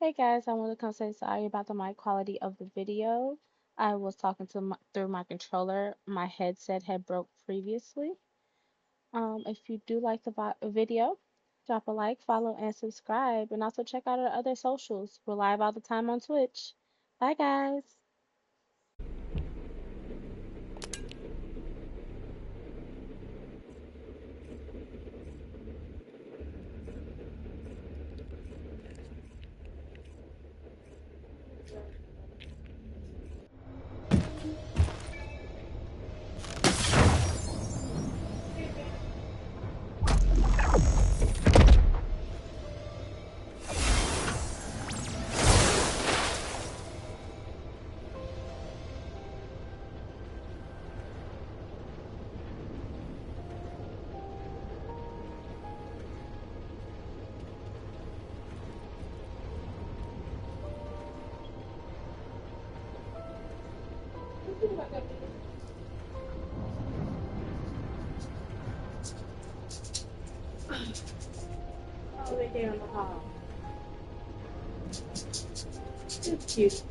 Hey guys, I want to come say sorry about the mic quality of the video. I was talking to through my controller. My headset had broke previously. If you do like the video, drop a like, follow, and subscribe. And also check out our other socials. We're live all the time on Twitch. Bye guys. Oh, right there in the hall. It's cute.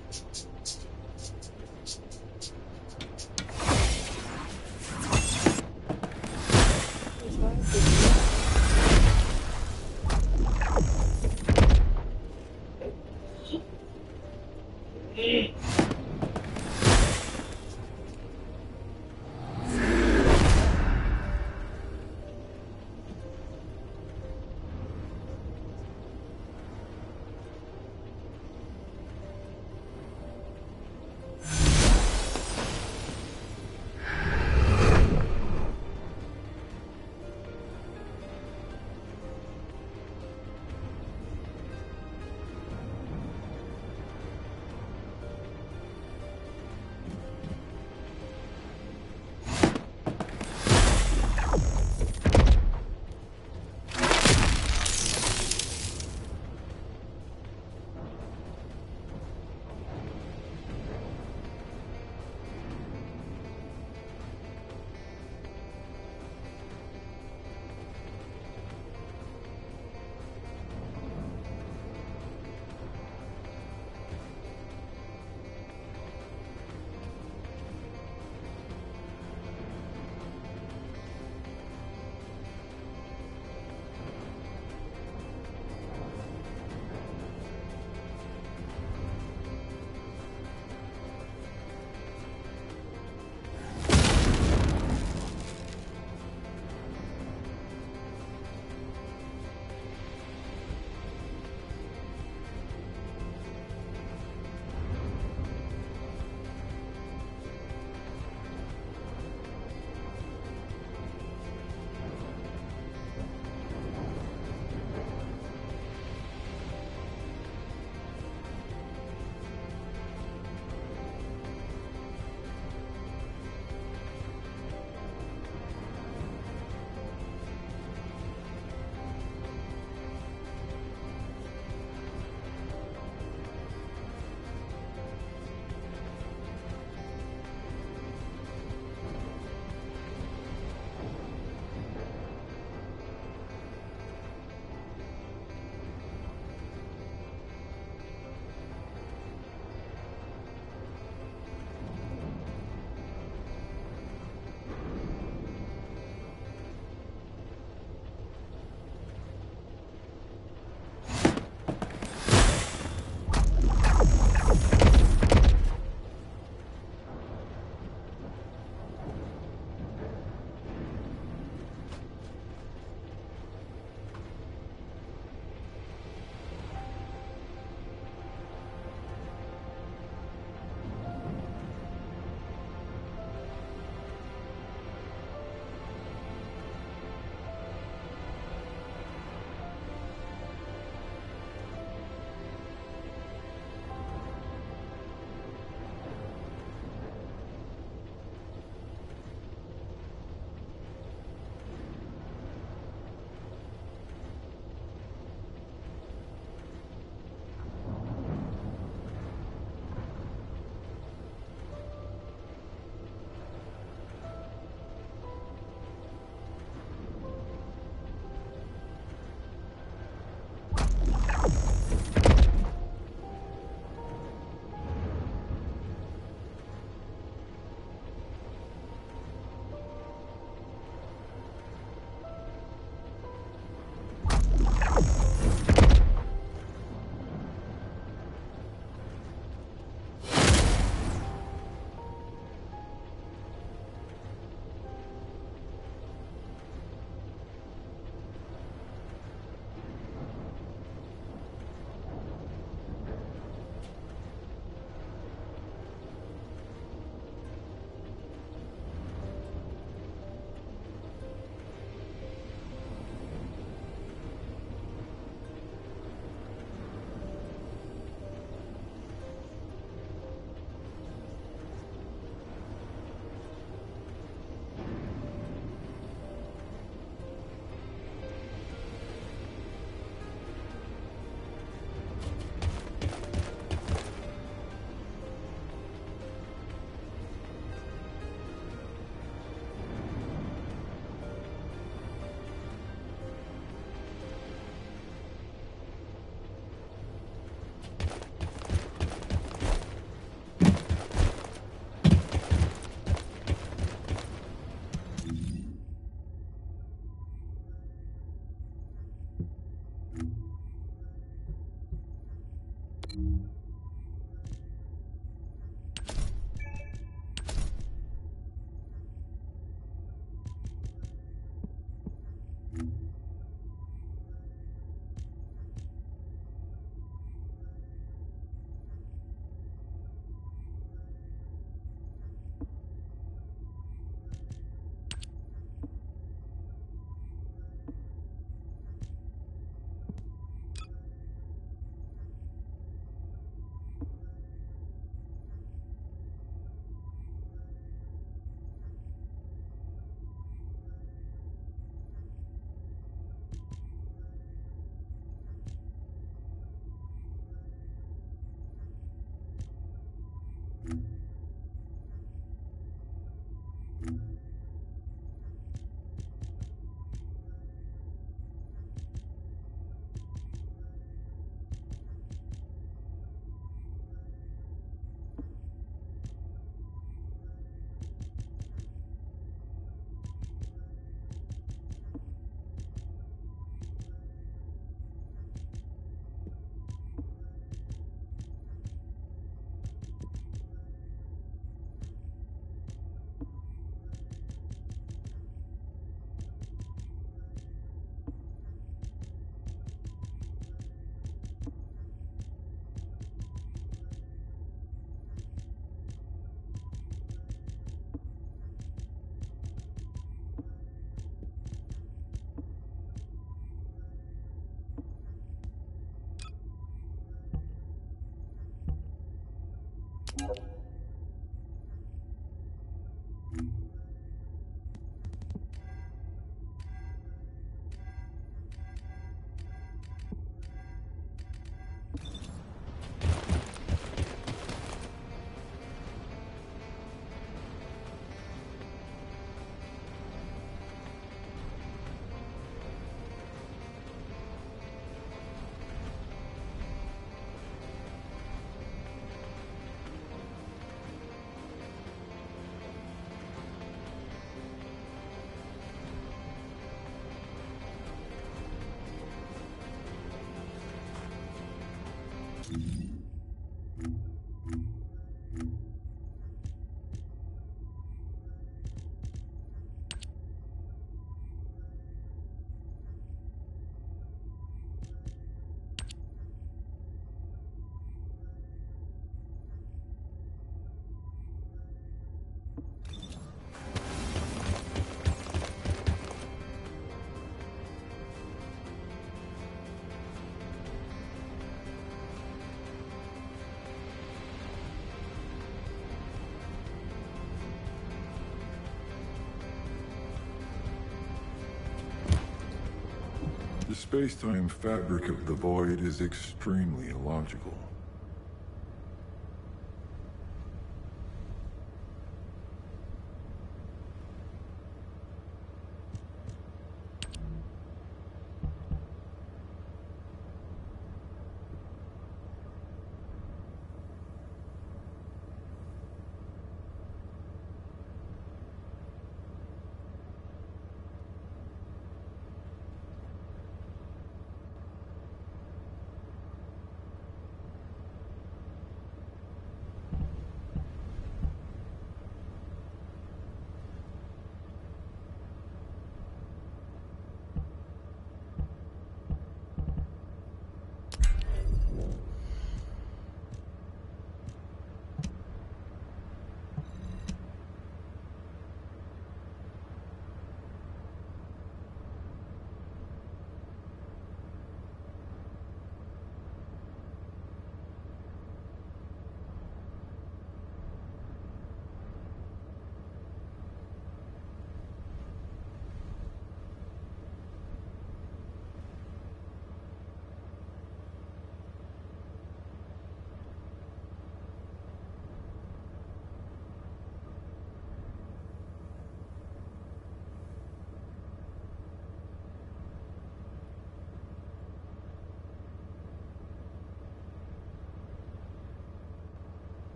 The space-time fabric of the void is extremely illogical.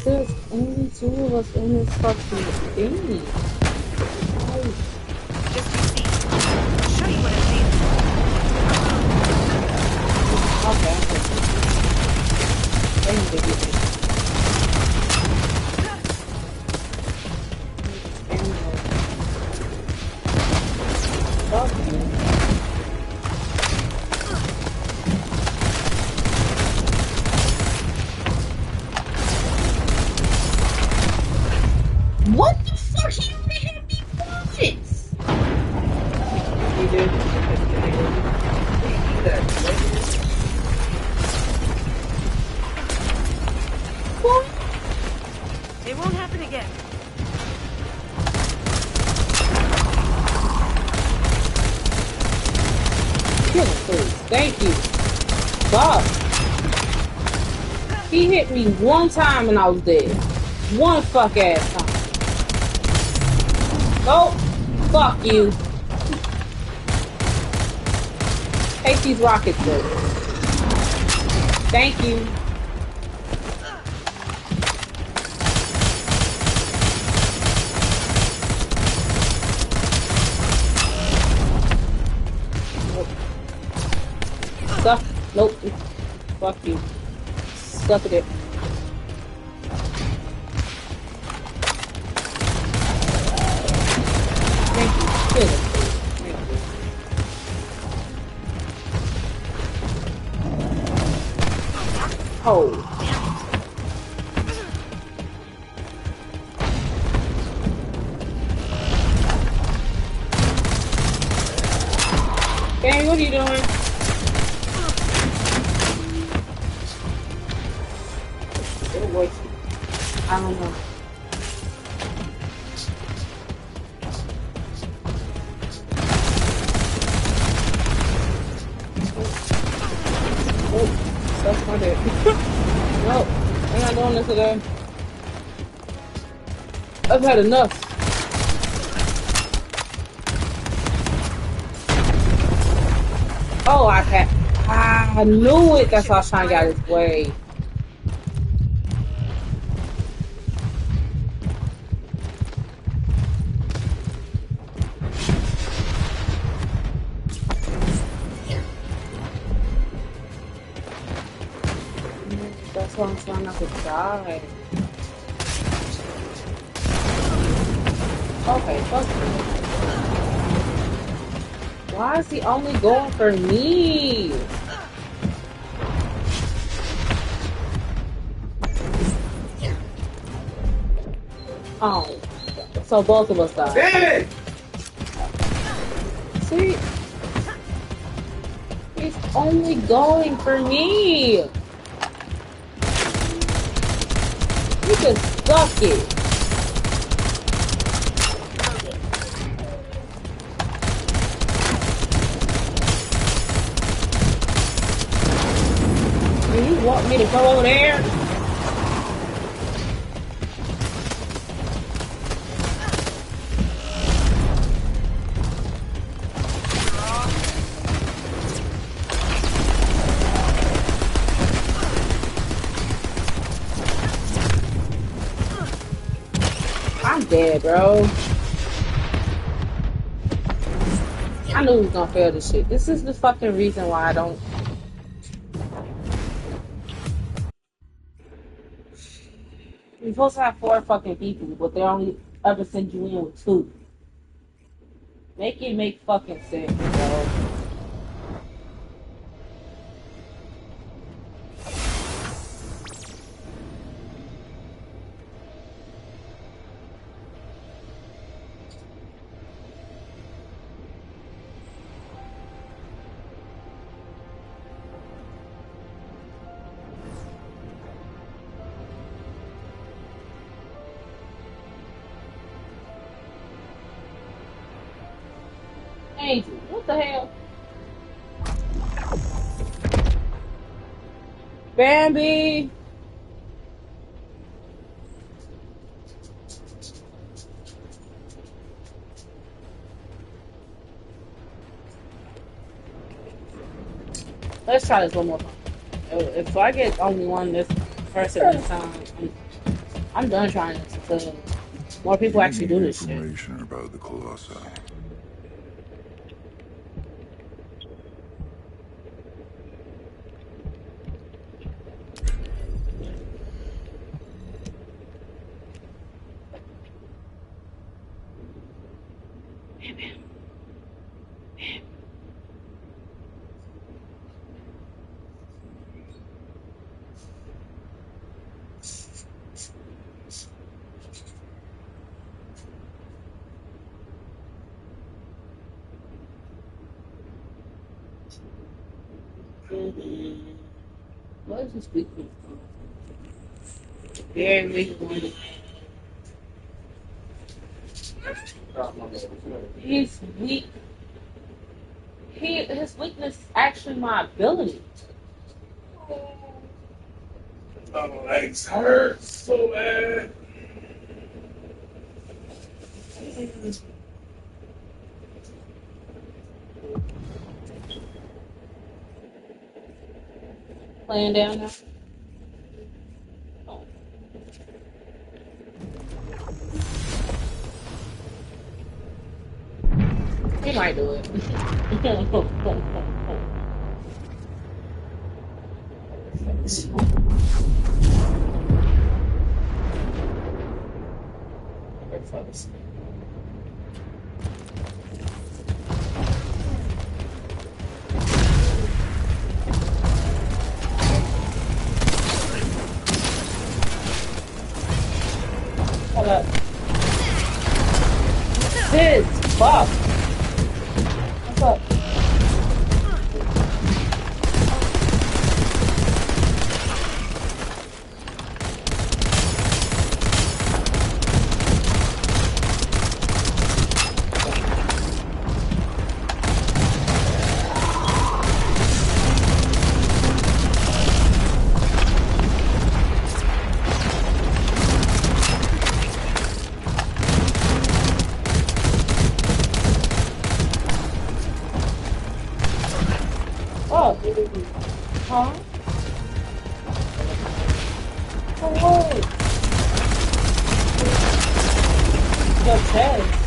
There's only two of us in this fucking thing. Like, Just you see. I'll show you what I've seen. okay, I'm taking it. They need to get this. Fuck you. What the fuck? He only hit me once! He did. What? It won't happen again. Kill him, please. Thank you. Fuck. He hit me one time and I was dead. One fuck ass time. Nope. Fuck you. Take these rockets, bro. Thank you. Stuff. Nope. Fuck you. Stuff it. Thank you. Kill it. Thank you. Oh. Dang, what are you doing? It works. I don't know. Oh, that's my bad. No, I'm not doing this today. I've had enough. Oh, I knew it. That's why I was trying to get out of his way. That's why I'm trying not to die. Okay, fuck you. Why is he only going for me? Oh, so both of us died. Hey! See? He's only going for me. You just suck it. Do you want me to go over there? I'm dead, bro. I knew he was gonna fail this shit. This is the fucking reason why I don't. You're supposed to have 4 fucking people, but they only ever send you in with 2. Make it make fucking sense, bro. Angel, what the hell? Bambi! Let's try this one more time. If I get only one this person this time, I'm done trying this until more people We actually need do this shit. information about the Colossi. What is this weakness? Very weak one. He's weak. His weakness is actually my ability. My legs hurt so bad. Laying down now. He might do it. Hold up. This fuck. What's up? Oh. Huh? Oh, your chest.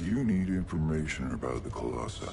Do you need information about the Colossi?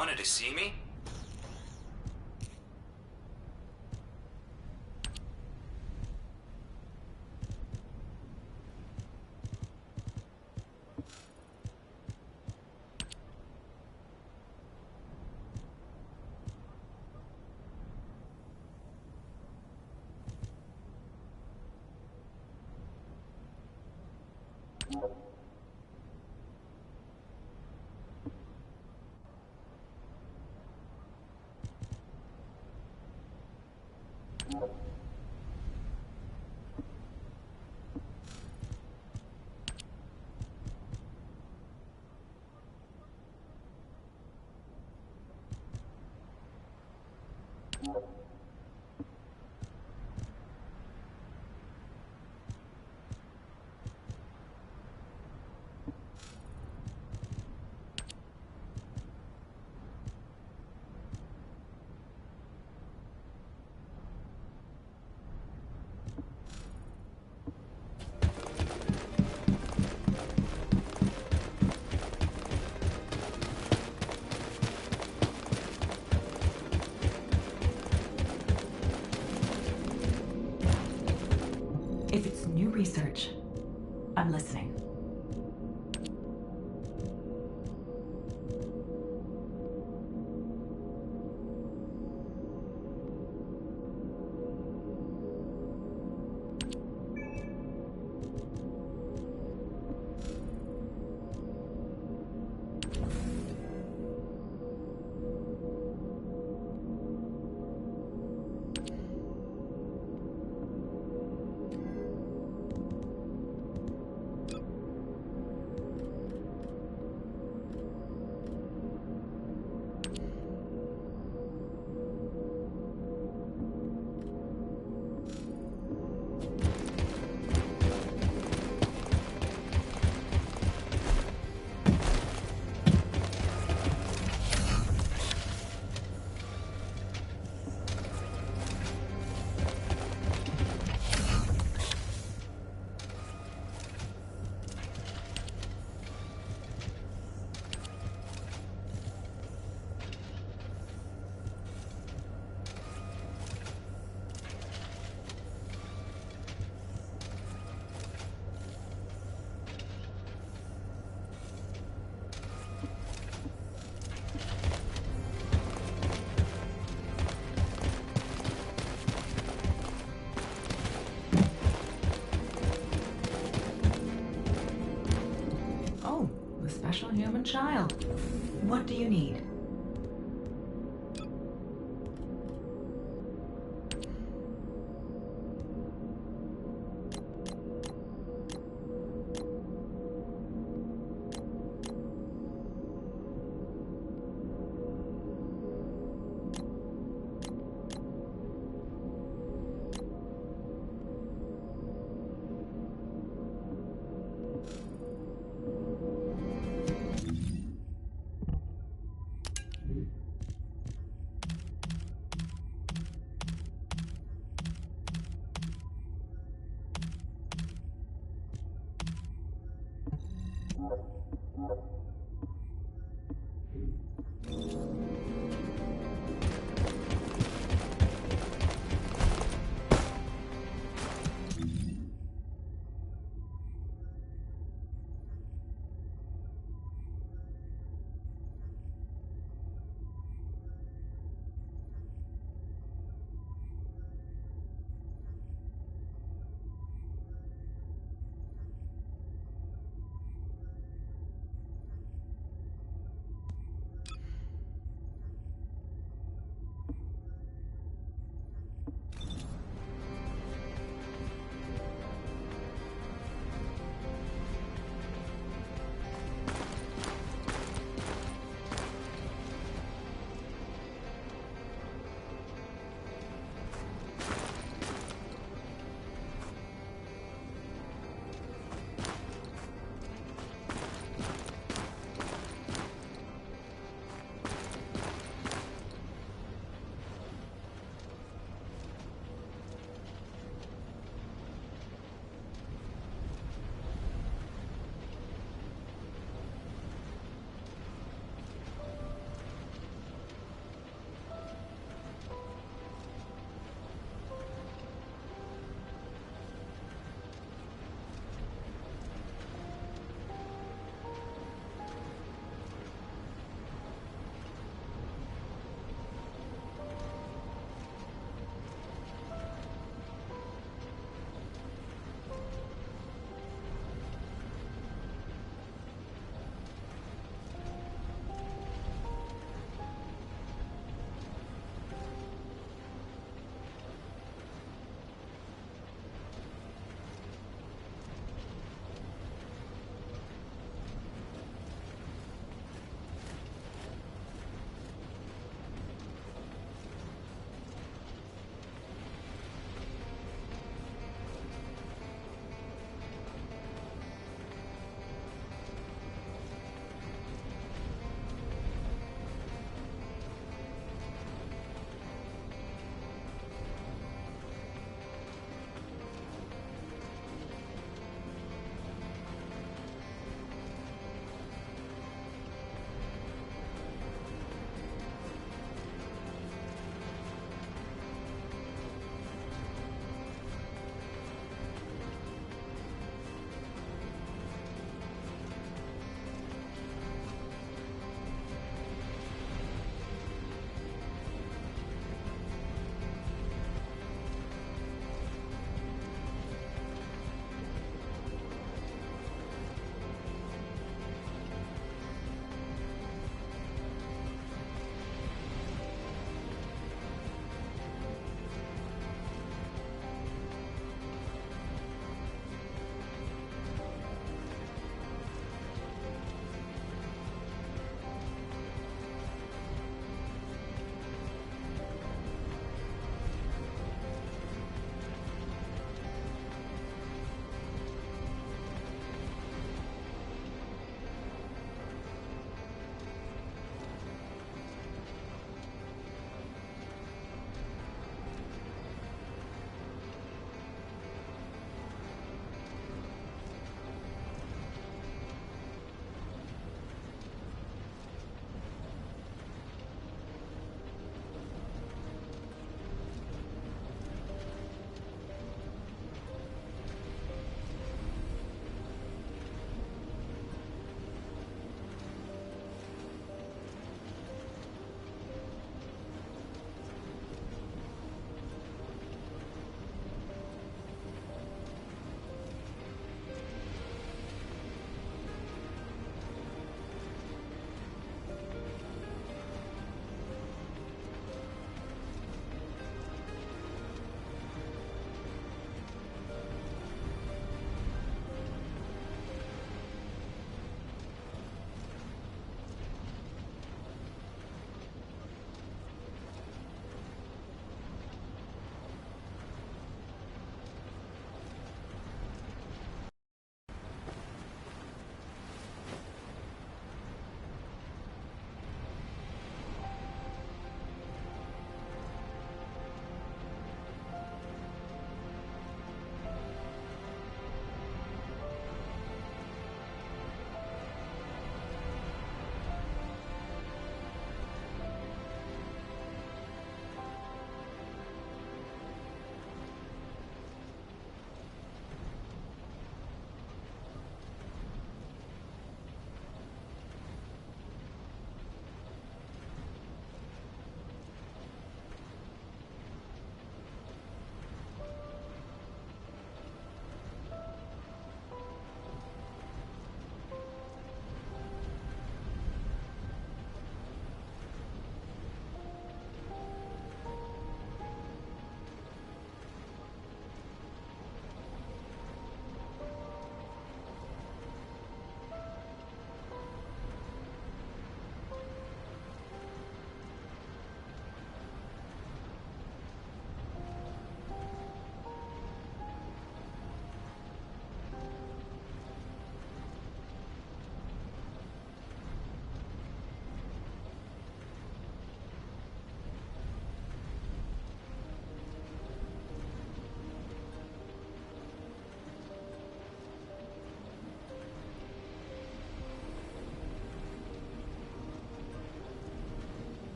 wanted to see me? If it's new research, I'm listening. Oh, the special human child. What do you need?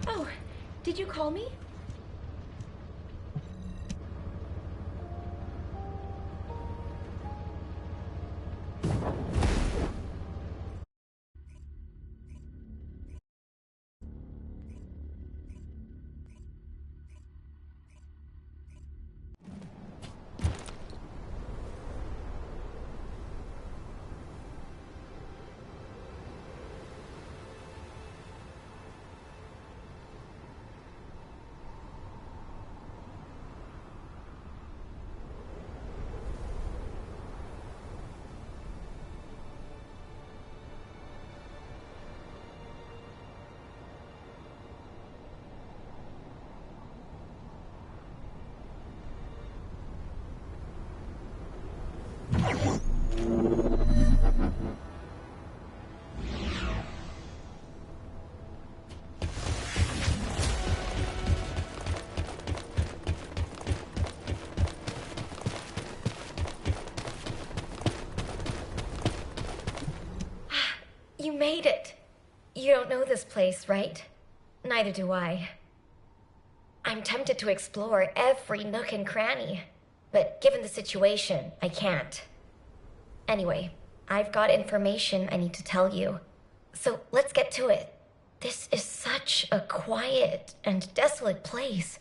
Oh, did you call me? You made it. You don't know this place, right? Neither do I. I'm tempted to explore every nook and cranny, but given the situation, I can't. Anyway, I've got information I need to tell you. So let's get to it. This is such a quiet and desolate place.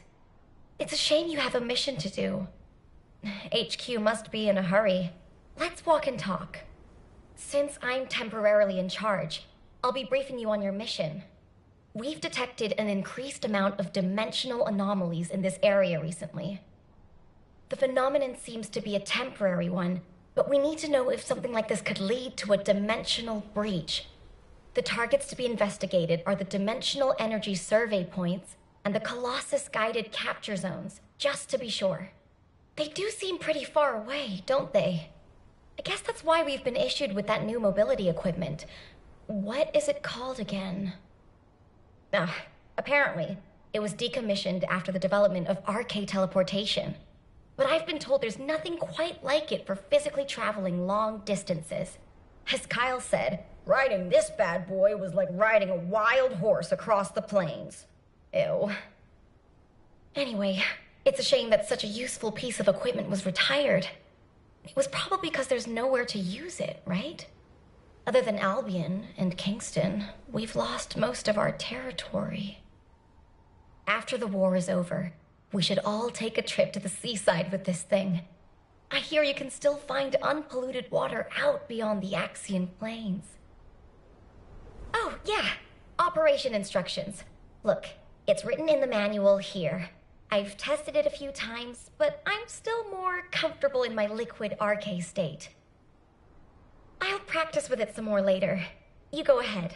It's a shame you have a mission to do. HQ must be in a hurry. Let's walk and talk. Since I'm temporarily in charge, I'll be briefing you on your mission. We've detected an increased amount of dimensional anomalies in this area recently. The phenomenon seems to be a temporary one, but we need to know if something like this could lead to a dimensional breach. The targets to be investigated are the Dimensional Energy Survey Points and the Colossus Guided Capture Zones, just to be sure. They do seem pretty far away, don't they? I guess that's why we've been issued with that new mobility equipment. What is it called again? Apparently, it was decommissioned after the development of RK teleportation. But I've been told there's nothing quite like it for physically traveling long distances. As Kyle said, riding this bad boy was like riding a wild horse across the plains. Ew. Anyway, it's a shame that such a useful piece of equipment was retired. It was probably because there's nowhere to use it, right? Other than Albion and Kingston, we've lost most of our territory. After the war is over, we should all take a trip to the seaside with this thing. I hear you can still find unpolluted water out beyond the Axian Plains. Oh, yeah. Operation instructions. Look, it's written in the manual here. I've tested it a few times, but I'm still more comfortable in my liquid RK state. I'll practice with it some more later. You go ahead.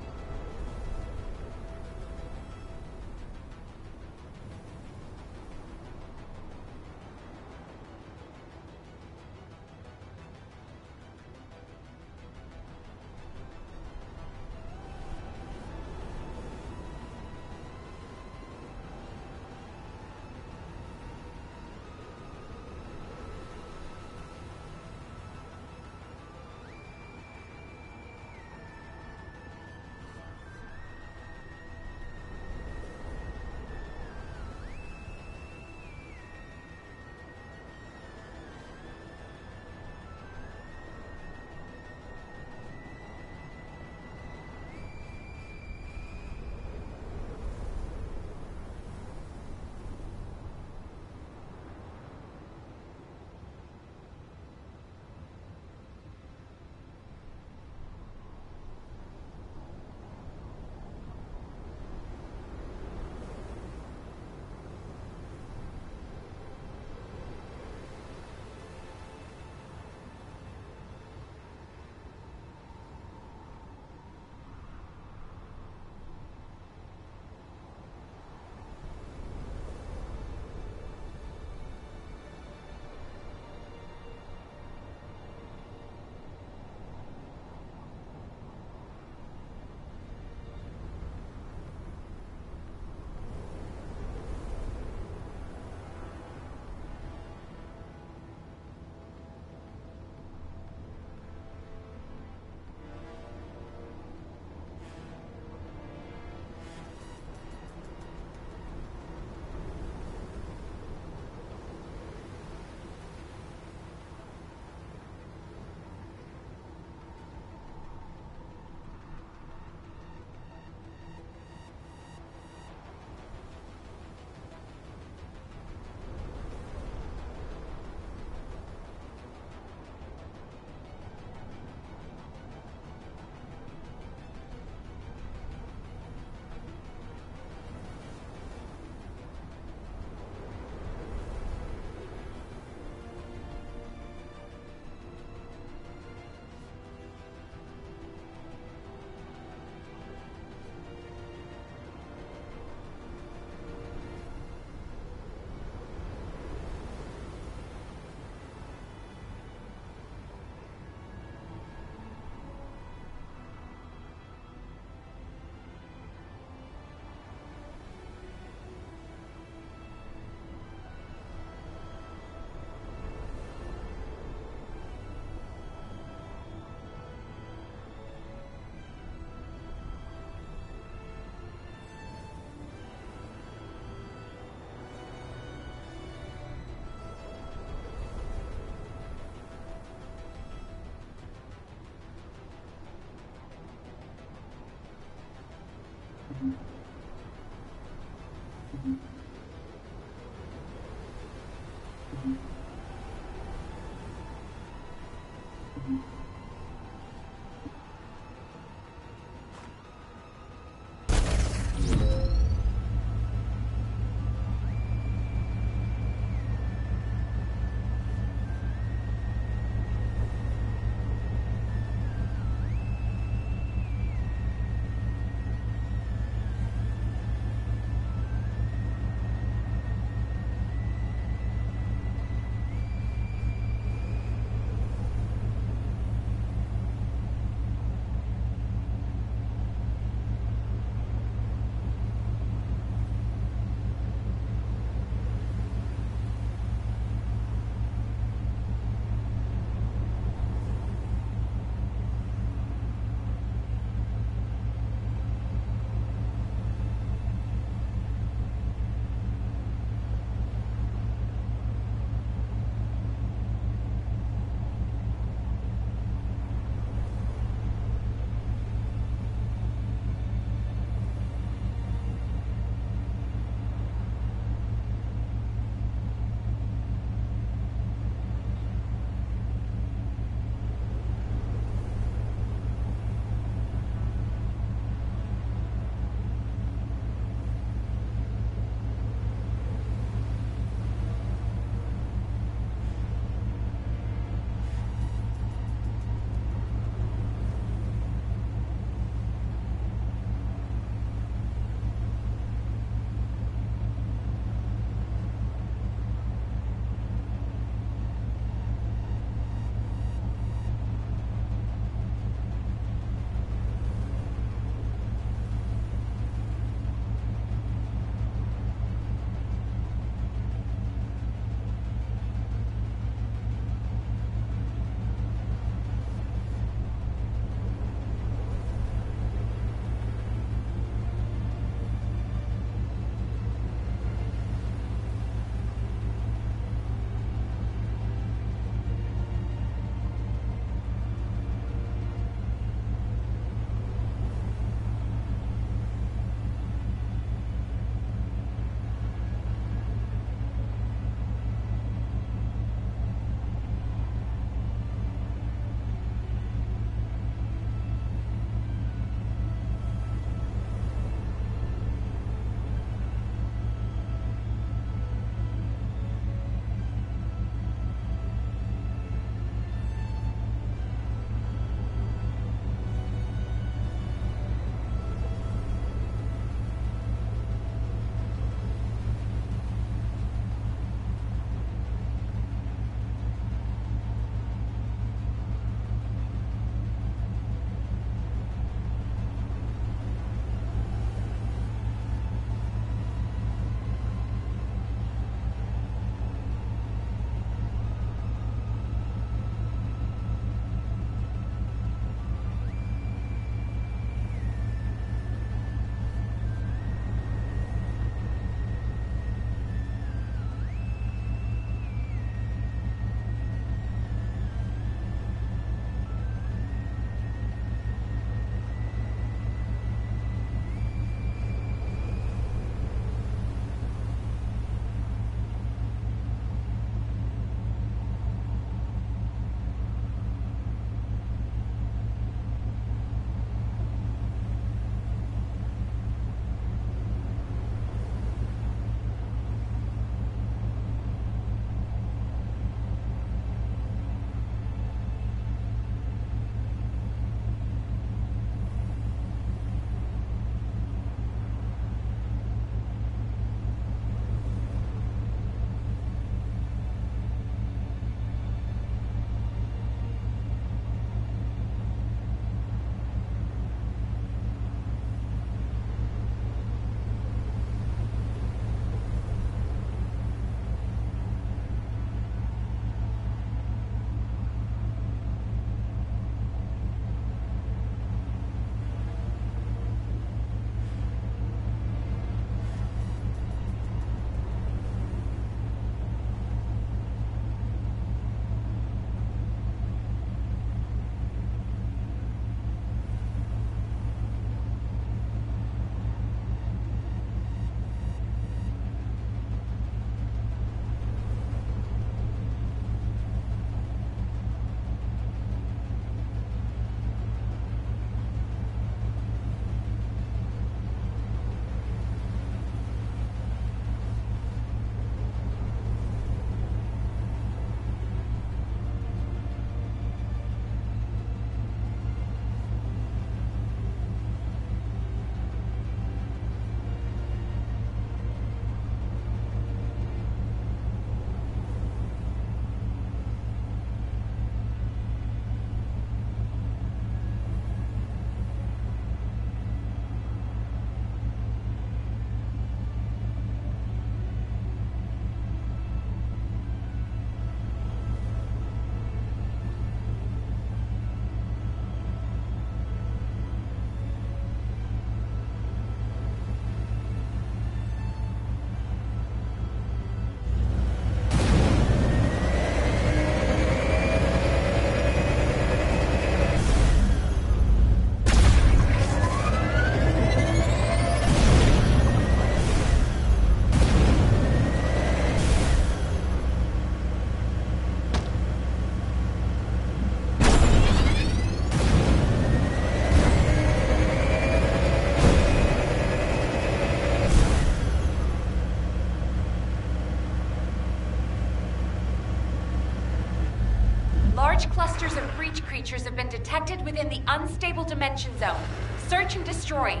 Large clusters of breach creatures have been detected within the unstable dimension zone. Search and destroy.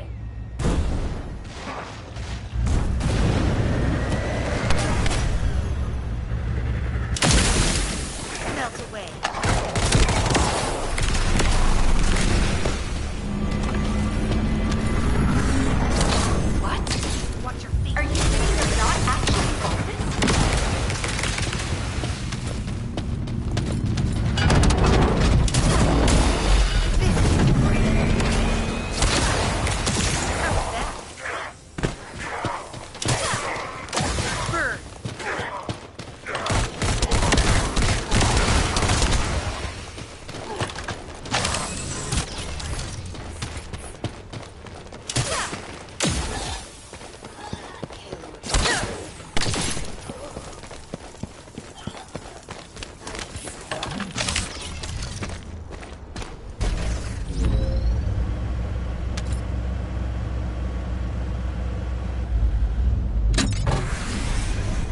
Melt away. What? Watch your feet. Are you saying they're not actually vulpes? How was that? Burn.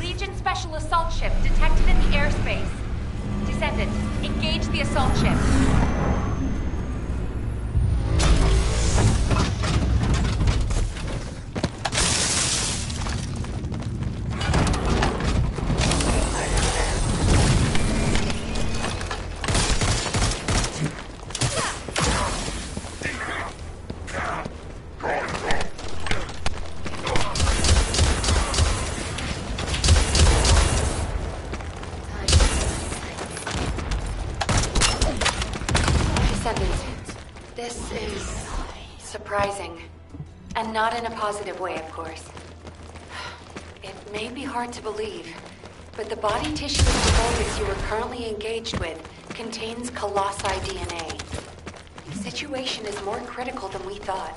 Legion Special Assault Ship detected in the airspace. Descendant, engage the assault ship. Descendant, this is surprising. And not in a positive way, of course. It may be hard to believe, but the body tissue of the Vulgus you are currently engaged with contains colossi DNA. The situation is more critical than we thought.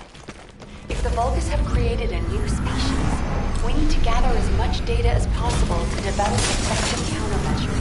If the Vulgus have created a new species, we need to gather as much data as possible to develop effective countermeasures.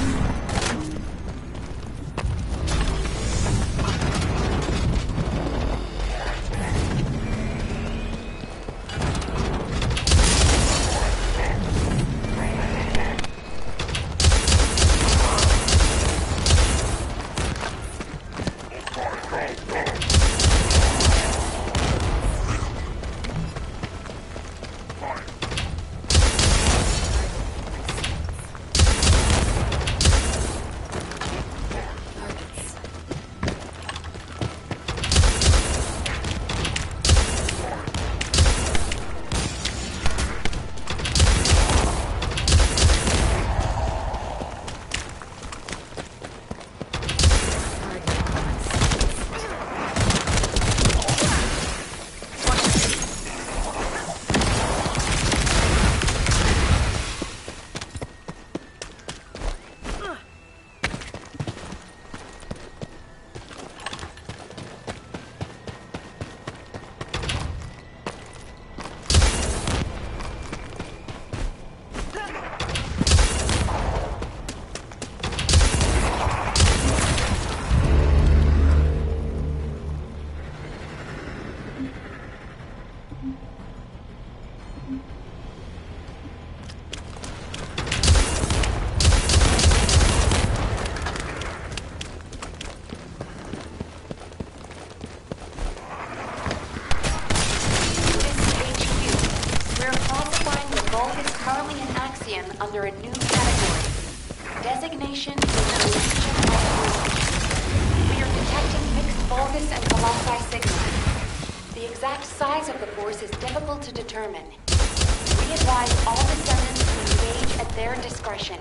Under a new category. Designation is Legion of. We are detecting mixed Vulgus and Colossi signals. The exact size of the force is difficult to determine. We advise all descendants to engage at their discretion.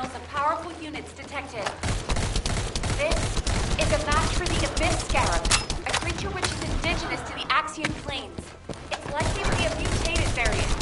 signals of powerful units detected. This is a match for the Abyss Scarab, a creature which is indigenous to the Axian Plains. It's likely to be a mutated variant.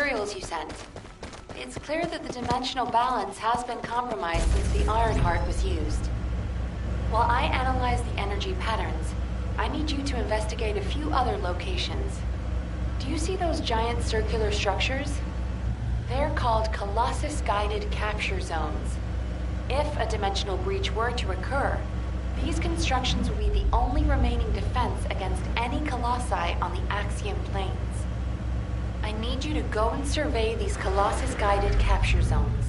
materials you sent. It's clear that the dimensional balance has been compromised since the Ironheart was used. While I analyze the energy patterns, I need you to investigate a few other locations. Do you see those giant circular structures? They're called Colossus-guided capture zones. If a dimensional breach were to occur, these constructions will be the only remaining defense against any Colossi on the Axiom planes. I need you to go and survey these Colossus-guided capture zones.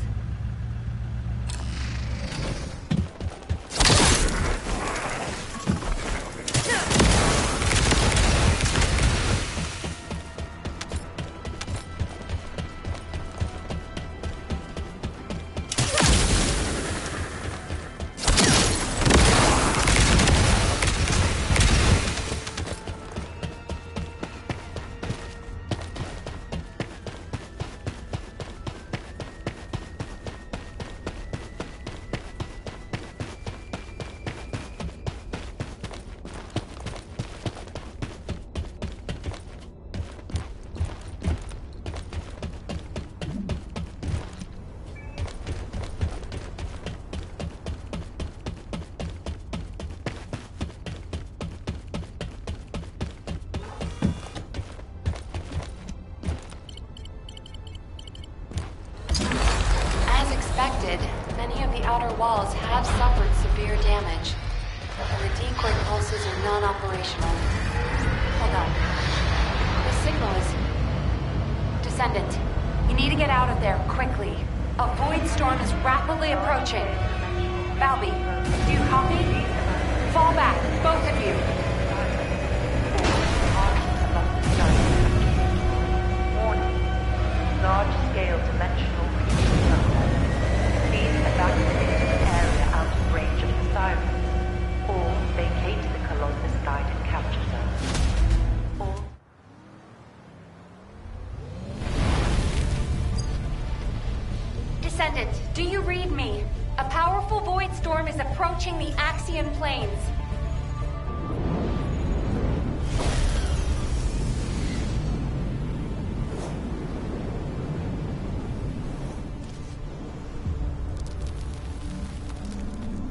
Many of the outer walls have suffered severe damage, and the decoy pulses are non-operational. Hold on. The signal is... Descendant, you need to get out of there, quickly. A void storm is rapidly approaching. Balby, do you copy? Fall back, both of you. Warning. Large-scale dimensional breach. Evacuate the area out of range of the sirens, or vacate the Colossus-guided capture zone. Or... Descendant, do you read me? A powerful void storm is approaching the Axion plains.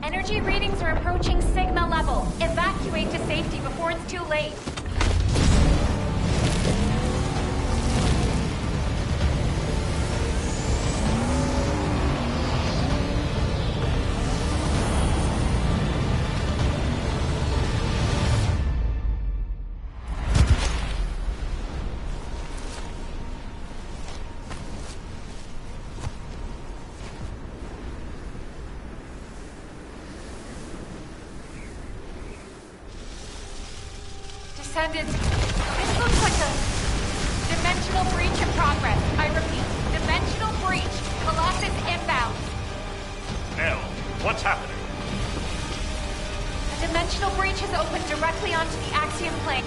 Energy readings are approaching Sigma level. Evacuate to safety before it's too late. Descendants, this looks like a dimensional breach in progress. I repeat, dimensional breach. Colossus inbound. Hell, what's happening? A dimensional breach has opened directly onto the Axiom plane.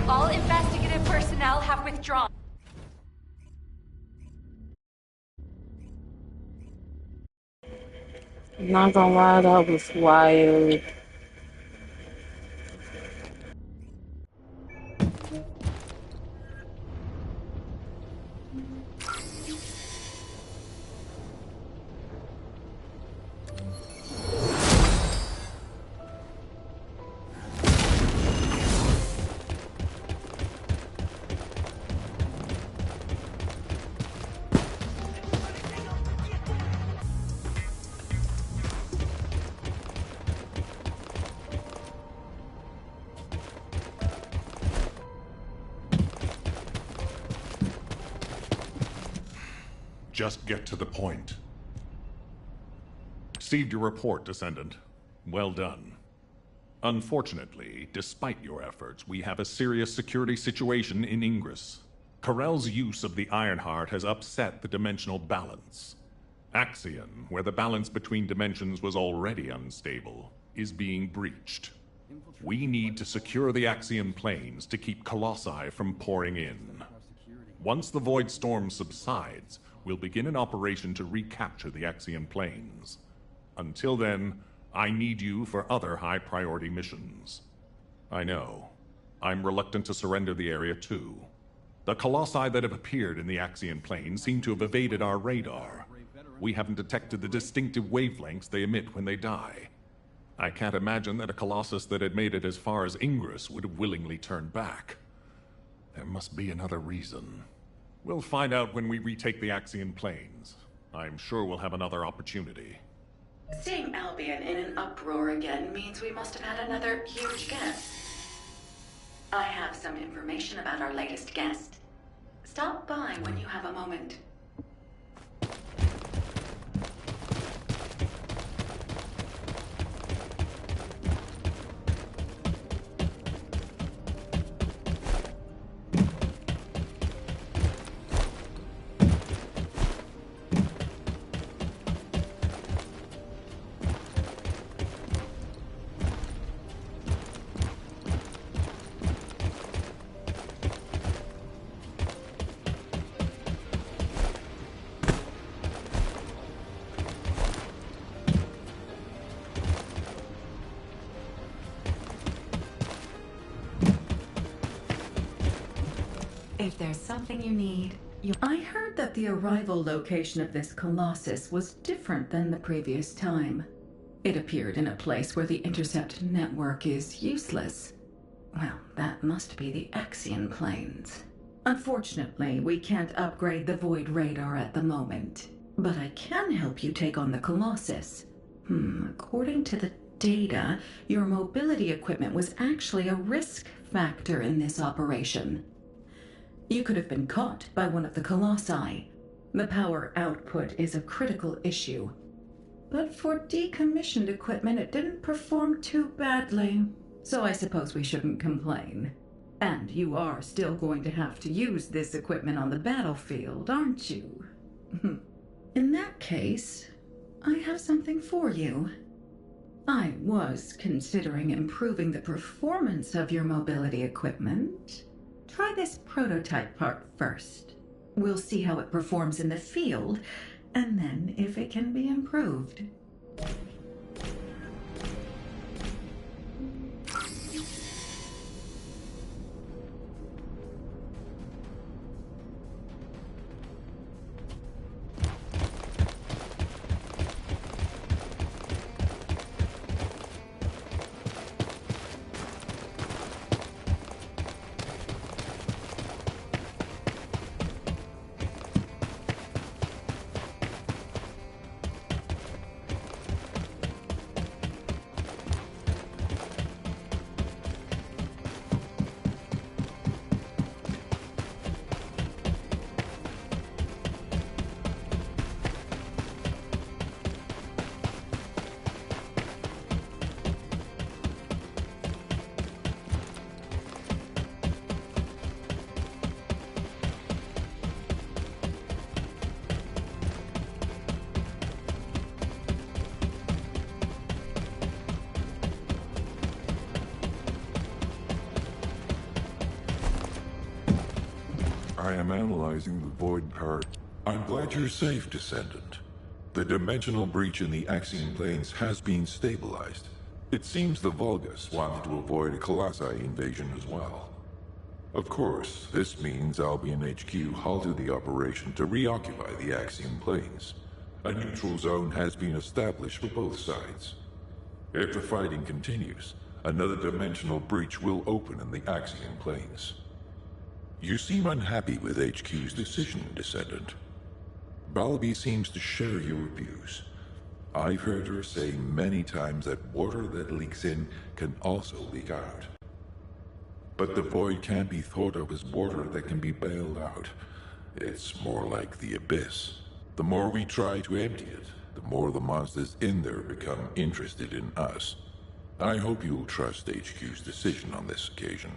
All investigative personnel have withdrawn. Not gonna lie, that was wild. Just get to the point. Received your report, Descendant. Well done. Unfortunately, despite your efforts, we have a serious security situation in Ingress. Corell's use of the Ironheart has upset the dimensional balance. Axion, where the balance between dimensions was already unstable, is being breached. We need to secure the Axion planes to keep Colossi from pouring in. Once the Void Storm subsides, we'll begin an operation to recapture the Axion planes. Until then, I need you for other high-priority missions. I know. I'm reluctant to surrender the area too. The Colossi that have appeared in the Axion plane seem to have evaded our radar. We haven't detected the distinctive wavelengths they emit when they die. I can't imagine that a Colossus that had made it as far as Ingress would have willingly turned back. There must be another reason. We'll find out when we retake the Axion planes. I'm sure we'll have another opportunity. Seeing Albion in an uproar again means we must have had another huge guest. I have some information about our latest guest. Stop by when you have a moment. If there's something you need, I heard that the arrival location of this Colossus was different than the previous time. It appeared in a place where the intercept network is useless. Well, that must be the Axion planes. Unfortunately, we can't upgrade the Void radar at the moment. But I can help you take on the Colossus. According to the data, your mobility equipment was actually a risk factor in this operation. You could have been caught by one of the Colossi. The power output is a critical issue. But for decommissioned equipment, it didn't perform too badly. So I suppose we shouldn't complain. And you are still going to have to use this equipment on the battlefield, aren't you? In that case, I have something for you. I was considering improving the performance of your mobility equipment. Try this prototype part first. We'll see how it performs in the field, and then if it can be improved. I am analyzing the Void part. I'm glad you're safe, Descendant. The dimensional breach in the Axion planes has been stabilized. It seems the Vulgus wanted to avoid a Colossi invasion as well. Of course, this means Albion HQ halted the operation to reoccupy the Axion planes. A neutral zone has been established for both sides. If the fighting continues, another dimensional breach will open in the Axion planes. You seem unhappy with HQ's decision, Descendant. Balby seems to share your views. I've heard her say many times that water that leaks in can also leak out. But the Void can't be thought of as water that can be bailed out. It's more like the Abyss. The more we try to empty it, the more the monsters in there become interested in us. I hope you'll trust HQ's decision on this occasion.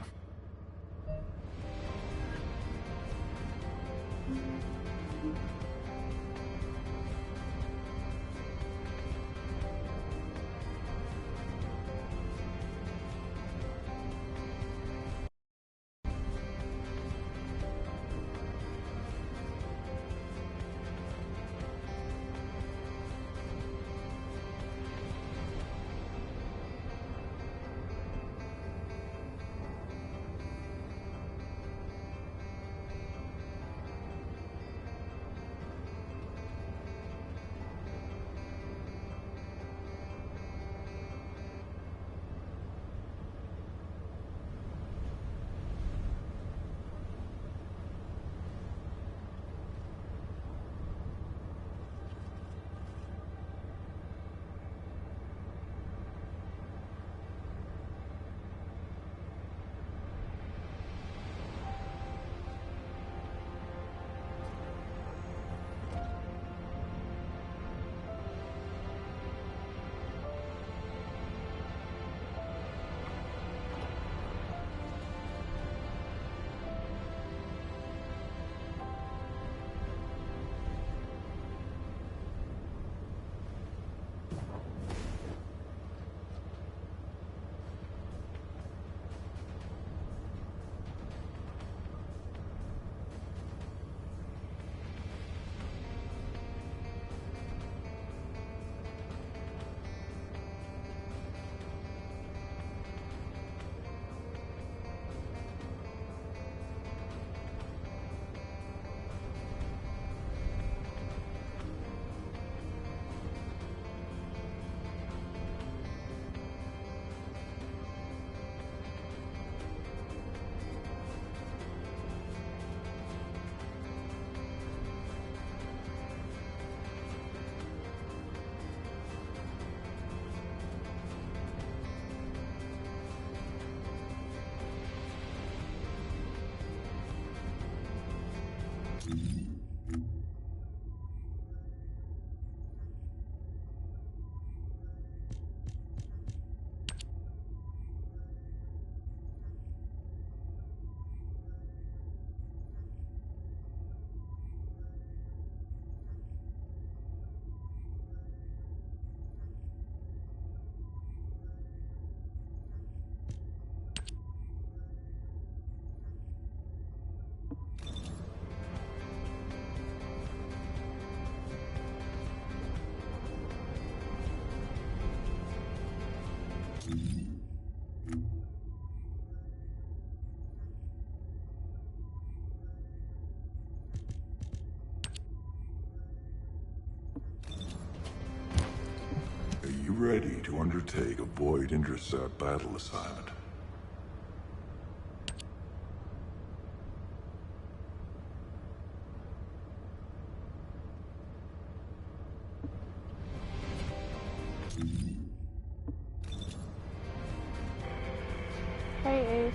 Are you ready to undertake a Void Intercept battle assignment? Hey, Ace.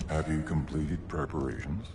Have you completed preparations?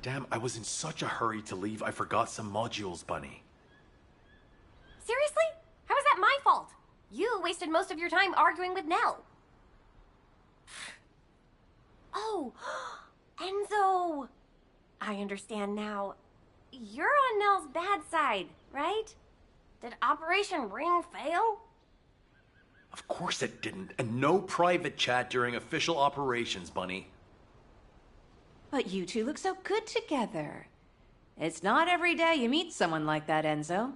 Damn, I was in such a hurry to leave, I forgot some modules, Bunny. Seriously? How is that my fault? You wasted most of your time arguing with Nell. Oh, Enzo! I understand now. You're on Nell's bad side, right? Did Operation Ring fail? Of course it didn't, and no private chat during official operations, Bunny. But you two look so good together. It's not every day you meet someone like that, Enzo.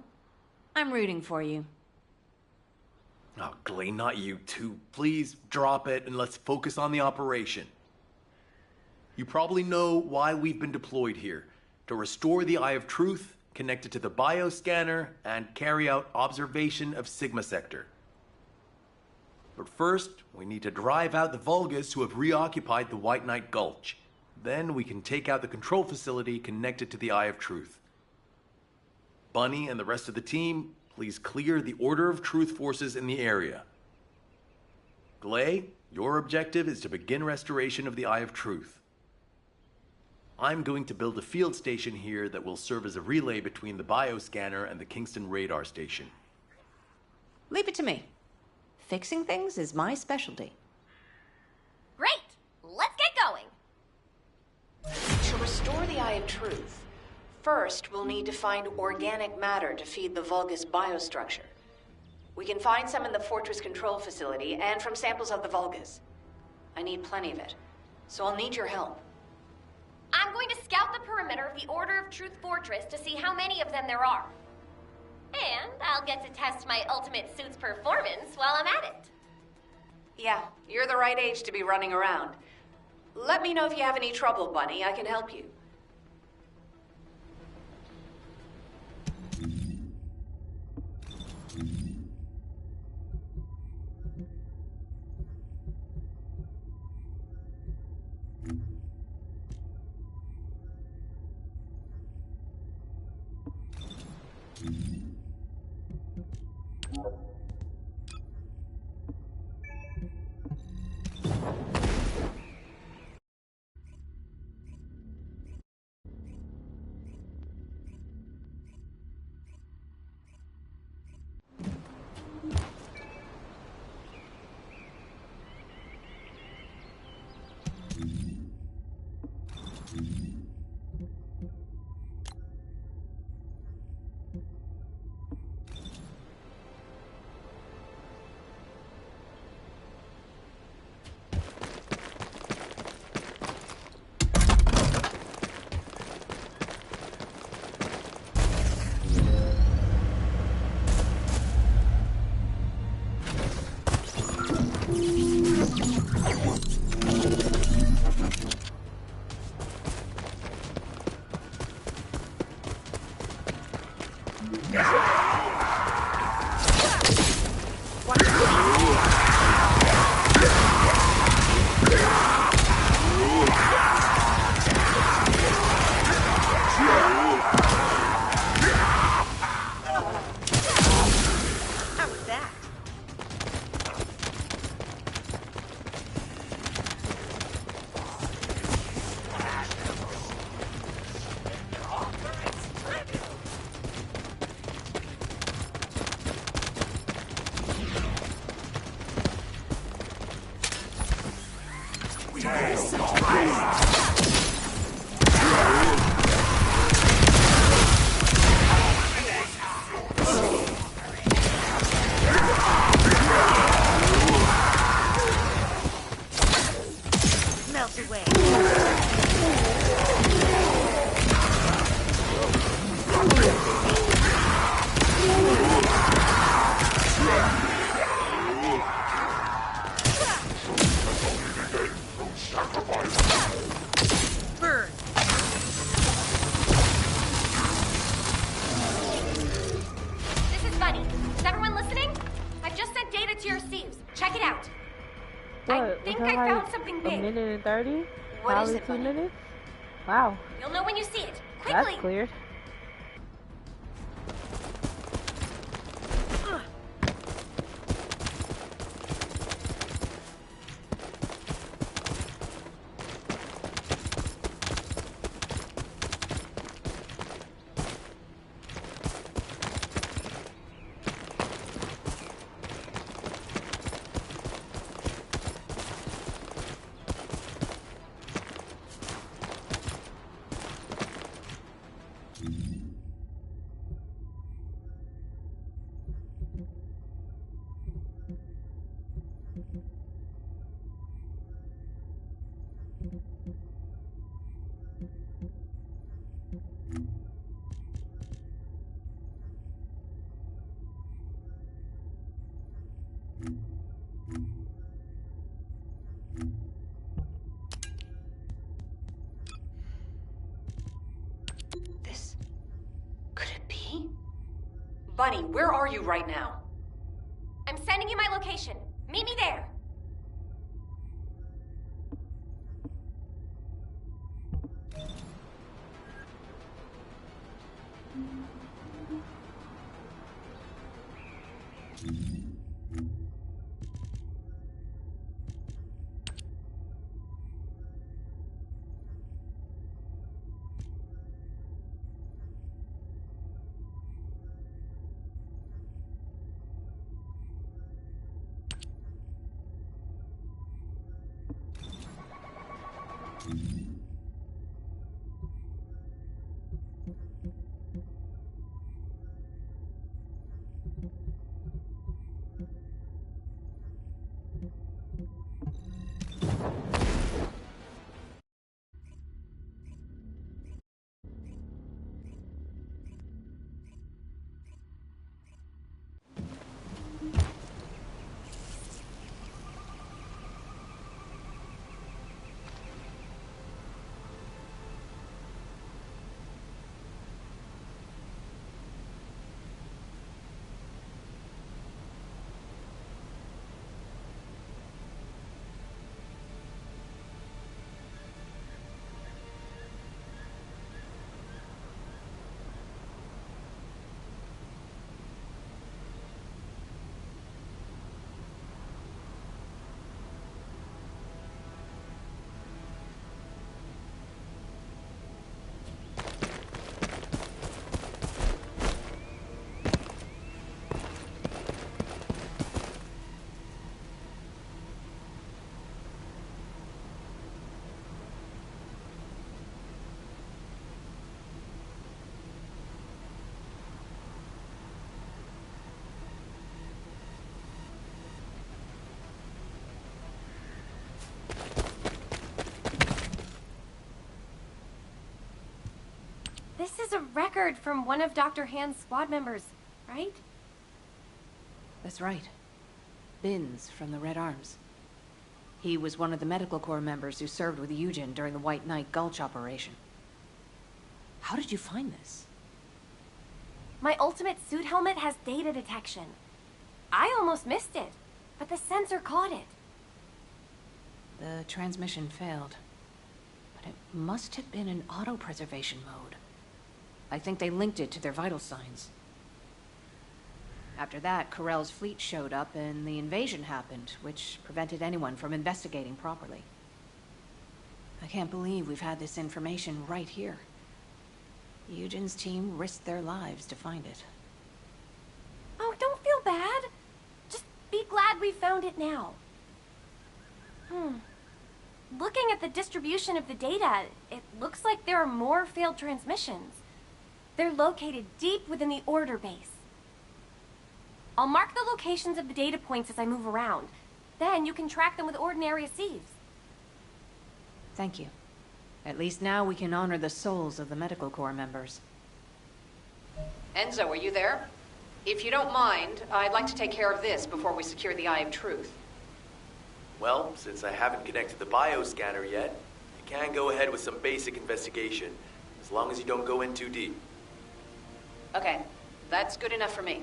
I'm rooting for you. Oh, Glay, not you too. Please drop it and let's focus on the operation. You probably know why we've been deployed here. To restore the Eye of Truth, connect it to the bioscanner, and carry out observation of Sigma Sector. But first, we need to drive out the Vulgus who have reoccupied the White Knight Gulch. Then we can take out the control facility connected to the Eye of Truth. Bunny and the rest of the team, please clear the Order of Truth forces in the area. Glay, your objective is to begin restoration of the Eye of Truth. I'm going to build a field station here that will serve as a relay between the bioscanner and the Kingston radar station. Leave it to me. Fixing things is my specialty. Great! Let's get going! To restore the Eye of Truth, first we'll need to find organic matter to feed the Vulgus biostructure. We can find some in the Fortress control facility and from samples of the Vulgus. I need plenty of it, so I'll need your help. I'm going to scout the perimeter of the Order of Truth Fortress to see how many of them there are. And I'll get to test my ultimate suit's performance while I'm at it. Yeah, you're the right age to be running around. Let me know if you have any trouble, Bunny. I can help you. Melt away. Burn. This is Bunny. Is everyone listening? I've just sent data to your Steves. Check it out. I think I found something A big. minute and 30? What is Probably it, 2 Bunny? minutes? Wow. You'll know when you see it. That's Quickly. cleared. This... could it be? Bunny, where are you right now? I'm sending you my location. Meet me there. This is a record from one of Dr. Hand's squad members, right? That's right. Binns from the Red Arms. He was one of the Medical Corps members who served with Eugen during the White Knight Gulch operation. How did you find this? My ultimate suit helmet has data detection. I almost missed it, but the sensor caught it. The transmission failed. But it must have been in auto-preservation mode. I think they linked it to their vital signs. After that, Corell's fleet showed up and the invasion happened, which prevented anyone from investigating properly. I can't believe we've had this information right here. Eugen's team risked their lives to find it. Oh, don't feel bad. Just be glad we found it now. Looking at the distribution of the data, it looks like there are more failed transmissions. They're located deep within the order base. I'll mark the locations of the data points as I move around. Then you can track them with ordinary sieves. Thank you. At least now we can honor the souls of the Medical Corps members. Enzo, are you there? If you don't mind, I'd like to take care of this before we secure the Eye of Truth. Well, since I haven't connected the bioscanner yet, I can go ahead with some basic investigation, as long as you don't go in too deep. Okay, that's good enough for me.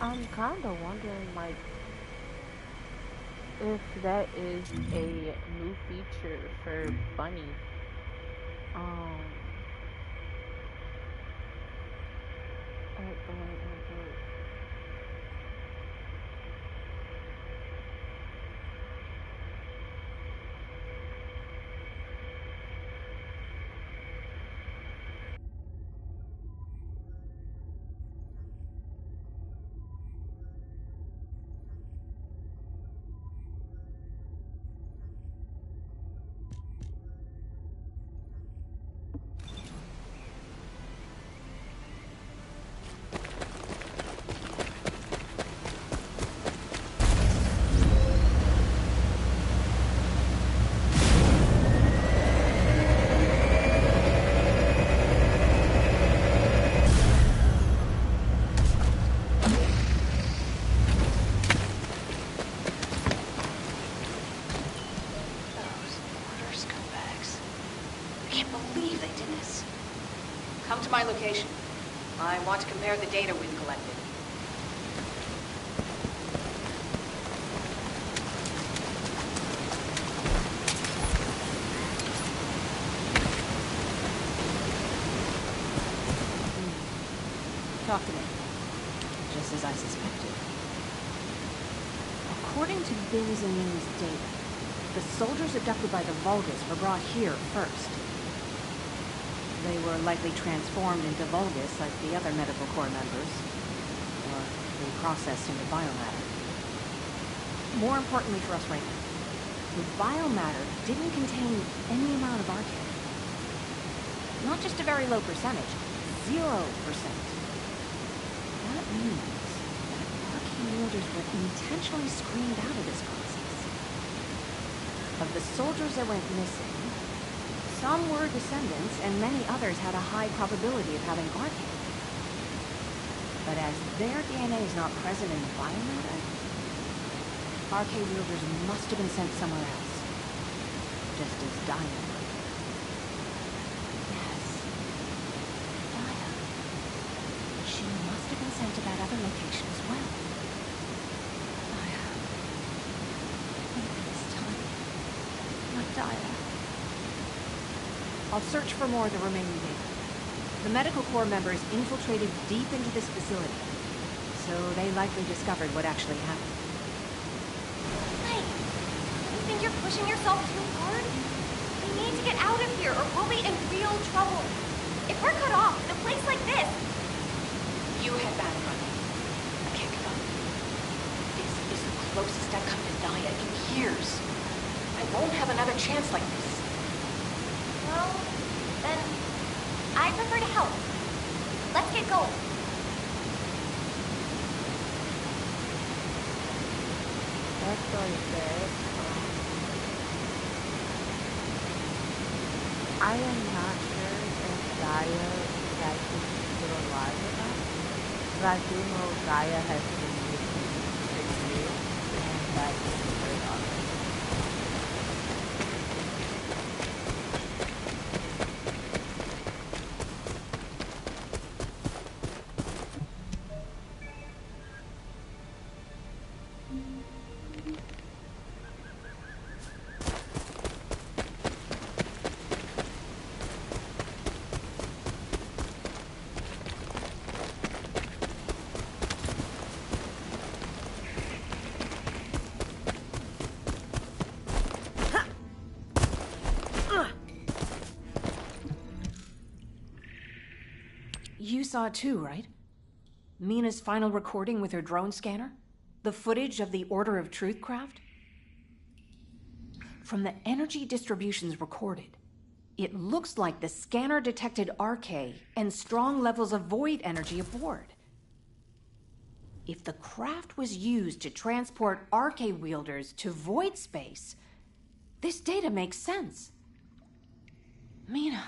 I'm kind of wondering, like, if that is a new feature for Bunny. Um, Come to my location. I want to compare the data we've collected. Talk to me. Just as I suspected. According to Bin's and Ying's data, the soldiers abducted by the Vulgus were brought here first. They were likely transformed into Vulgus like the other Medical Corps members, or reprocessed into biomatter. More importantly for us right now, the biomatter didn't contain any amount of arcane. Not just a very low percentage, 0%. That means that arcane wielders were intentionally screened out of this process. Of the soldiers that went missing, some were descendants, and many others had a high probability of having arcane. But as their DNA is not present in the biomatter, arcane wielders must have been sent somewhere else. Just as Daia was. Yes. Daia. She must have been sent to that other location as well. Daia. Maybe this time. Not Daia. I'll search for more of the remaining data. The Medical Corps members infiltrated deep into this facility, so they likely discovered what actually happened. Hey, you think you're pushing yourself too hard? We need to get out of here or we'll be in real trouble. If we're cut off in a place like this... You head back, Ronnie. I can't give up. This is the closest I've come to Daia in years. I won't have another chance like this. Well, then I prefer to help. Let's get going. that's really good. I am not sure if Gaia is actually still alive or not, but I do know Gaia has been missing for years, and that is very awesome. You saw it too, right? Mina's final recording with her drone scanner? The footage of the Order of Truth craft? From the energy distributions recorded, it looks like the scanner detected RK and strong levels of void energy aboard. If the craft was used to transport RK wielders to void space, this data makes sense. Mina,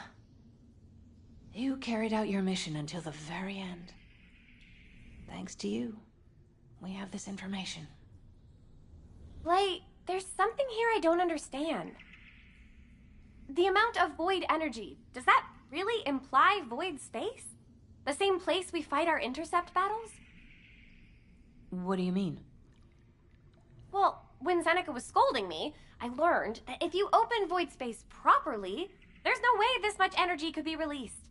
you carried out your mission until the very end. Thanks to you, we have this information. Blay, there's something here I don't understand. The amount of void energy, does that really imply void space? The same place we fight our intercept battles? What do you mean? Well, when Seneca was scolding me, I learned that if you open void space properly, there's no way this much energy could be released.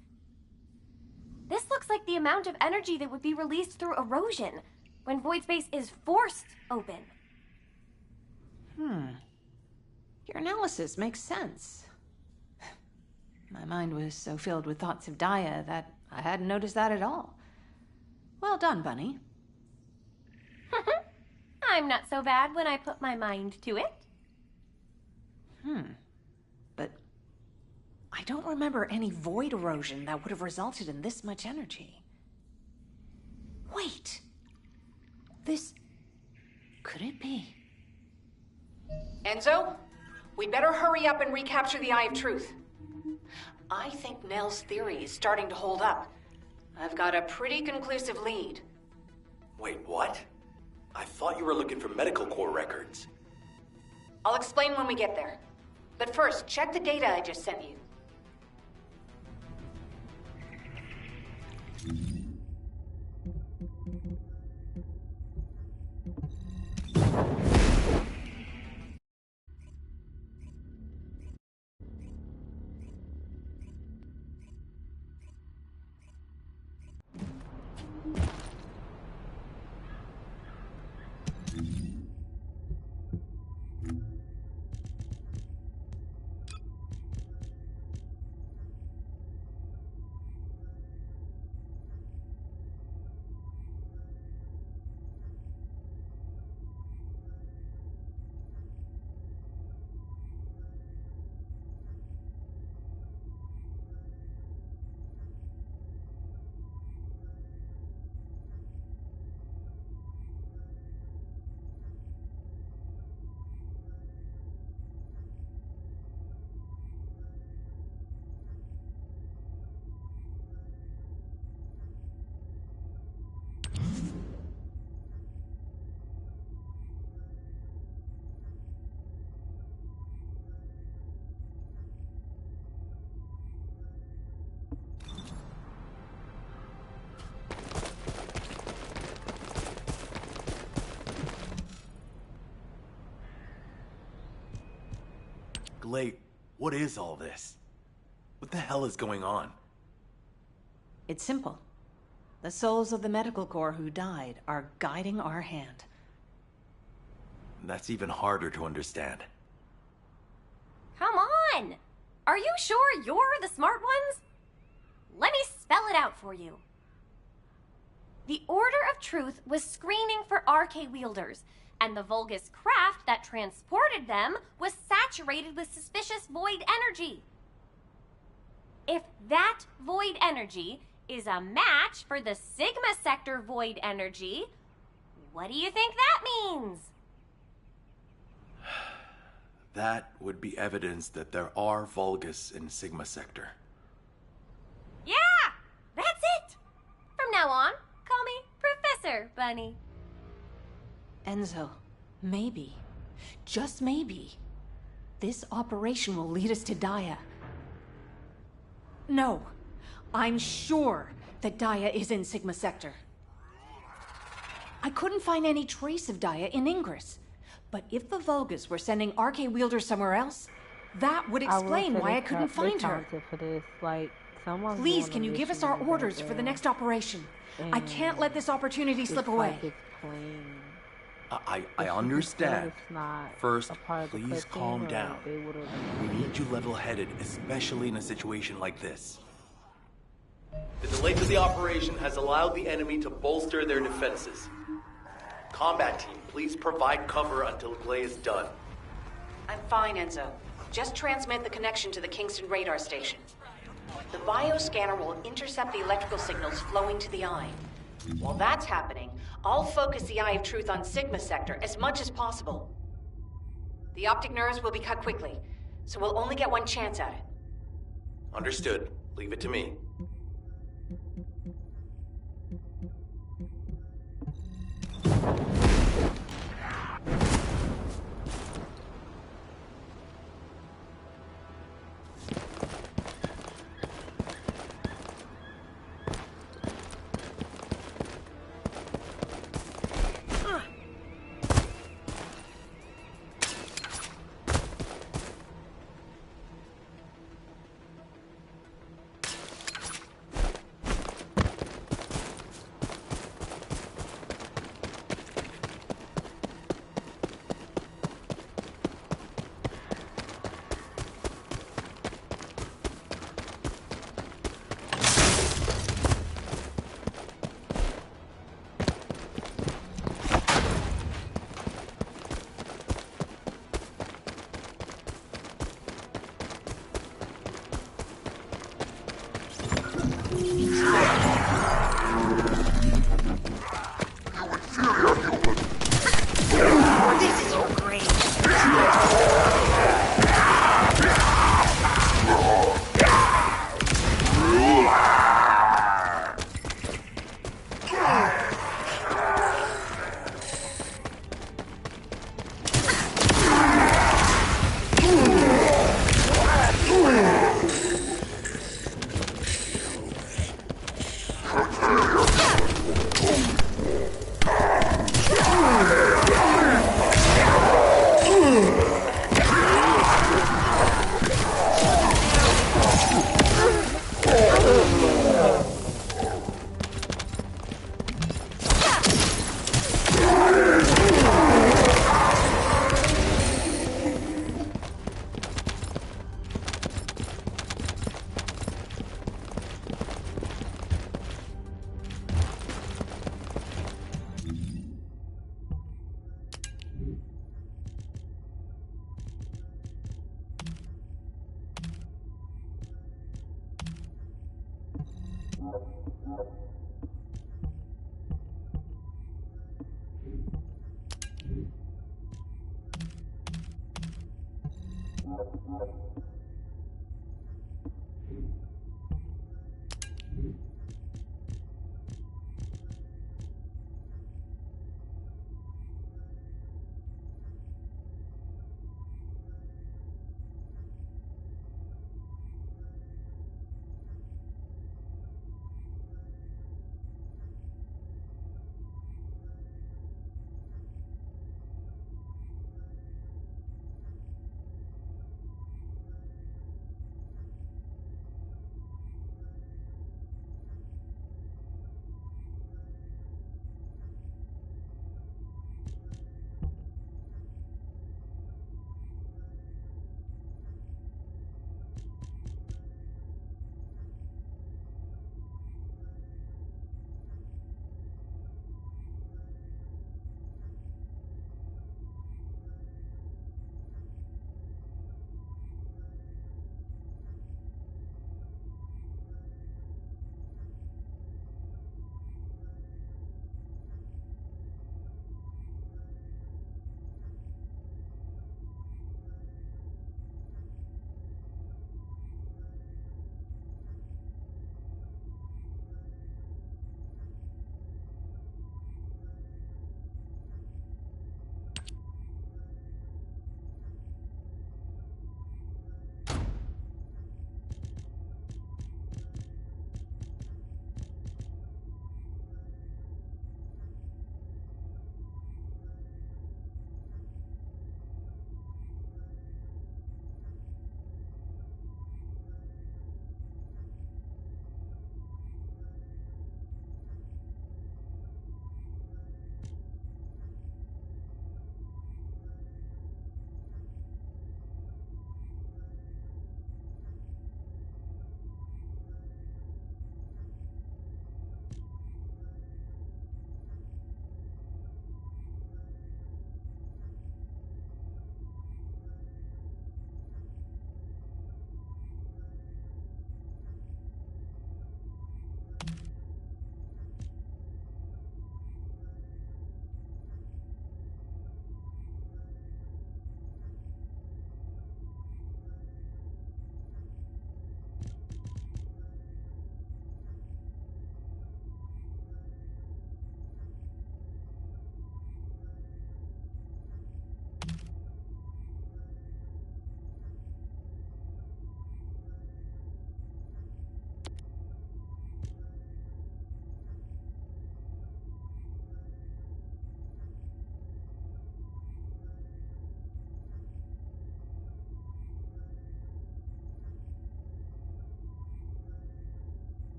This looks like the amount of energy that would be released through erosion when void space is forced open. Your analysis makes sense. My mind was so filled with thoughts of Daia that I hadn't noticed that at all. Well done, Bunny. I'm not so bad when I put my mind to it. But I don't remember any void erosion that would have resulted in this much energy. Wait. This... could it be? Enzo, we'd better hurry up and recapture the Eye of Truth. I think Nell's theory is starting to hold up. I've got a pretty conclusive lead. Wait, what? I thought you were looking for medical core records. I'll explain when we get there. But first, check the data I just sent you. Glade, what is all this? What the hell is going on? It's simple. The souls of the medical corps who died are guiding our hand. That's even harder to understand. Come on! Are you sure you're the smart ones? Let me spell it out for you. The Order of Truth was screening for RK wielders, and the Vulgus craft that transported them was saturated with suspicious void energy. If that void energy is a match for the Sigma Sector void energy, what do you think that means? That would be evidence that there are Vulgus in Sigma Sector. Yeah! That's it! From now on, call me Professor Bunny. Enzo, maybe, just maybe, this operation will lead us to Daia. No, I'm sure that Daia is in Sigma Sector. I couldn't find any trace of Daia in Ingress. But if the Vulgus were sending RK wielders somewhere else, that would explain why I couldn't find her. For this. Like, please, can you give us our orders for the next operation? I can't let this opportunity slip away. I understand. First, please calm down. We need you level-headed, especially in a situation like this. The delay to the operation has allowed the enemy to bolster their defenses. Combat team, please provide cover until Glay is done. I'm fine, Enzo. Just transmit the connection to the Kingston radar station. The bioscanner will intercept the electrical signals flowing to the eye. While that's happening, I'll focus the Eye of Truth on Sigma Sector as much as possible. The optic nerves will be cut quickly, so we'll only get one chance at it. Understood. Leave it to me.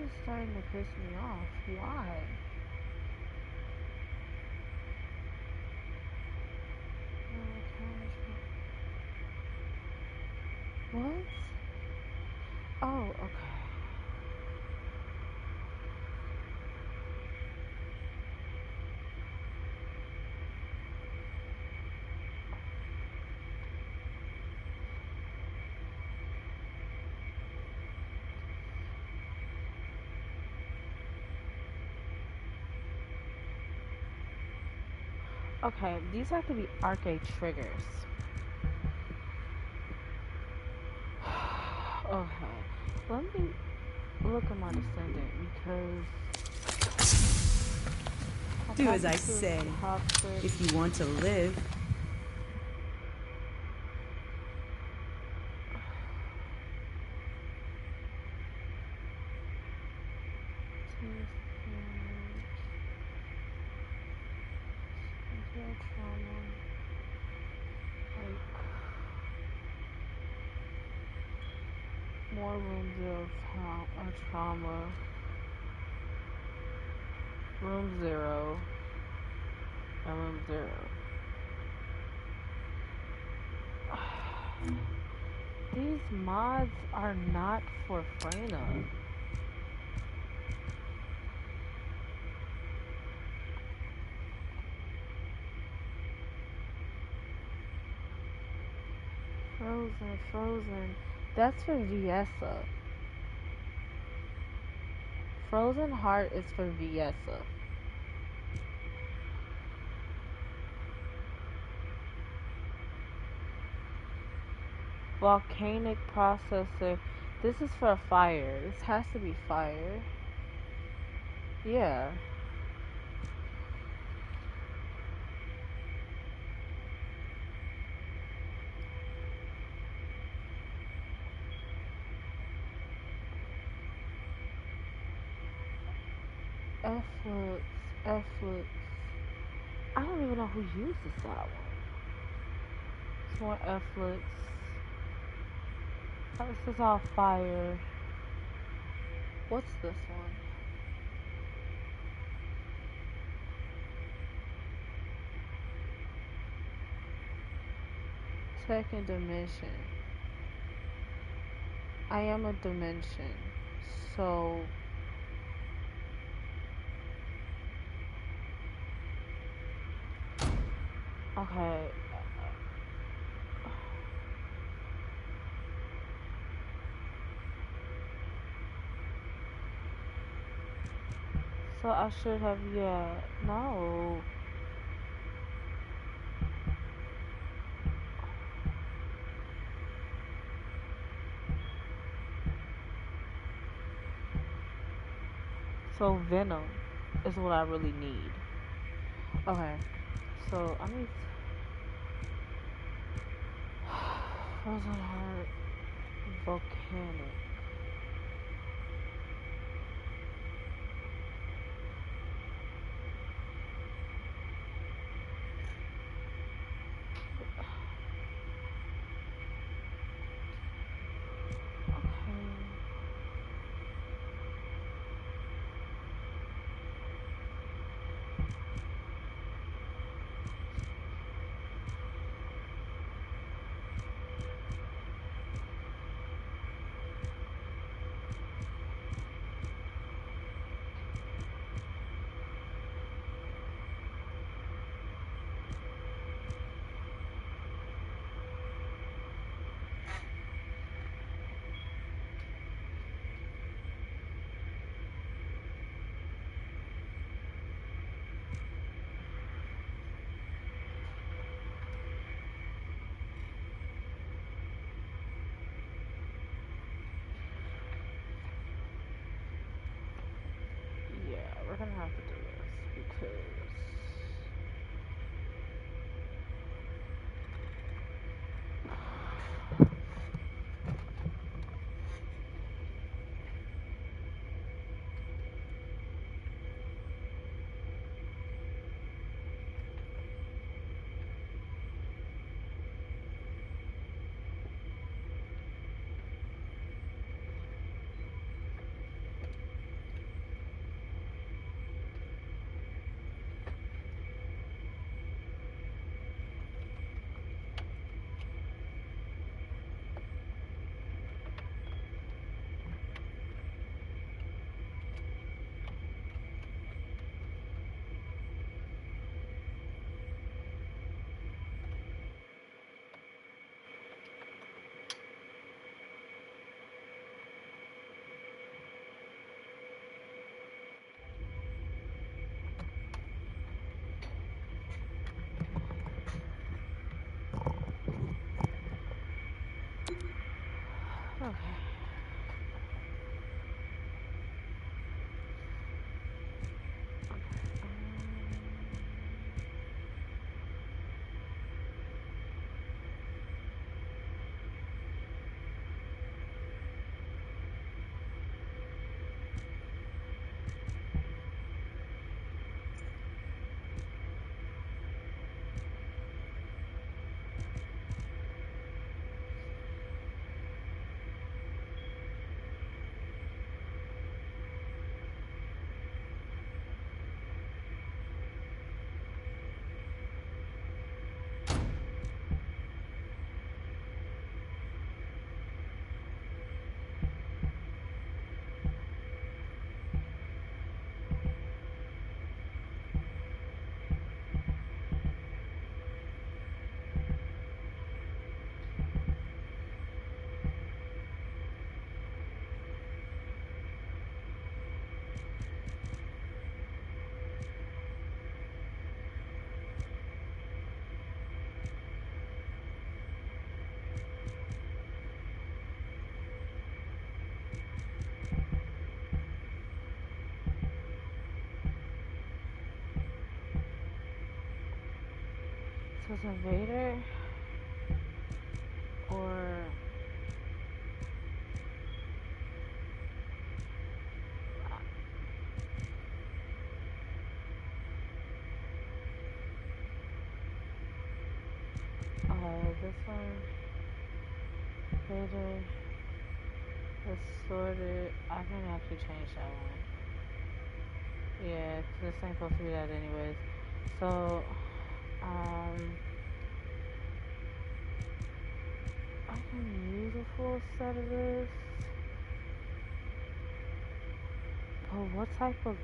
is starting to piss me off. Why? What? Oh, okay. Okay, these have to be arcade triggers. Okay, let me look at my descendant because Do as I say. If you want to live. trauma, like more rooms of trauma, room 0, and room 0. These mods are not for Freyna. Frozen. That's for Viessa. Frozen Heart is for Viessa. Volcanic processor. This is for fire. This has to be fire. Yeah. Efflux. I don't even know who uses that one. It's more Efflux. This is all fire. What's this one? Second dimension. I am a dimension. So okay. So I should have, yeah. No. So Venom is what I really need. Okay. So I need Frozen Heart, Volcanic. Okay. So it's a Vader or this one, Vader, assorted. I can actually change that one. Yeah, 'cause this ain't supposed to be that anyways. So, I can use a full set of this. But what type of...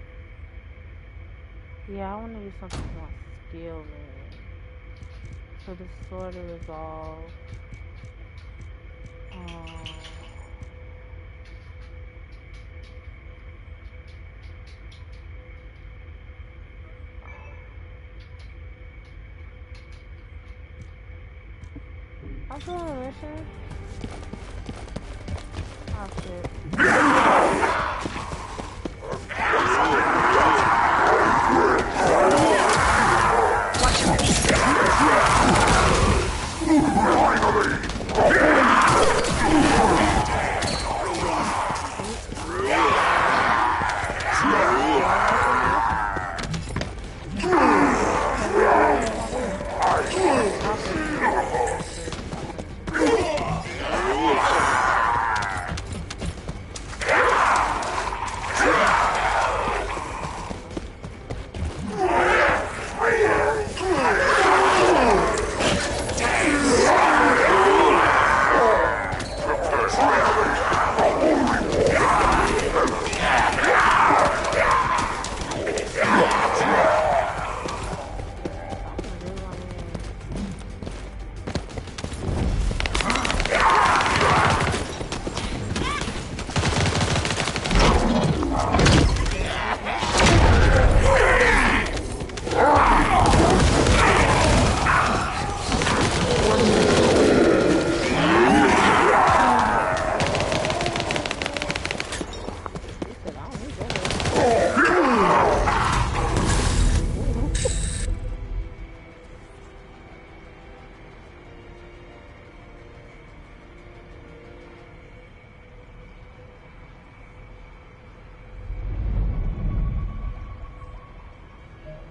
Yeah, I want to use something more skills in. So this sword of resolve. I'm doing a mission. Oh shit.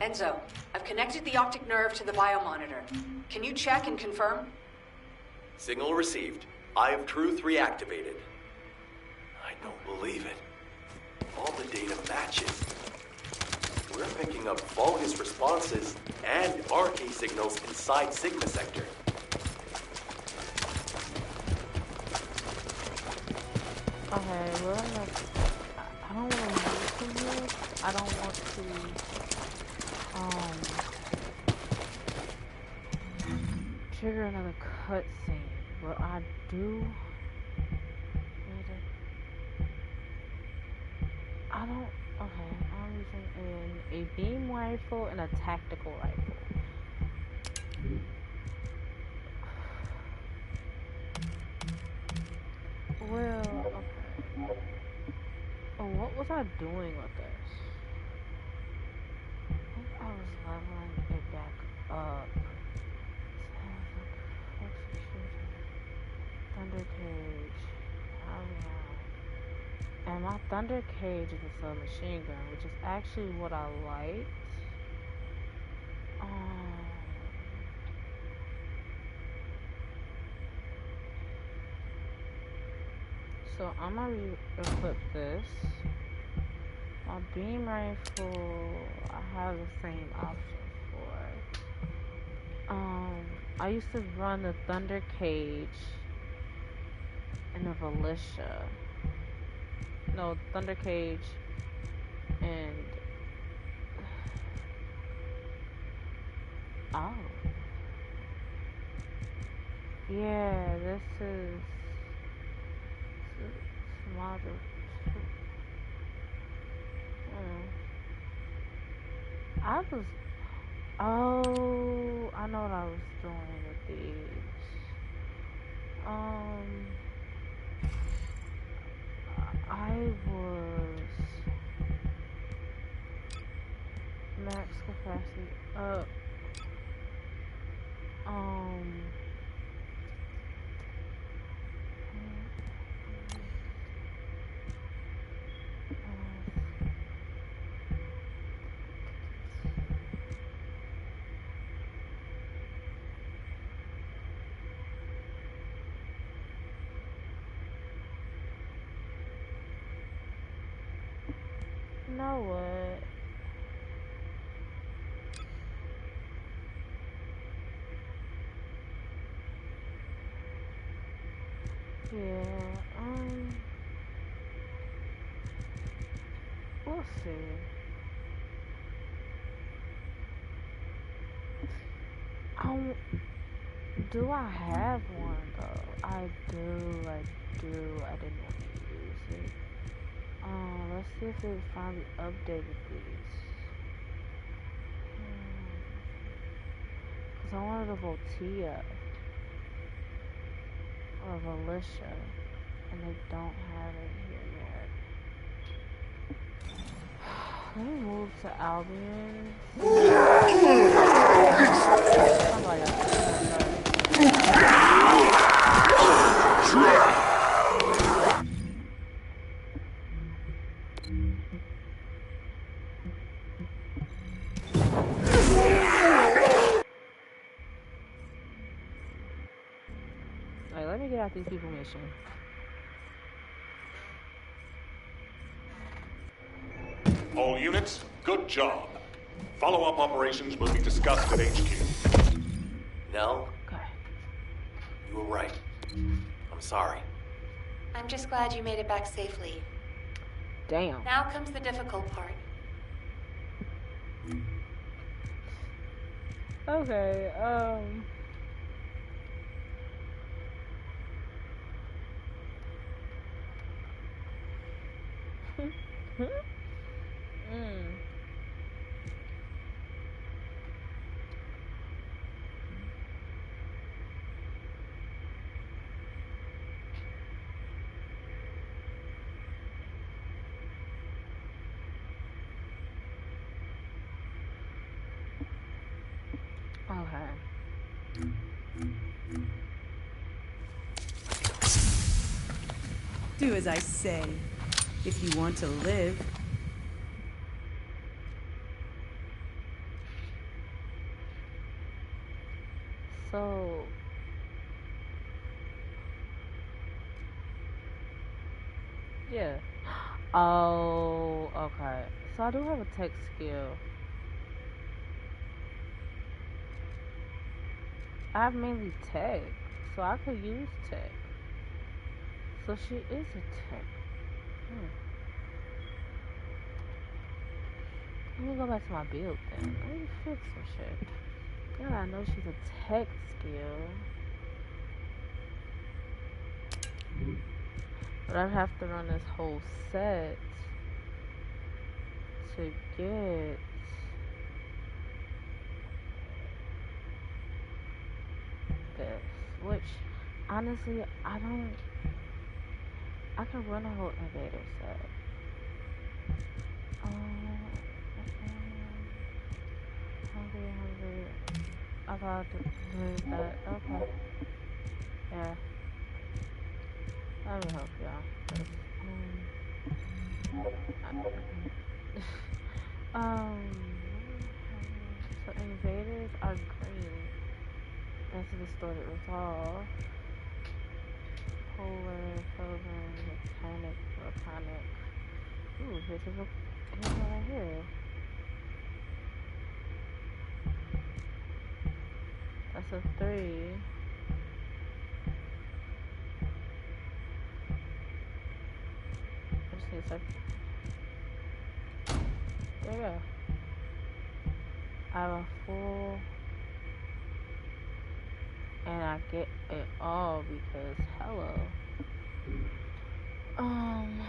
Enzo, I've connected the optic nerve to the biomonitor. Can you check and confirm? Signal received. Eye of Truth reactivated. I don't believe it. All the data matches. We're picking up Vulgus responses and RK signals inside Sigma Sector. Okay, well, I don't want to move from here. I don't want to, trigger another cutscene, but I do. I don't. Okay, I'm using a beam rifle and a tactical rifle. Where Oh, what was I doing with this? I think I was leveling it back up. Thunder Cage. Oh yeah. And my Thunder Cage is a submachine gun, which is actually what I liked. So I'm gonna re-equip this. My beam rifle, I have the same options for. I used to run the Thunder Cage and the Militia. No, Thunder Cage and oh. Yeah, this is model 2. I was oh, I know what I was doing with these. I was max capacity up. You know what? Yeah, we'll see. Do I have one though? I do. I didn't want to use it. Let's see if they finally updated these. Cause I wanted a Voltia or a Militia, and they don't have it here yet. Let me move to Albion. Somebody else. Alright, let me get out these people mission. All units, good job. Follow-up operations will be discussed at HQ. No? Okay. You were right. I'm sorry. I'm just glad you made it back safely. Damn. Now comes the difficult part. Okay, Okay. Do as I say. If you want to live. So yeah. Oh, okay. So I do have a tech skill. I have mainly tech, so I could use tech. So she is a tech. Let me go back to my build then. Let me fix some shit. God, I know she's a tech skill. But I'd have to run this whole set to get this. Which, honestly, I can run a whole invader set. Hungry. I thought that. Okay. Yeah. Let me help y'all. Um, so invaders are green. That's a distorted resolve. Polar, frozen, mechanic, volcanic. Ooh, here's one right here. That's a 3. I just need a second. There you go. I have a full, and I get it all because hello. Um.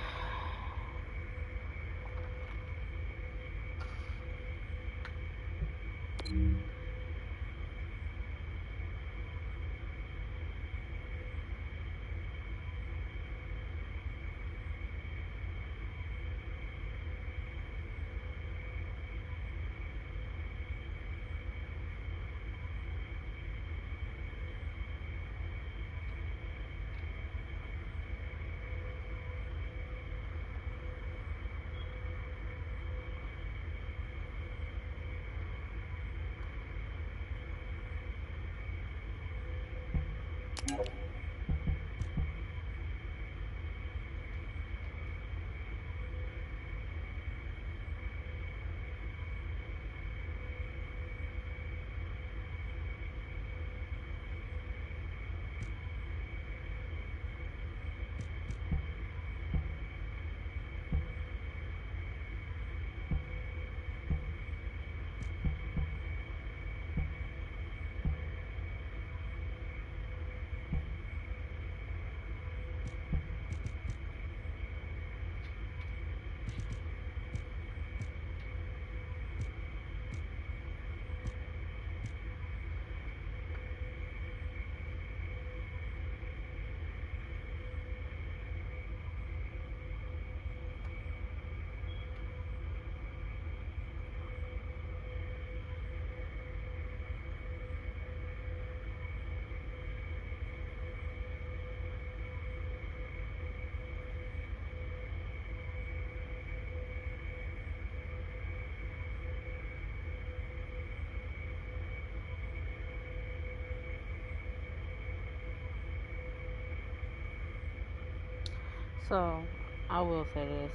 So, I will say this.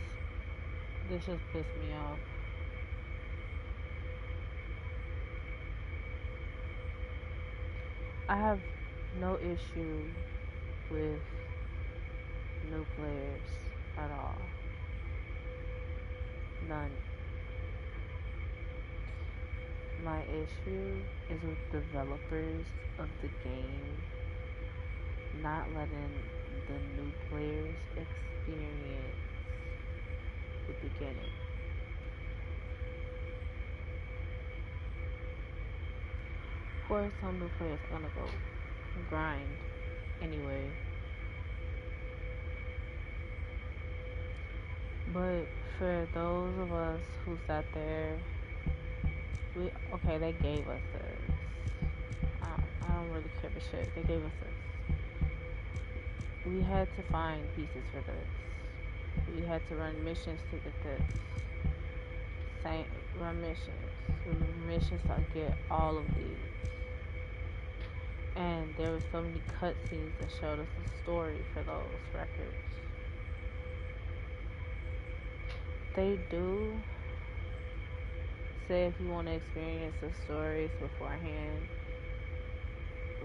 This just pissed me off. I have no issue with new players at all. None. My issue is with developers of the game not letting the new players experience the beginning. Of course, some new players are gonna go grind anyway. But for those of us who sat there, they gave us this. I don't really care for shit. They gave us this. We had to find pieces for this. We had to run missions to get this. Run missions to get all of these. And there were so many cutscenes that showed us the story for those records. They do say if you want to experience the stories beforehand,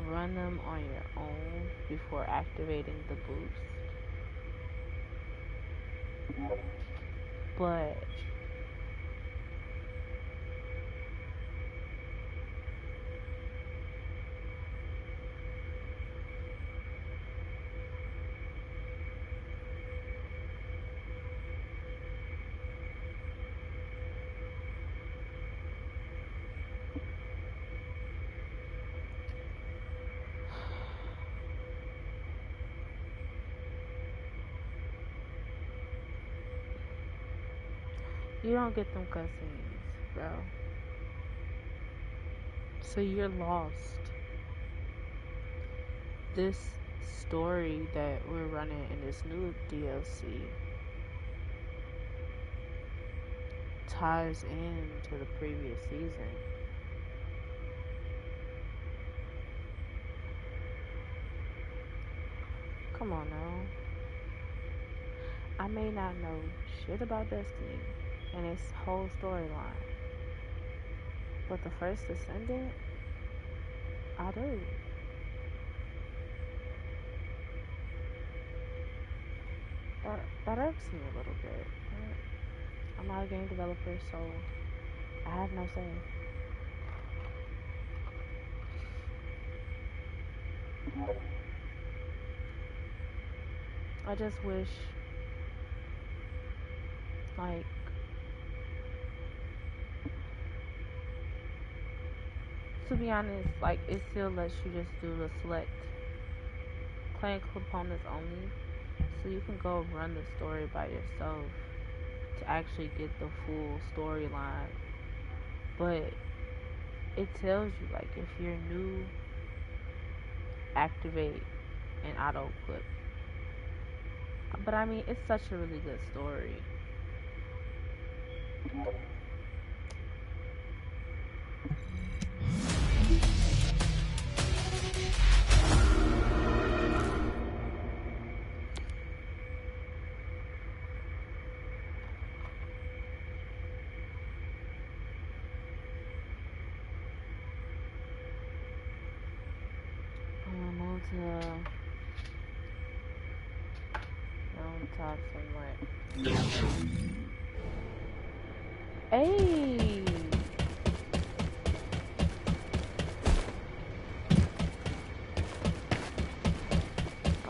run them on your own before activating the boost. But You don't get them cutscenes, bro. So you're lost. This story that we're running in this new DLC ties into the previous season. Come on now. I may not know shit about Destiny and its whole storyline, but the first Descendant, I do. That irks me a little bit. But I'm not a game developer, so I have no say. I just wish, like, to be honest, like, it still lets you just do the select clan components only, so you can go run the story by yourself to actually get the full storyline. But it tells you, like, if you're new, activate and auto clip. But I mean, it's such a really good story. I'm gonna move to top somewhere. Hey!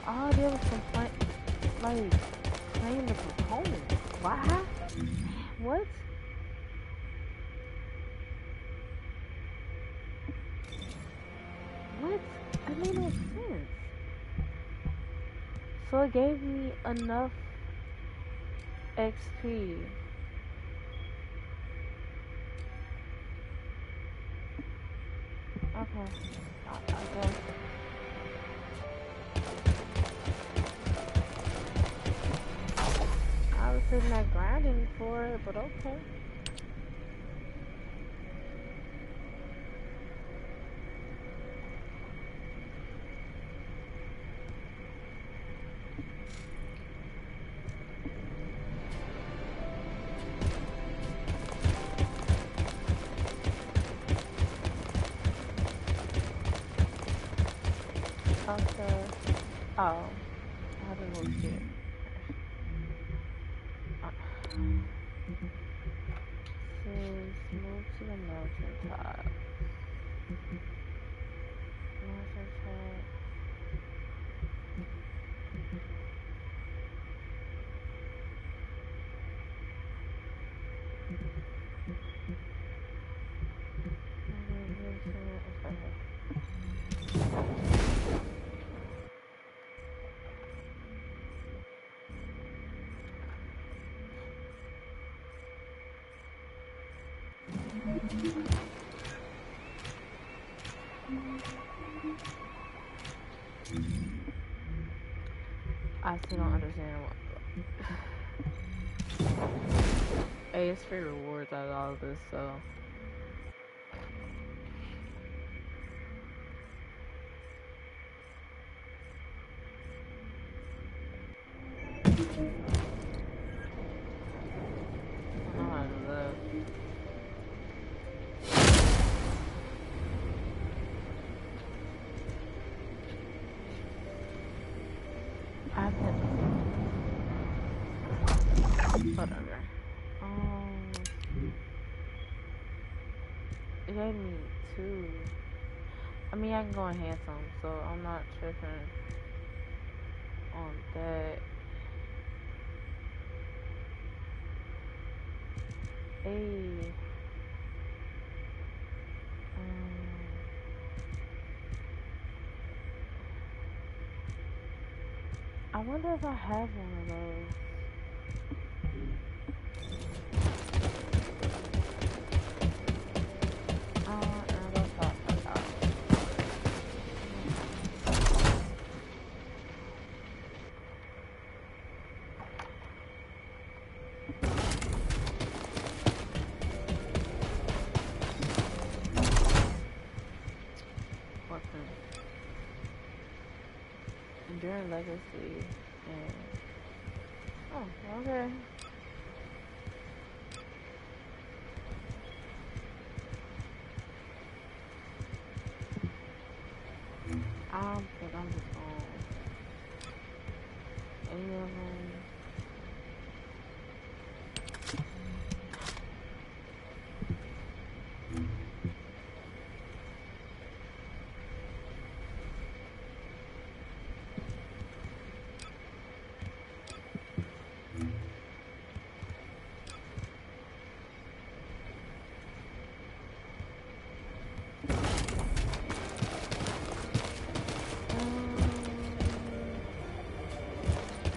All I did was complain, like, claim the component. Why? What? What? That made no sense. So it gave me enough XP. Okay. I guess. I was sitting there grinding for it, but okay. Okay. Oh, I haven't moved yet. Says move to the mountain top. Mountain top. I still don't understand what. Hey, it's free rewards out of all of this, so. Whatever. It gave me 2. I mean, I can go in handsome, so I'm not tripping on that. Hey. I wonder if I have one of those. Born Legacy. And... Oh, okay. I don't think I'm just on any of them.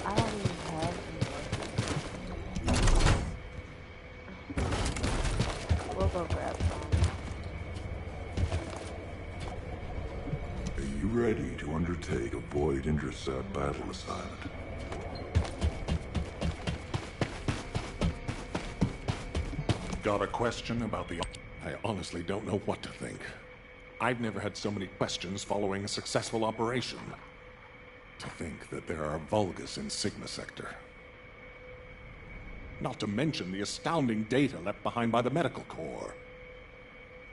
I don't even have any. We'll go grab some. Are you ready to undertake a Void Intercept battle assignment? Got a question about the... I honestly don't know what to think. I've never had so many questions following a successful operation. To think that there are Vulgus in Sigma Sector. Not to mention the astounding data left behind by the Medical Corps.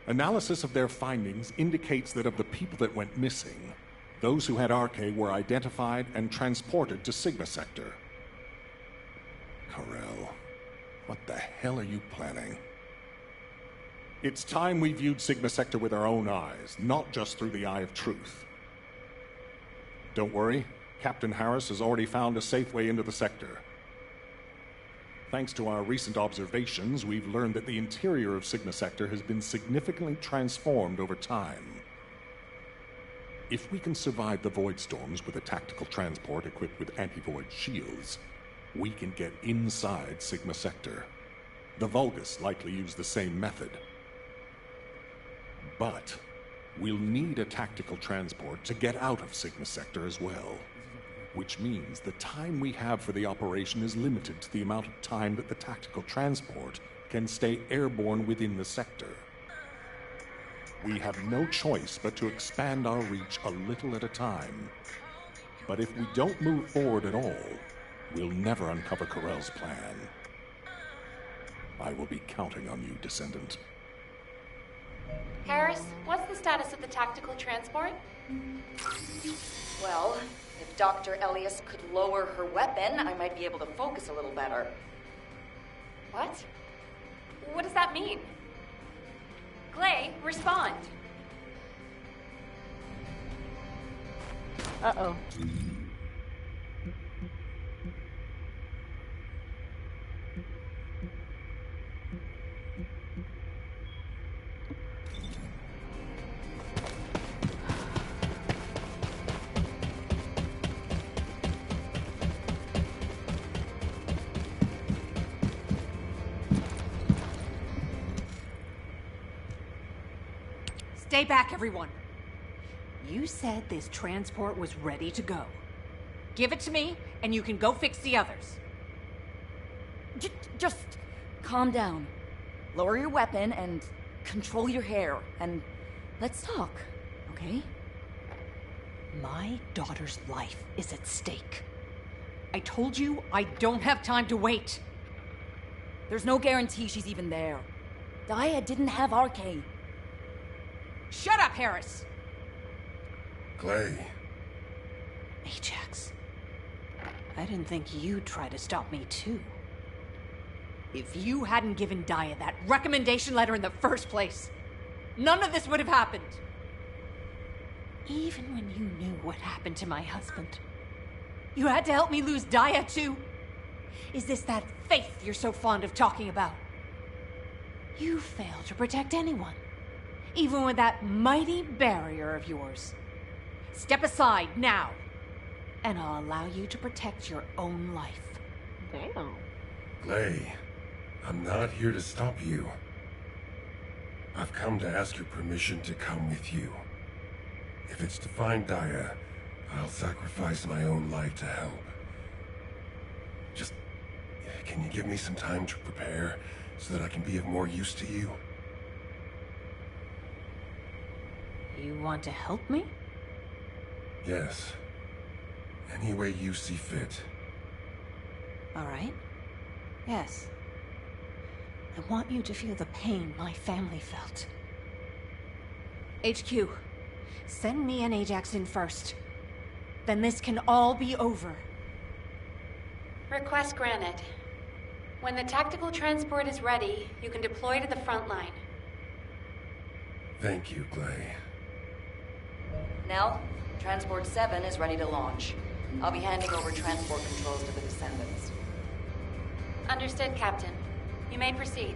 Analysis of their findings indicates that of the people that went missing, those who had RK were identified and transported to Sigma Sector. Corell, what the hell are you planning? It's time we viewed Sigma Sector with our own eyes, not just through the eye of truth. Don't worry, Captain Harris has already found a safe way into the sector. Thanks to our recent observations, we've learned that the interior of Sigma Sector has been significantly transformed over time. If we can survive the void storms with a tactical transport equipped with anti-void shields, we can get inside Sigma Sector. The Vulgus likely use the same method. But we'll need a tactical transport to get out of Sigma Sector as well. Which means the time we have for the operation is limited to the amount of time that the tactical transport can stay airborne within the sector. We have no choice but to expand our reach a little at a time. But if we don't move forward at all, we'll never uncover Corell's plan. I will be counting on you, Descendant. Harris, what's the status of the tactical transport? Well, if Dr. Elias could lower her weapon, I might be able to focus a little better. What? What does that mean? Clay, respond. Uh-oh. Stay back, everyone. You said this transport was ready to go. Give it to me, and you can go fix the others. Just calm down. Lower your weapon and control your hair, and let's talk, okay? My daughter's life is at stake. I told you I don't have time to wait. There's no guarantee she's even there. Daya didn't have RK. Shut up, Harris! Clay. Ajax. I didn't think you'd try to stop me, too. If you hadn't given Daya that recommendation letter in the first place, none of this would have happened. Even when you knew what happened to my husband, you had to help me lose Daya, too? Is this that faith you're so fond of talking about? You failed to protect anyone, even with that mighty barrier of yours. Step aside now, and I'll allow you to protect your own life. Damn. Clay, I'm not here to stop you. I've come to ask your permission to come with you. If it's to find Daya, I'll sacrifice my own life to help. Just, can you give me some time to prepare so that I can be of more use to you? You want to help me? Yes. Any way you see fit. All right. Yes. I want you to feel the pain my family felt. HQ, send me and Ajax in first. Then this can all be over. Request granted. When the tactical transport is ready, you can deploy to the front line. Thank you, Glay. Nell, Transport 7 is ready to launch. I'll be handing over transport controls to the Descendants. Understood, Captain. You may proceed.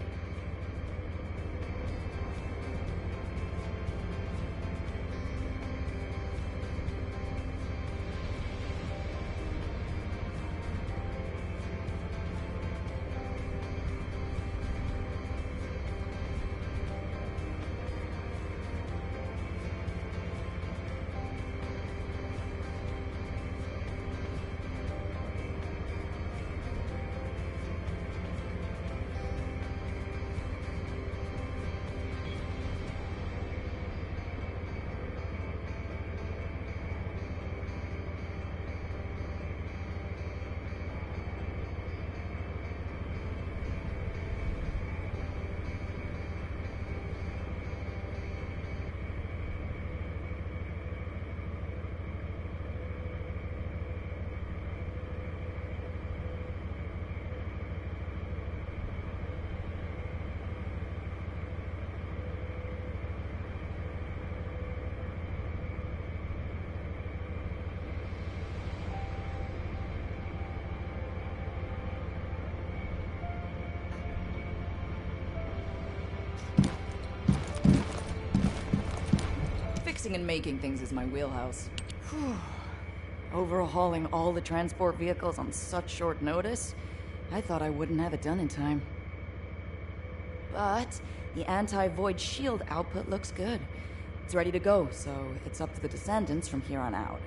Fixing and making things is my wheelhouse. Overhauling all the transport vehicles on such short notice? I thought I wouldn't have it done in time. But the anti-void shield output looks good. It's ready to go, so it's up to the Descendants from here on out.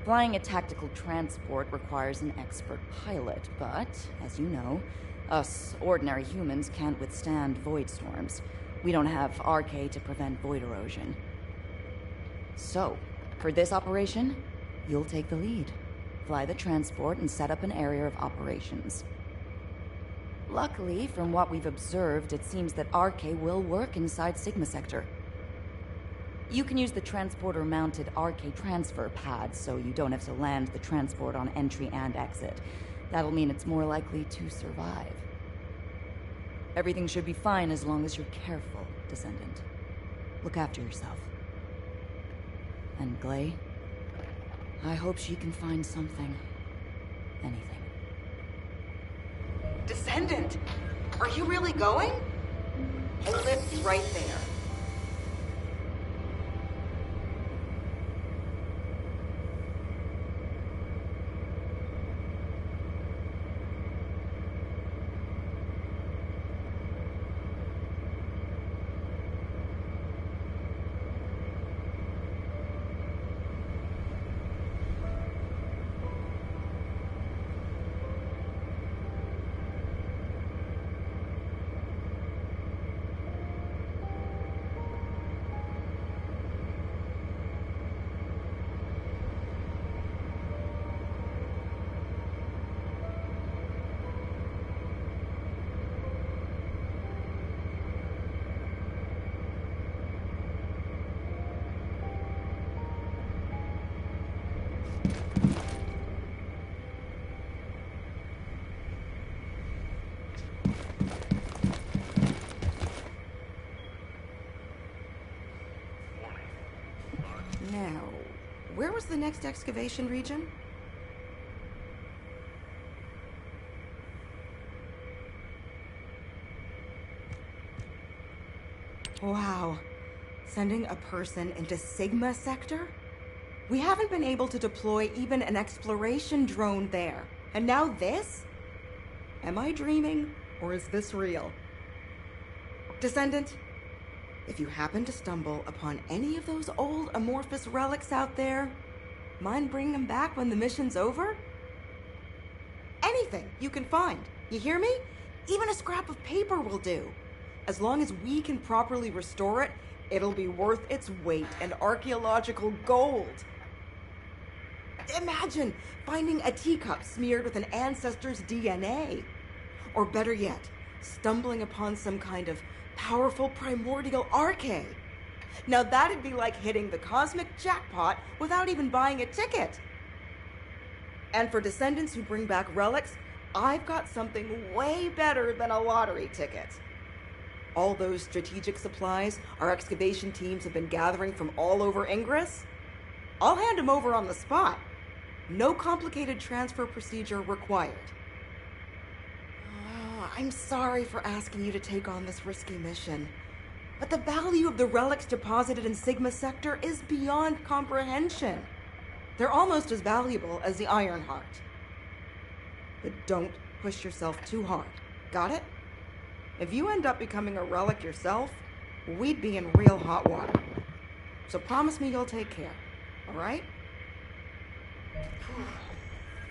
Flying a tactical transport requires an expert pilot, but, as you know, us ordinary humans can't withstand void storms. We don't have RK to prevent void erosion. So, for this operation, you'll take the lead. Fly the transport and set up an area of operations. Luckily, from what we've observed, it seems that RK will work inside Sigma Sector. You can use the transporter-mounted RK transfer pad, so you don't have to land the transport on entry and exit. That'll mean it's more likely to survive. Everything should be fine as long as you're careful, Descendant. Look after yourself. And Glay, I hope she can find something. Anything. Descendant! Are you really going? Hold it right there. Now, where was the next excavation region? Wow. Sending a person into Sigma Sector? We haven't been able to deploy even an exploration drone there. And now this? Am I dreaming, or is this real? Descendant, if you happen to stumble upon any of those old amorphous relics out there, mind bringing them back when the mission's over? Anything you can find, you hear me? Even a scrap of paper will do. As long as we can properly restore it, it'll be worth its weight in archaeological gold. Imagine finding a teacup smeared with an ancestor's DNA. Or better yet, stumbling upon some kind of powerful primordial arche. Now that'd be like hitting the cosmic jackpot without even buying a ticket. And for descendants who bring back relics, I've got something way better than a lottery ticket. All those strategic supplies our excavation teams have been gathering from all over Ingress, I'll hand them over on the spot. No complicated transfer procedure required. I'm sorry for asking you to take on this risky mission, but the value of the relics deposited in Sigma Sector is beyond comprehension. They're almost as valuable as the Ironheart. But don't push yourself too hard. Got it? If you end up becoming a relic yourself, we'd be in real hot water. So promise me you'll take care, all right?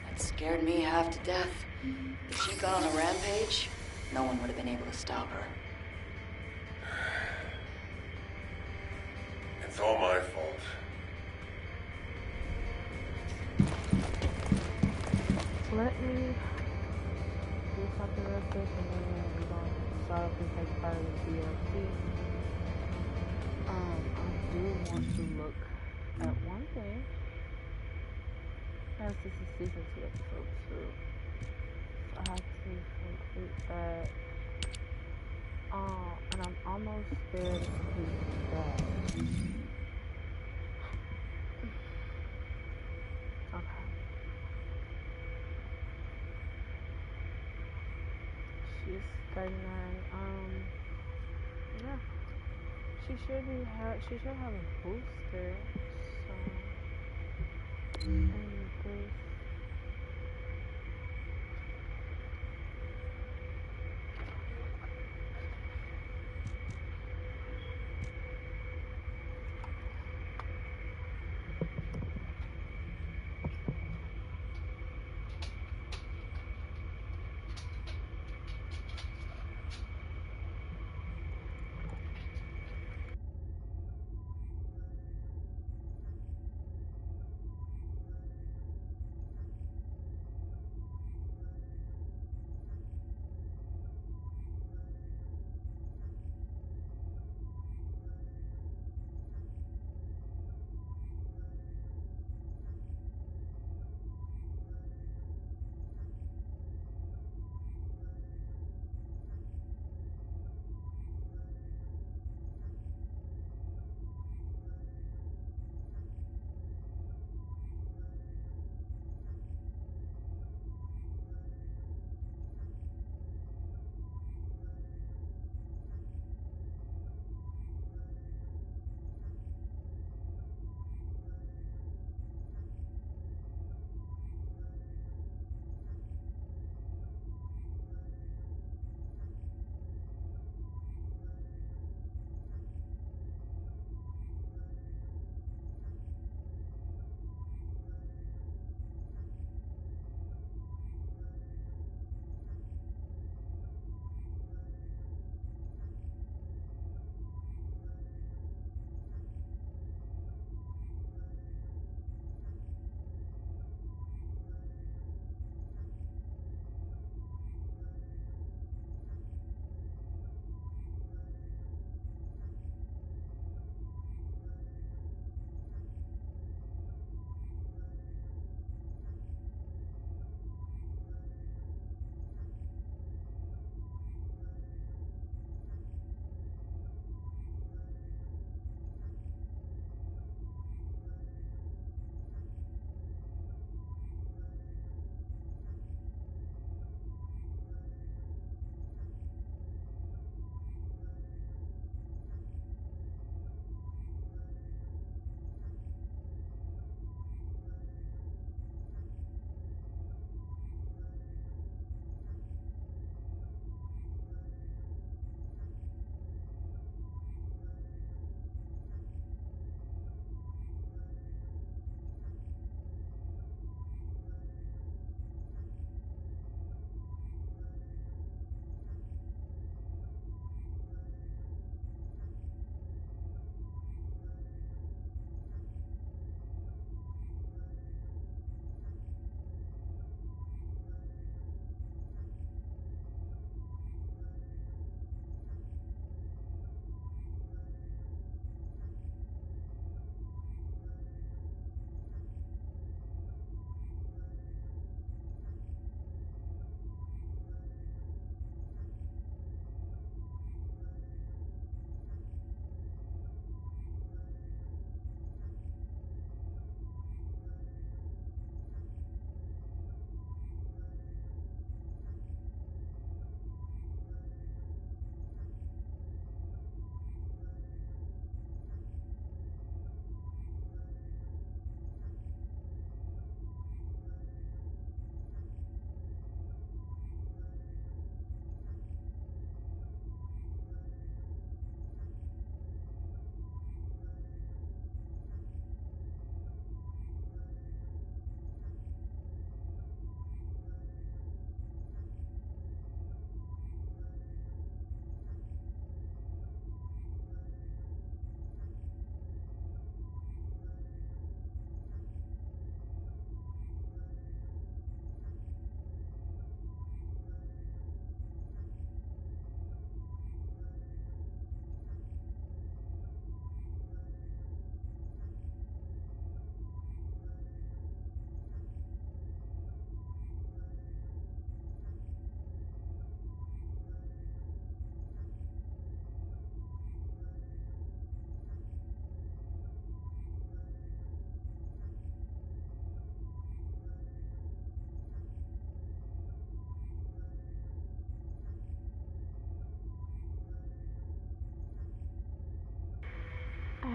That scared me half to death. If she'd gone on a rampage, no one would have been able to stop her. It's all my fault. Let me do something real quick and then we're going to start up and take part of the DLC. I do want to look at one thing. As this is season 2, episode 2. So I have to complete that. And I'm almost there to complete that. Okay. She's 39. Yeah. She should have a booster. So and this.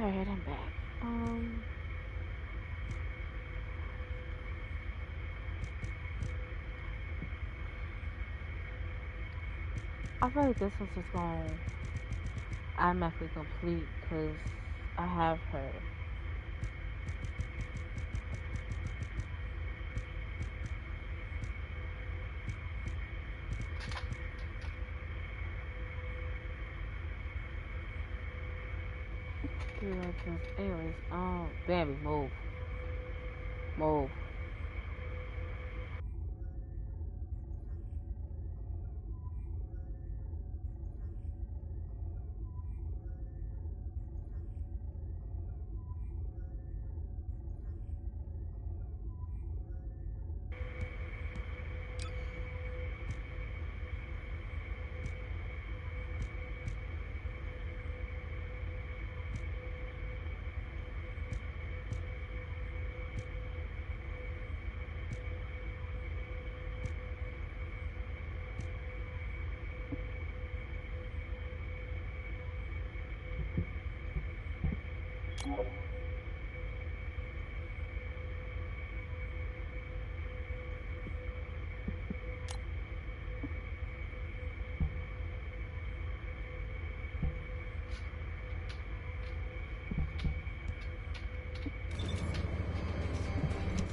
Alright, I'm back. I feel like this one's just going to automatically complete because I have her. Anyways, Bambi, move. Move.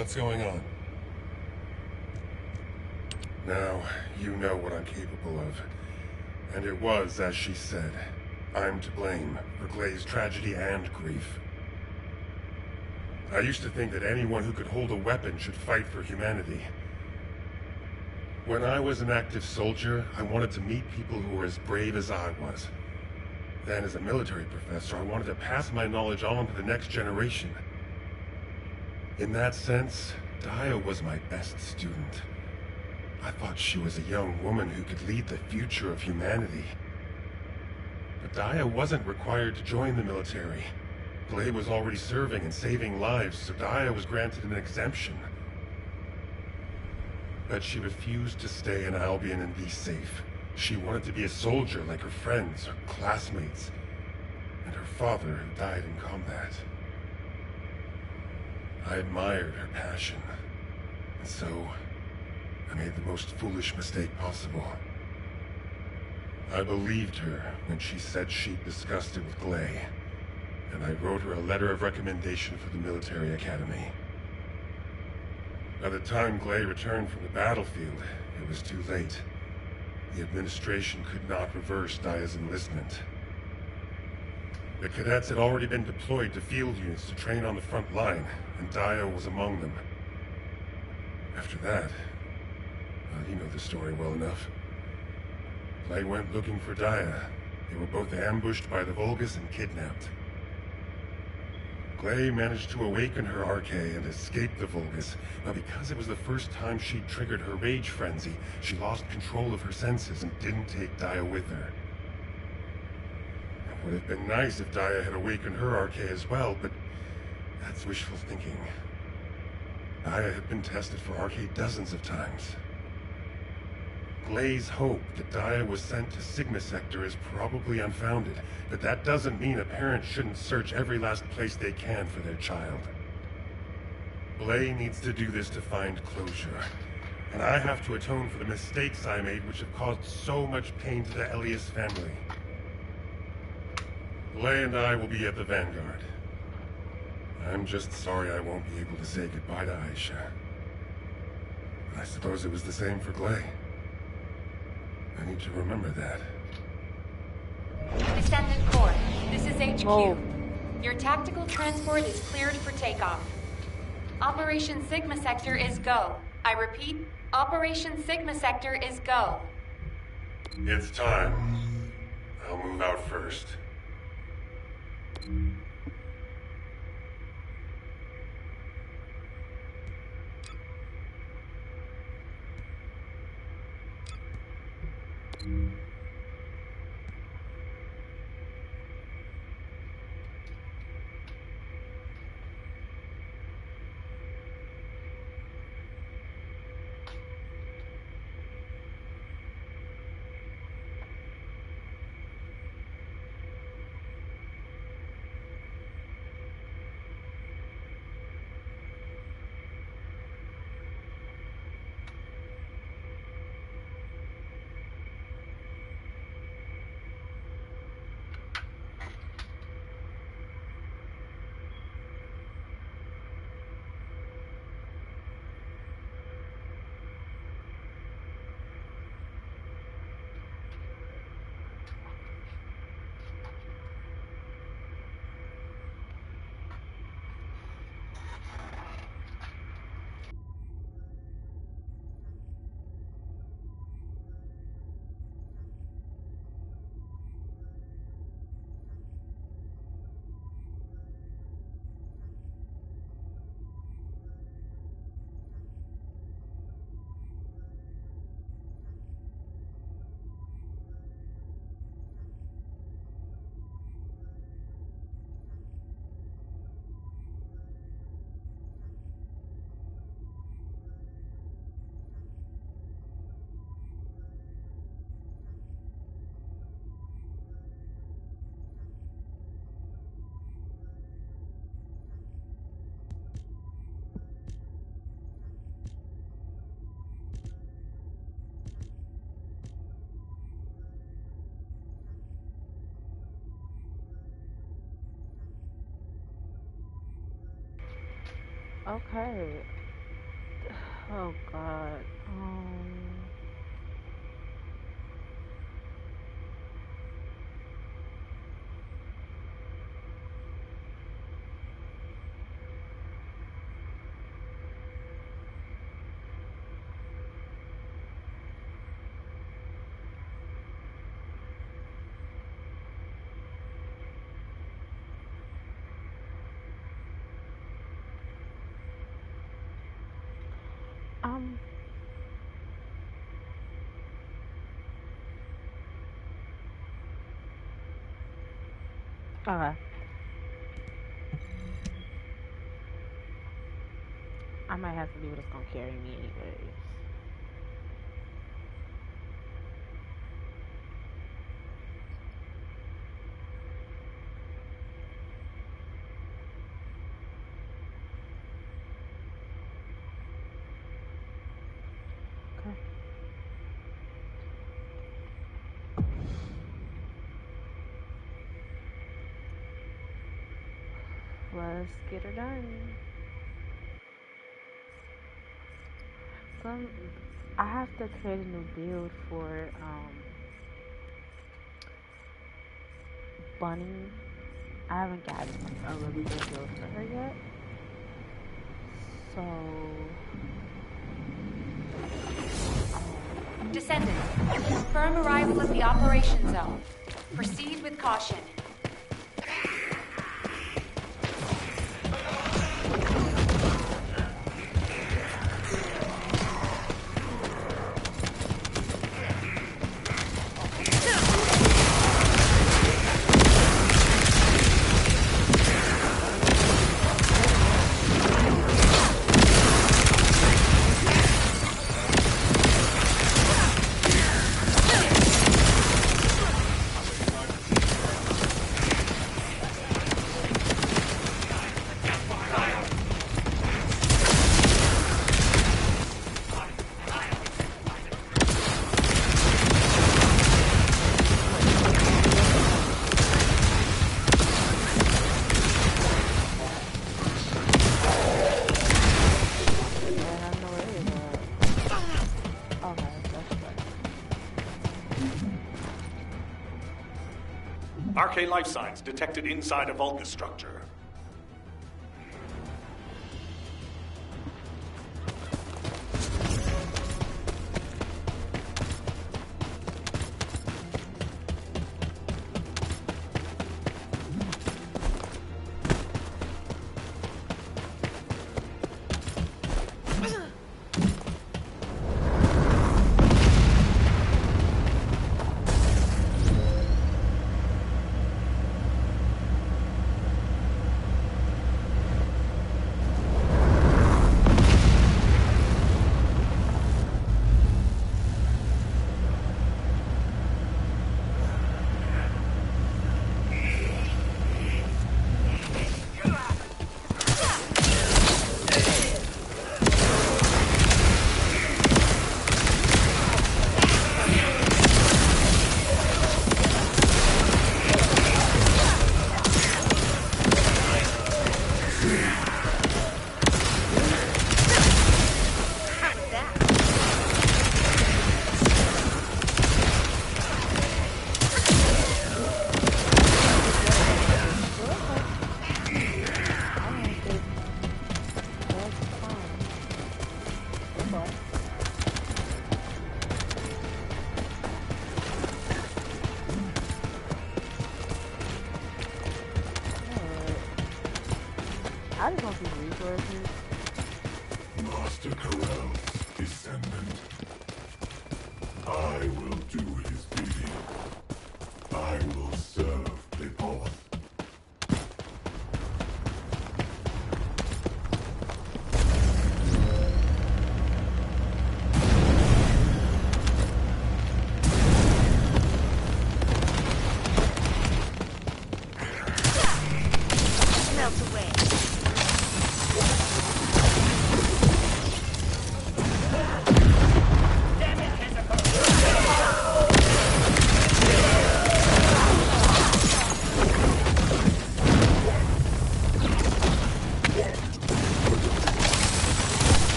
What's going on? Now, you know what I'm capable of. And it was, as she said, I'm to blame for Glay's tragedy and grief. I used to think that anyone who could hold a weapon should fight for humanity. When I was an active soldier, I wanted to meet people who were as brave as I was. Then, as a military professor, I wanted to pass my knowledge on to the next generation. In that sense, Daya was my best student. I thought she was a young woman who could lead the future of humanity. But Daya wasn't required to join the military. Glay was already serving and saving lives, so Daya was granted an exemption. But she refused to stay in Albion and be safe. She wanted to be a soldier like her friends, her classmates, and her father who died in combat. I admired her passion, and so I made the most foolish mistake possible. I believed her when she said she'd discussed it with Glay, and I wrote her a letter of recommendation for the military academy. By the time Glay returned from the battlefield, it was too late. The administration could not reverse Daya's enlistment. The cadets had already been deployed to field units to train on the front line, and Daya was among them. After that, well, you know the story well enough. Glay went looking for Daya. They were both ambushed by the Vulgus and kidnapped. Glay managed to awaken her Arche and escape the Vulgus, but because it was the first time she'd triggered her rage frenzy, she lost control of her senses and didn't take Daya with her. It would have been nice if Daya had awakened her Arche as well, but that's wishful thinking. Daya had been tested for Arche dozens of times. Glay's hope that Daya was sent to Sigma Sector is probably unfounded, but that doesn't mean a parent shouldn't search every last place they can for their child. Glay needs to do this to find closure, and I have to atone for the mistakes I made which have caused so much pain to the Elias family. Glay and I will be at the Vanguard. I'm just sorry I won't be able to say goodbye to Aisha. I suppose it was the same for Glay. I need to remember that. Descendant Corps, this is HQ. Your tactical transport is cleared for takeoff. Operation Sigma Sector is go. I repeat, Operation Sigma Sector is go. It's time. I'll move out first. Okay. Oh God. Um. Okay. I might have to leave it. It's gonna carry me anyways. Okay. Let's get her done. I have to create a new build for Bunny. I haven't gotten a really good build for her yet. So Descendant, confirm arrival at the operation zone. Proceed with caution. RK life signs detected inside a Vulcan structure. I just want these resources. Master Corell's descendant. I will do his bidding. I will serve the boss. Melt away.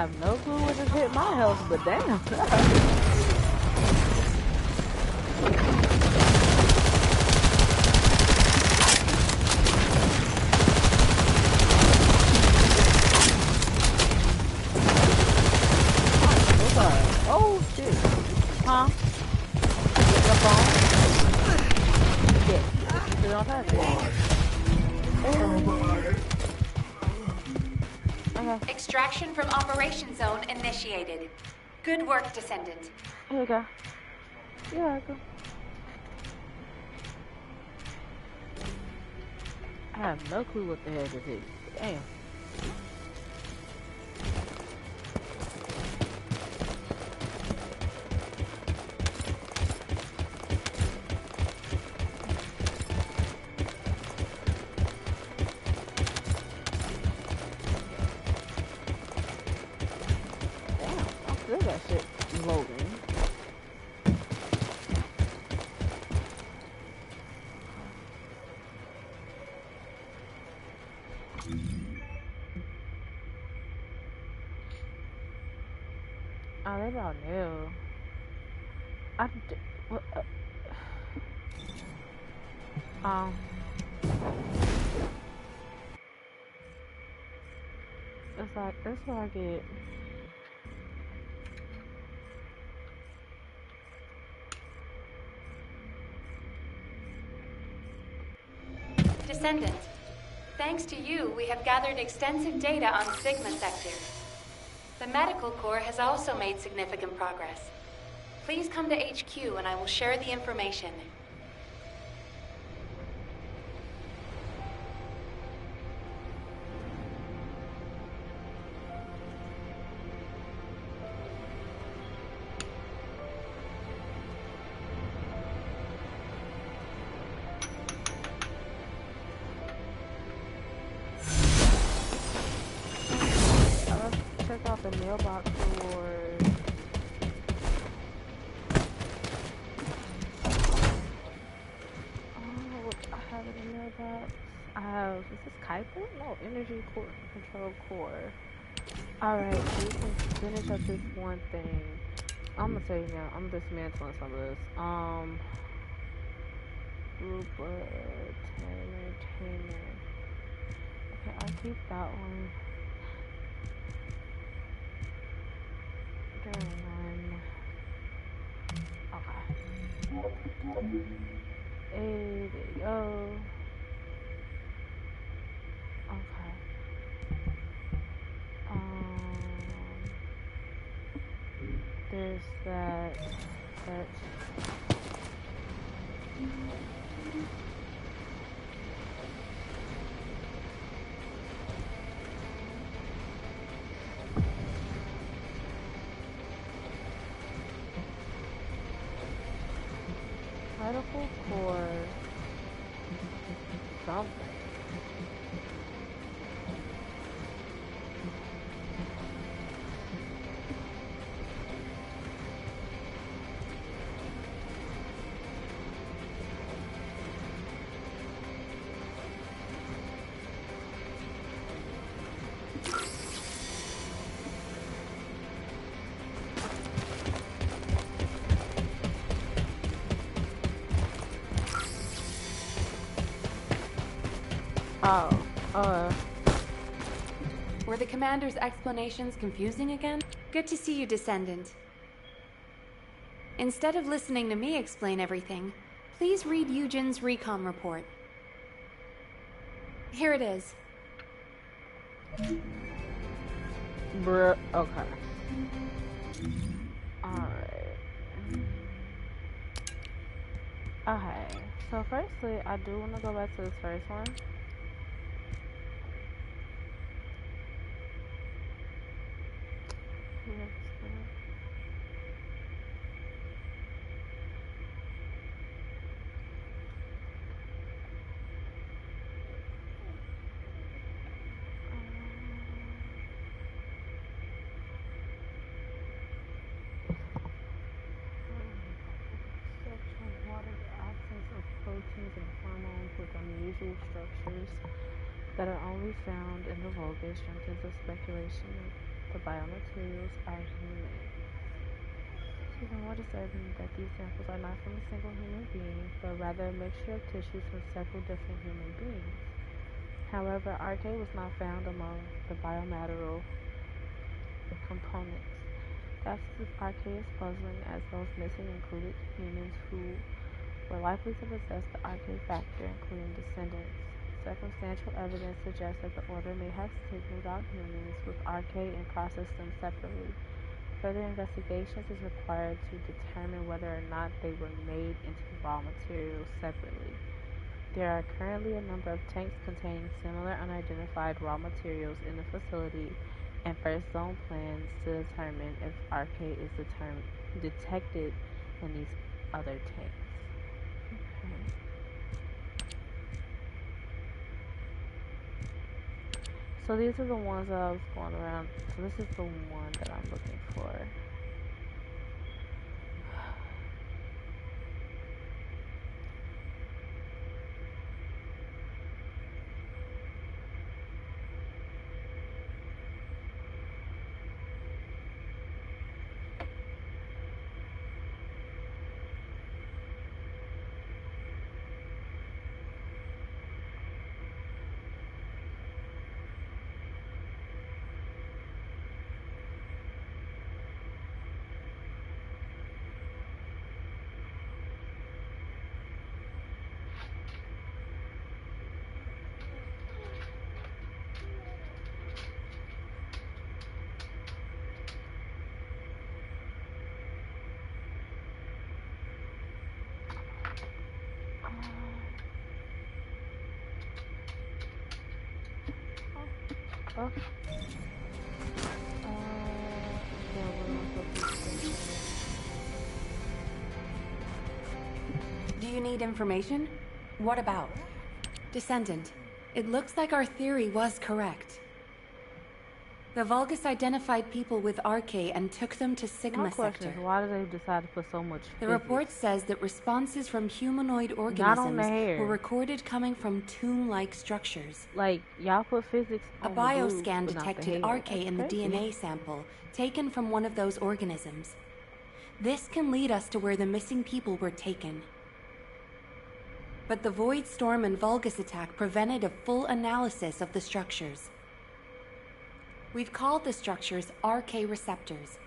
have no clue what just hit my health, but damn. Oh shit. Huh? Your phone? Yeah. Sit on top of it. Okay. Extraction from Operation Zone initiated. Good work, Descendant. Here we go. You're welcome. I have no clue what the hell this is. Damn. Look at that shit loading. Oh, they about new. What? It's like that's what I get. Descendant, thanks to you, we have gathered extensive data on Sigma Sector. The Medical Corps has also made significant progress. Please come to HQ and I will share the information. Check out the mailbox for. Oh, I have it in the mailbox. I have. Is this Kuiper? No, Energy Core Control Core. Alright, so we can finish up this one thing. I'm gonna tell you now, I'm dismantling some of this. Blue blood, tamer. Okay, I'll keep that one. One. Okay. Hey, there you go. Okay. There's that. Medical core. Something. Were the commander's explanations confusing again? Good to see you, Descendant. Instead of listening to me explain everything, please read Eugen's recon report. Here it is. Bruh, okay. Alright. Okay, so firstly, I do want to go back to this first one. Proteins and hormones with unusual structures that are only found in the vulgus strengthens the speculation the biomaterials are human. It's even more disturbing that these samples are not from a single human being, but rather a mixture of tissues from several different human beings. However, RK was not found among the biomaterial components. That's as RK is puzzling, as those missing included humans who were likely to possess the RK factor, including descendants. Circumstantial evidence suggests that the Order may have signaled out humans with RK and processed them separately. Further investigations is required to determine whether or not they were made into raw materials separately. There are currently a number of tanks containing similar unidentified raw materials in the facility, and first zone plans to determine if RK is detected in these other tanks. Okay. So these are the ones that I was going around. So this is the one that I'm looking for. Oh. Do you need information? What about? Descendant, it looks like our theory was correct. The Vulgus identified people with RK and took them to Sigma My question Sector. is, why did they decide to put so much The physics? report says that responses from humanoid Not on organisms the hair. were recorded coming from tomb-like structures. Like, y'all put physics A on the boobs, bioscan but not the detected hair. RK That's in the crazy. DNA sample taken from one of those organisms. This can lead us to where the missing people were taken. But the Void Storm and Vulgus attack prevented a full analysis of the structures. We've called the structures RK receptors.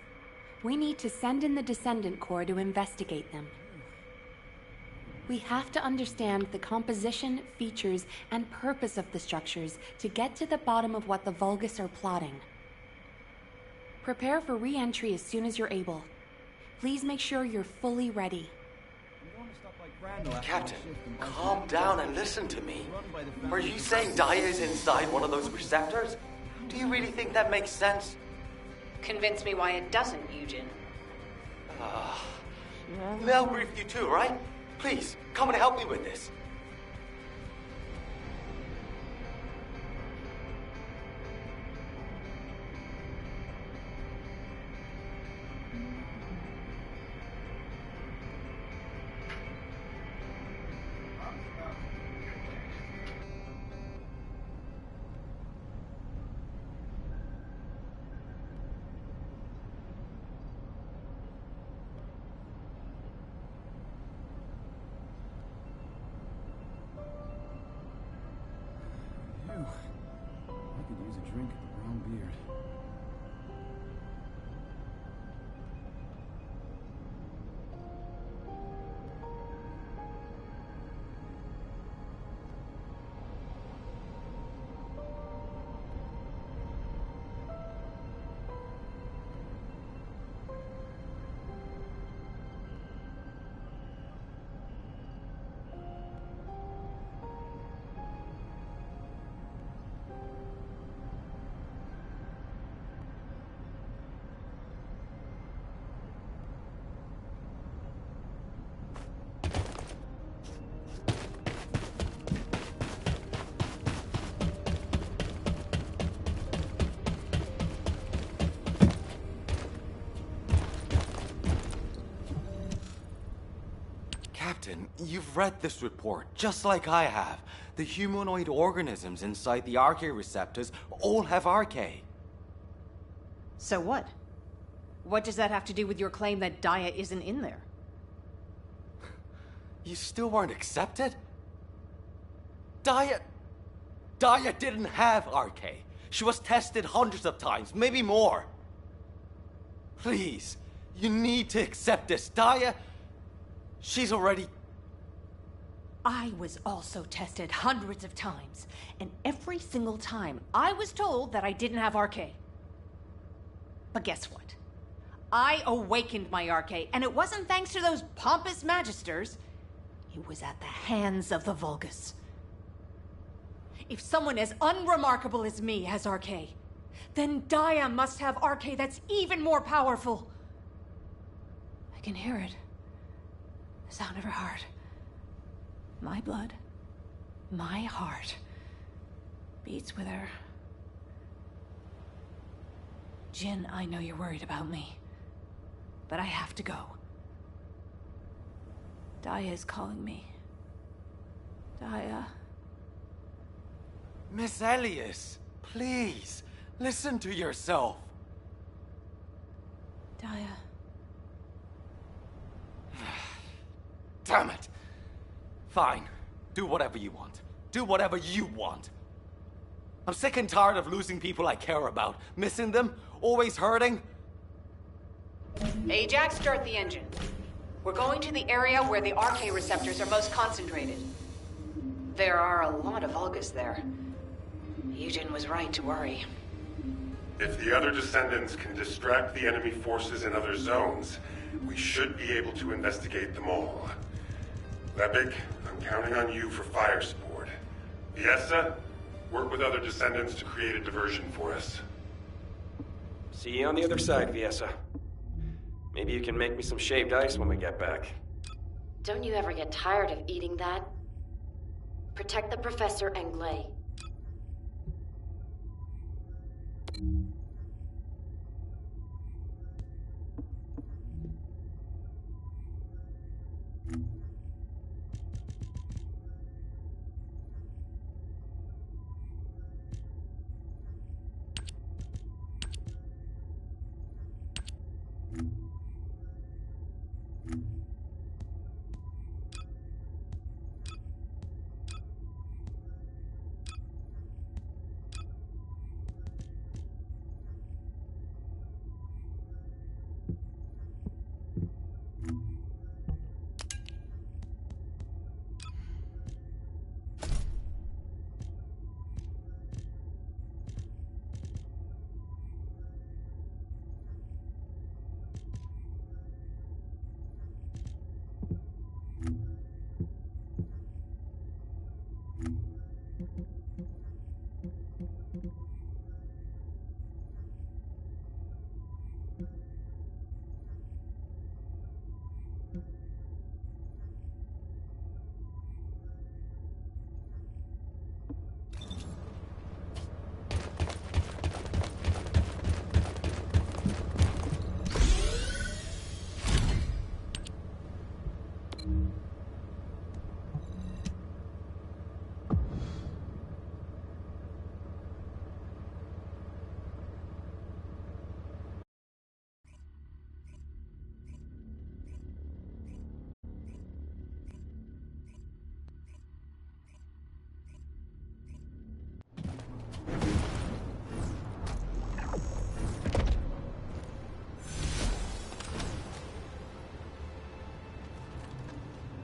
We need to send in the Descendant Corps to investigate them. We have to understand the composition, features, and purpose of the structures to get to the bottom of what the Vulgus are plotting. Prepare for re-entry as soon as you're able. Please make sure you're fully ready. Captain, calm down and listen to me. Are you saying Daya is inside one of those receptors? Do you really think that makes sense? Convince me why it doesn't, Eugen. Mel briefed you too, right? Please, come and help me with this. I could use a drink at the Brown Beard. Captain, you've read this report, just like I have. The humanoid organisms inside the RK receptors all have RK. So what? What does that have to do with your claim that Daia isn't in there? You still weren't accepted? Daia didn't have RK. She was tested hundreds of times, maybe more. Please, you need to accept this. Daia, she's already... I was also tested hundreds of times, and every single time I was told that I didn't have RK. But guess what? I awakened my RK, and it wasn't thanks to those pompous magisters. It was at the hands of the Vulgus. If someone as unremarkable as me has RK, then Daia must have RK that's even more powerful. I can hear it. The sound of her heart. My blood, my heart, beats with her. Jin, I know you're worried about me, but I have to go. Daia is calling me. Daia. Miss Elias, please, listen to yourself. Daia. Damn it. Fine. Do whatever you want. Do whatever you want. I'm sick and tired of losing people I care about. Missing them. Always hurting. Ajax, start the engine. We're going to the area where the RK receptors are most concentrated. There are a lot of Vulgus there. Eugen was right to worry. If the other descendants can distract the enemy forces in other zones, we should be able to investigate them all. Lepik, I'm counting on you for fire support. Fiesta, work with other descendants to create a diversion for us. See you on the other side, Fiesta. Maybe you can make me some shaved ice when we get back. Don't you ever get tired of eating that? Protect the Professor and Glay.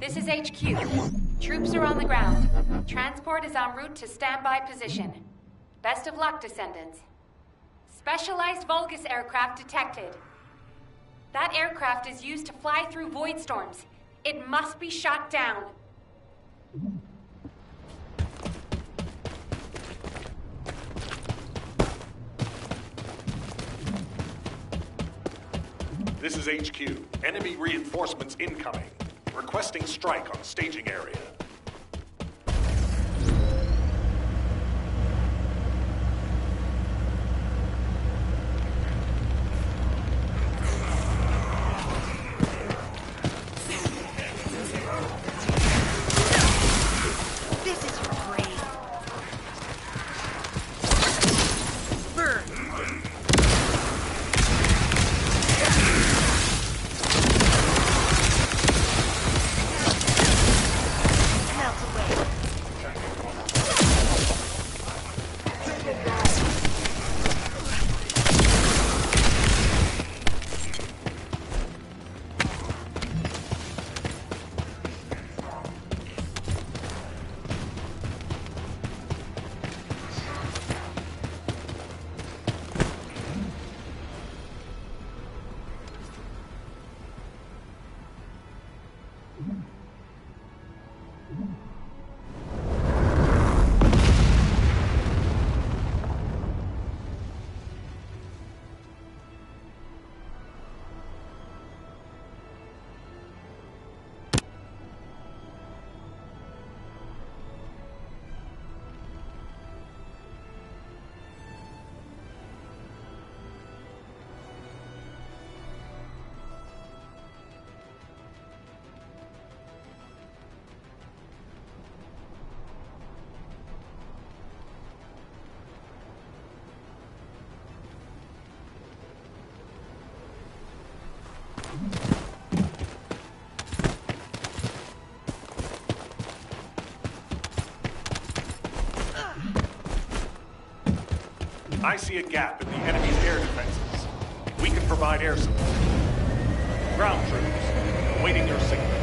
This is HQ. Troops are on the ground. Transport is en route to standby position. Best of luck, Descendants. Specialized Vulgus aircraft detected. That aircraft is used to fly through void storms. It must be shot down. This is HQ. Enemy reinforcements incoming. Requesting strike on staging area. This is your grave. Burn. I see a gap in the enemy's air defenses. We can provide air support. Ground troops, awaiting your signal.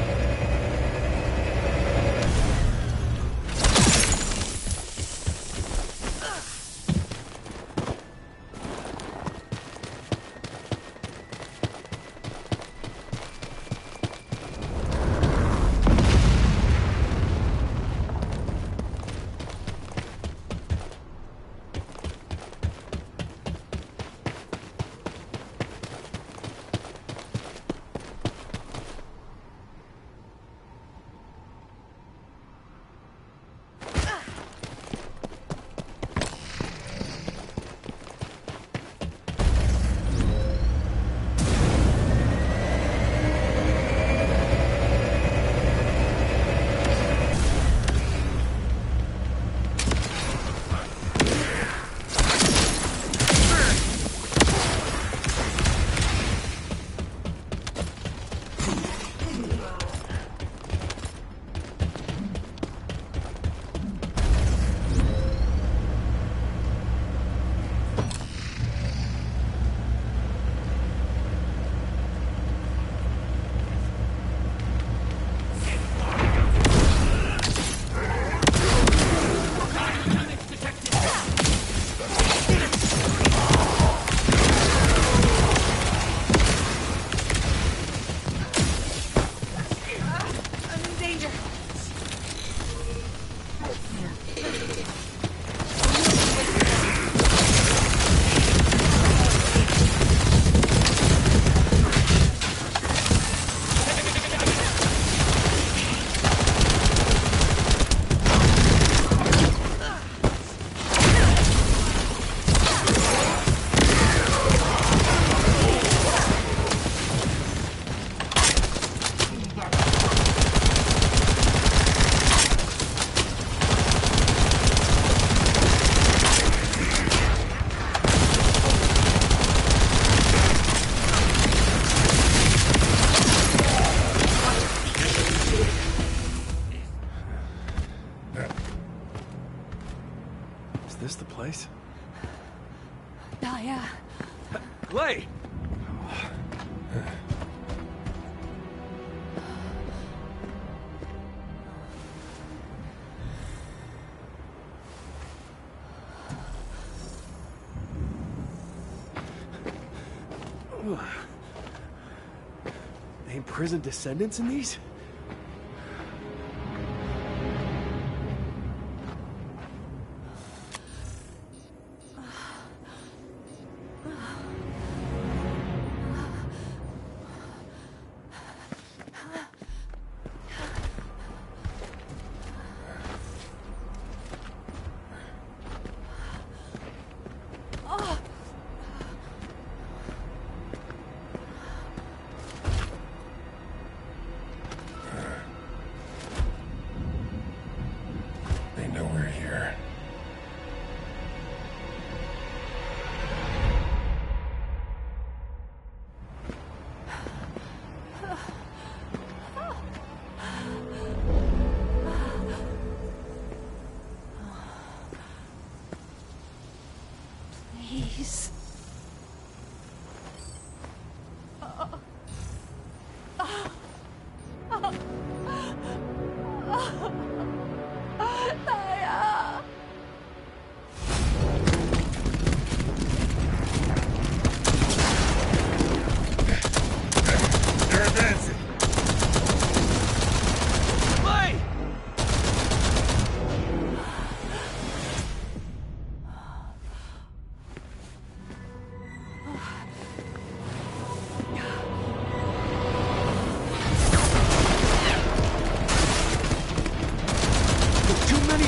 this the place? Daya. Glay! They imprisoned descendants in these?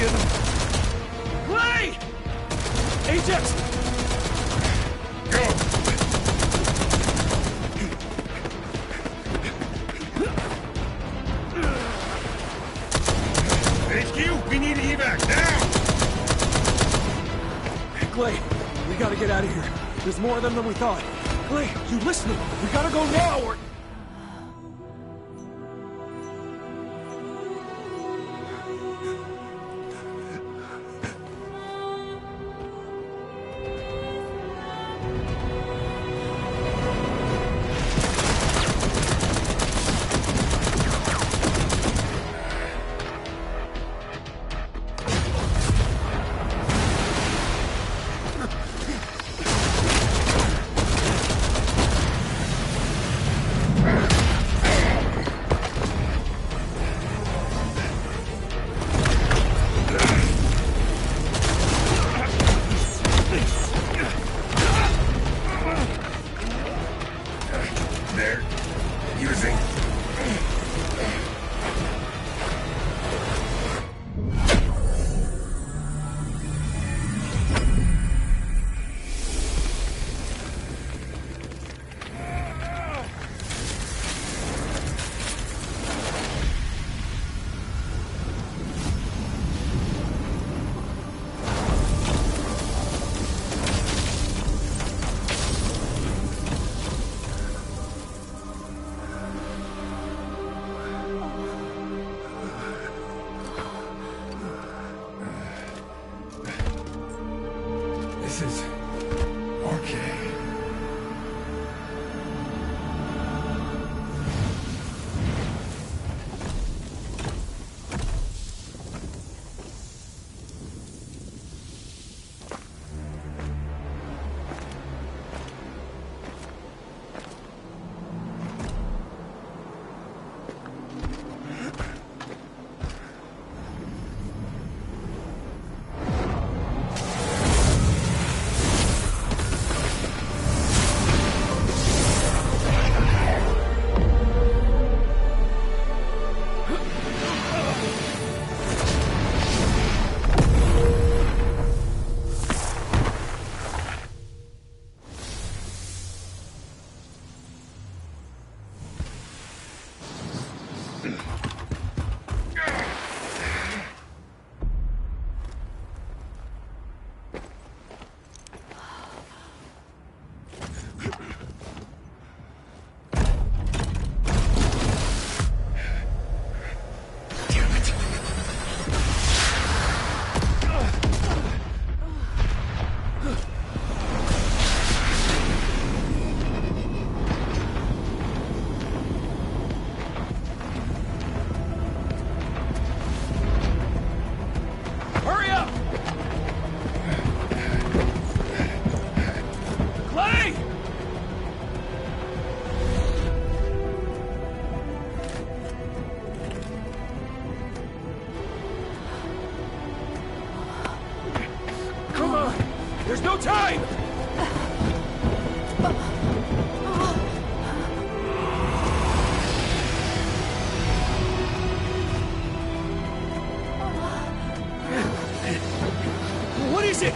many of them. Clay! Ajax! Go! HQ, we need evac now! Clay, we gotta get out of here. There's more of them than we thought. Clay, you listening? We gotta go now or... They're using... This is... okay. Hurry up! Clay! Come on! There's no time! What is it?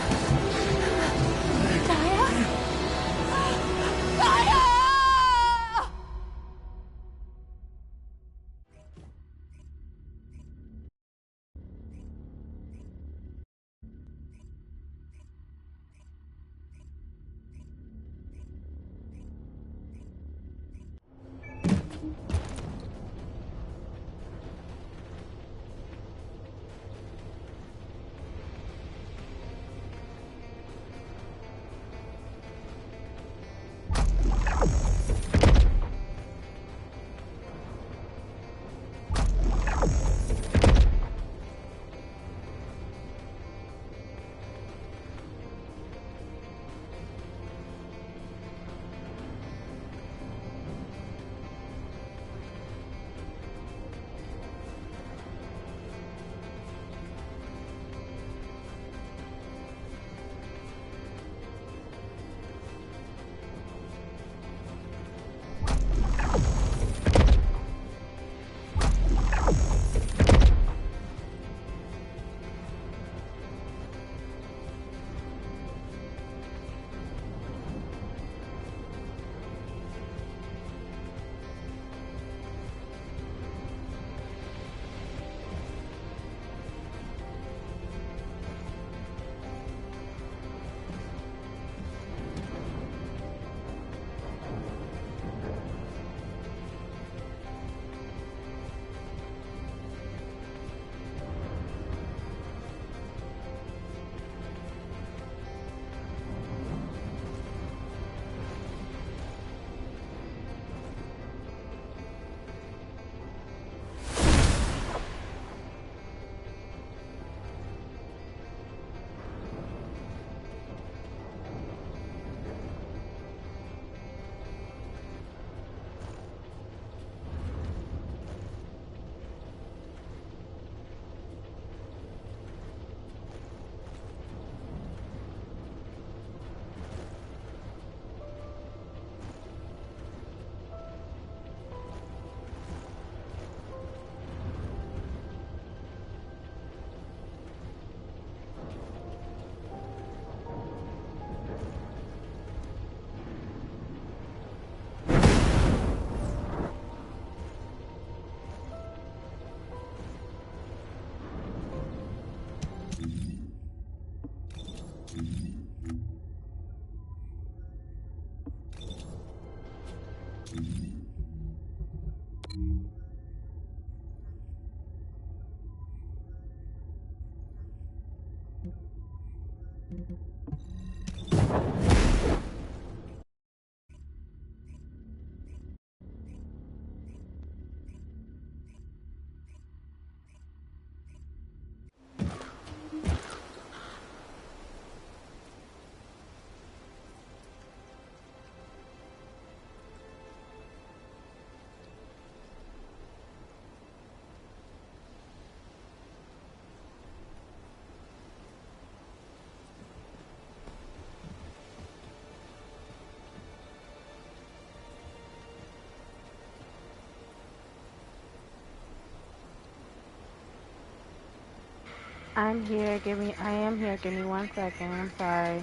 I'm here. I am here. Give me 1 second. I'm sorry.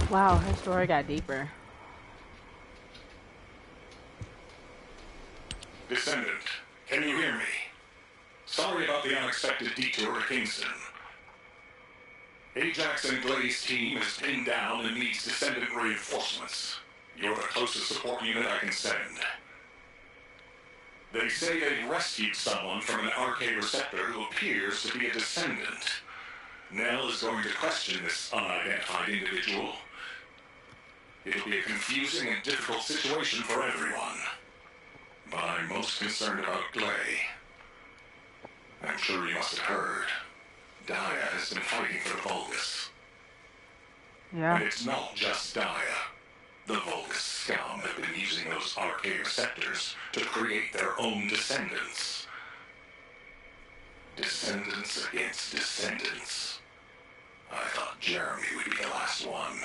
Wow, her story got deeper. Descendant, can you hear me? Sorry about the unexpected detour to Kingston. Ajax and Glade's team is pinned down and needs Descendant reinforcements. You're the closest support unit I can send. They say they rescued someone from an RK receptor who appears to be a descendant. Nell is going to question this unidentified individual. It'll be a confusing and difficult situation for everyone. But I'm most concerned about Glay. I'm sure you must have heard. Daya has been fighting for the Vulgus. Yeah. And it's not just Daya. The Vulgus scum have been using those RK receptors to create their own descendants. Descendants against descendants. I thought Jeremy would be the last one.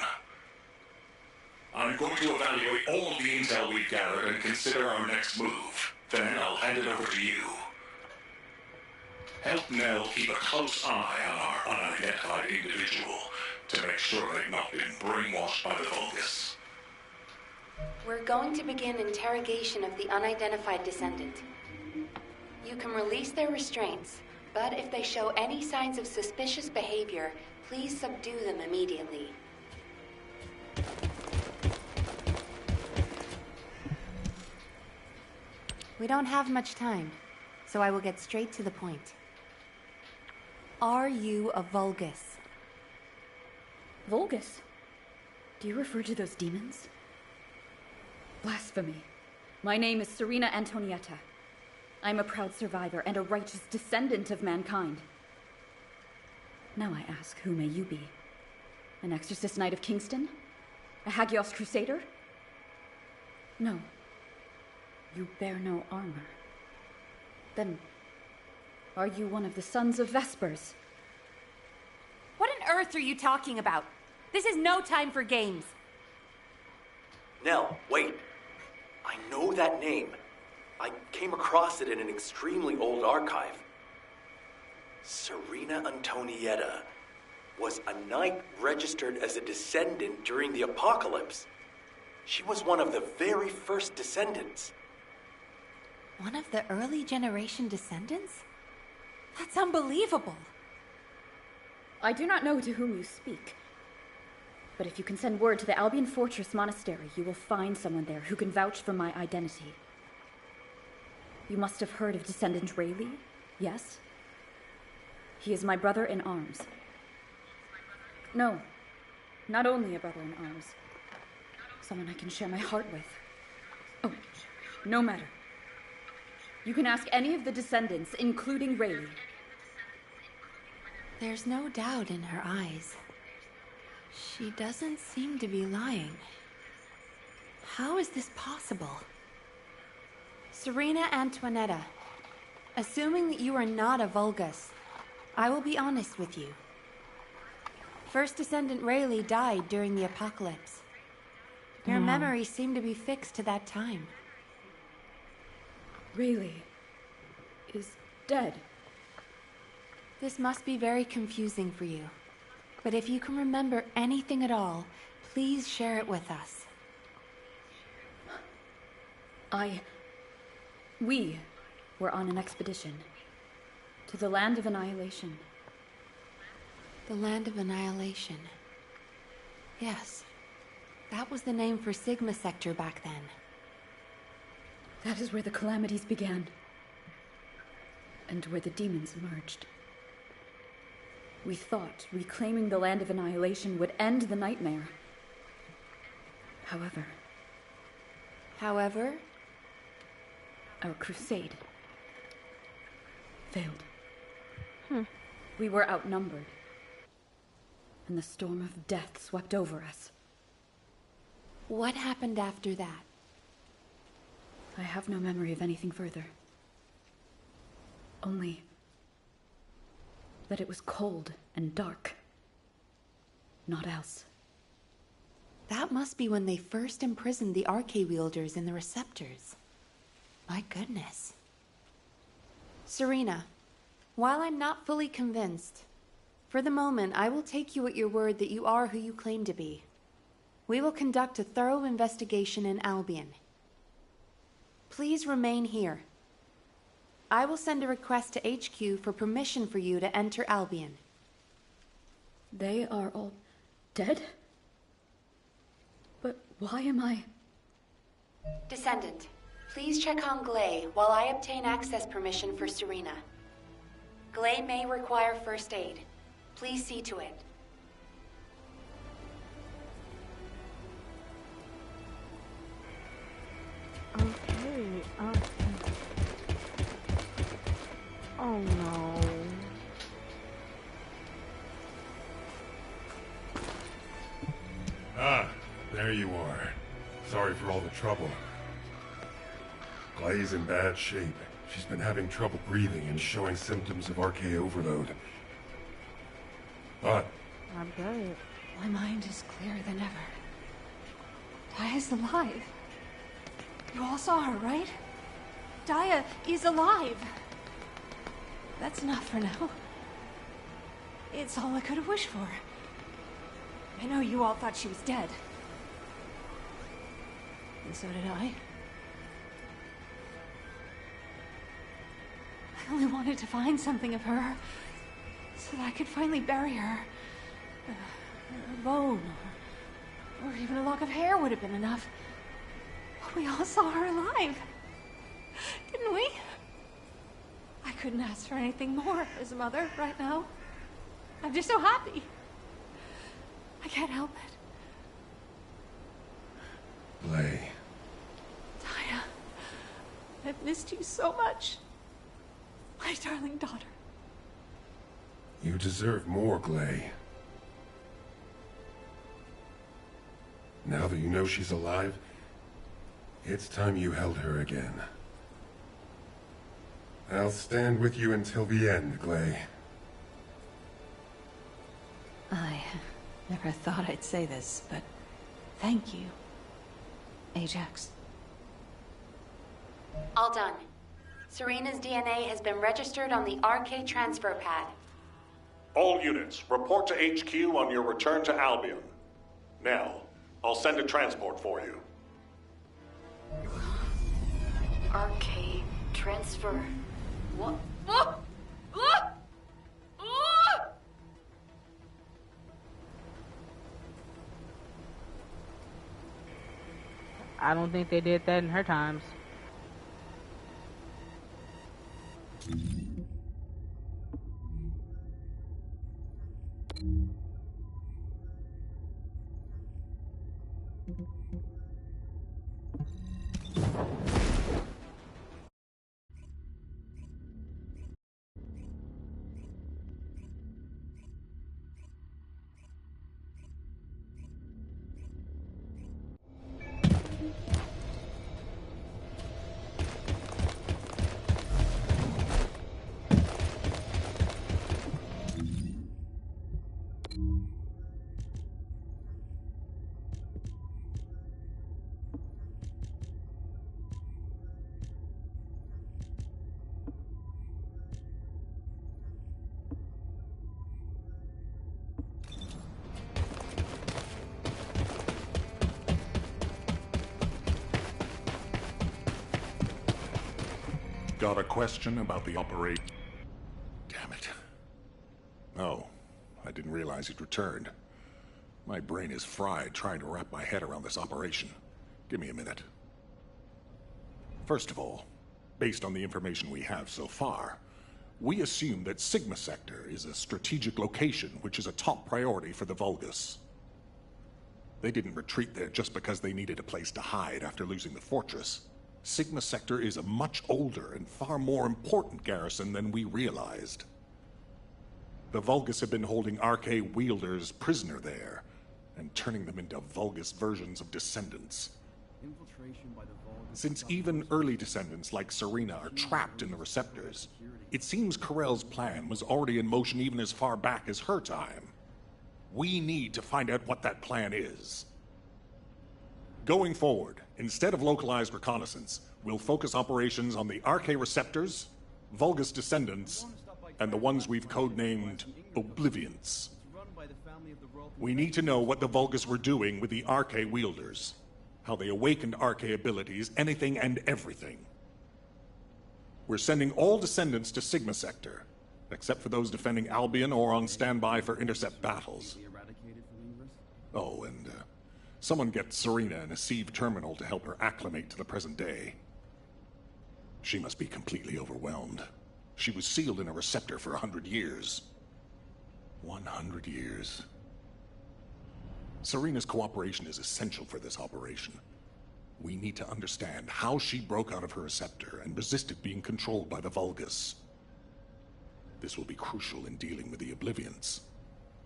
I'm going to evaluate all of the intel we've gathered and consider our next move. Then I'll hand it over to you. Help Nell keep a close eye on our unidentified individual to make sure they've not been brainwashed by the Vulgus. We're going to begin interrogation of the unidentified descendant. You can release their restraints, but if they show any signs of suspicious behavior, please subdue them immediately. We don't have much time, so I will get straight to the point. Are you a Vulgus? Vulgus? Do you refer to those demons? Blasphemy. My name is Serena Antonietta. I'm a proud survivor and a righteous descendant of mankind. Now I ask, who may you be? An exorcist knight of Kingston? A Hagios crusader? No. You bear no armor. Then, are you one of the sons of Vespers? What on earth are you talking about? This is no time for games. Nell, wait. I know that name. I came across it in an extremely old archive. Serena Antonietta was a knight registered as a descendant during the apocalypse. She was one of the very first descendants. One of the early generation descendants? That's unbelievable. I do not know to whom you speak. But if you can send word to the Albion Fortress Monastery, you will find someone there who can vouch for my identity. You must have heard of Descendant Rayleigh, yes? He is my brother in arms. No, not only a brother in arms. Someone I can share my heart with. Oh, no matter. You can ask any of the descendants, including Rayleigh. There's no doubt in her eyes. She doesn't seem to be lying. How is this possible? Serena Antoinetta, assuming that you are not a Vulgus, I will be honest with you. First Descendant Rayleigh died during the apocalypse. Your memories seem to be fixed to that time. Rayleigh is dead. This must be very confusing for you. But if you can remember anything at all, please share it with us. We were on an expedition to the Land of Annihilation. The Land of Annihilation. Yes. That was the name for Sigma Sector back then. That is where the calamities began. And where the demons emerged. We thought reclaiming the Land of Annihilation would end the nightmare. However? Our crusade failed. We were outnumbered. And the storm of death swept over us. What happened after that? I have no memory of anything further. Only that it was cold and dark. Not else. That must be when they first imprisoned the Arche-wielders in the receptors. My goodness. Serena, while I'm not fully convinced, for the moment I will take you at your word that you are who you claim to be. We will conduct a thorough investigation in Albion. Please remain here. I will send a request to HQ for permission for you to enter Albion. They are all dead? But why am I... Descendant, Please check on Glay while I obtain access permission for Serena. Glay may require first aid. Please see to it. Okay. Oh no. Ah, there you are. Sorry for all the trouble. Glay's in bad shape. She's been having trouble breathing and showing symptoms of RK overload. But I bet. My mind is clearer than ever. Daya's alive. You all saw her, right? Daya is alive. That's enough for now. It's all I could have wished for. I know you all thought she was dead. And so did I. I only wanted to find something of her, so that I could finally bury her. A bone, or even a lock of hair would have been enough. But we all saw her alive, didn't we? I couldn't ask for anything more as a mother right now. I'm just so happy. I can't help it. Glay. Daya, I've missed you so much. My darling daughter. You deserve more, Glay. Now that you know she's alive, it's time you held her again. I'll stand with you until the end, Glay. I never thought I'd say this, but thank you, Ajax. All done. Serena's DNA has been registered on the RK transfer pad. All units, report to HQ on your return to Albion. Now, I'll send a transport for you. RK transfer. What? I don't think they did that in her times. Got a question about the operation? Damn it. Oh, I didn't realize you'd returned. My brain is fried trying to wrap my head around this operation. Give me a minute. First of all, based on the information we have so far, we assume that Sigma Sector is a strategic location which is a top priority for the Vulgus. They didn't retreat there just because they needed a place to hide after losing the fortress. Sigma Sector is a much older and far more important garrison than we realized. The Vulgus have been holding RK wielders prisoner there, and turning them into Vulgus versions of descendants. Since even early descendants like Serena are trapped in the receptors, it seems Corell's plan was already in motion even as far back as her time. We need to find out what that plan is. Going forward, instead of localized reconnaissance, we'll focus operations on the RK receptors, Vulgus descendants, and the ones we've codenamed Obliviants. We need to know what the Vulgus were doing with the RK wielders, how they awakened RK abilities, anything and everything. We're sending all descendants to Sigma Sector, except for those defending Albion or on standby for intercept battles. Oh, and someone get Serena in a sieve terminal to help her acclimate to the present day. She must be completely overwhelmed. She was sealed in a receptor for 100 years. 100 years. Serena's cooperation is essential for this operation. We need to understand how she broke out of her receptor and resisted being controlled by the Vulgus. This will be crucial in dealing with the Oblivions.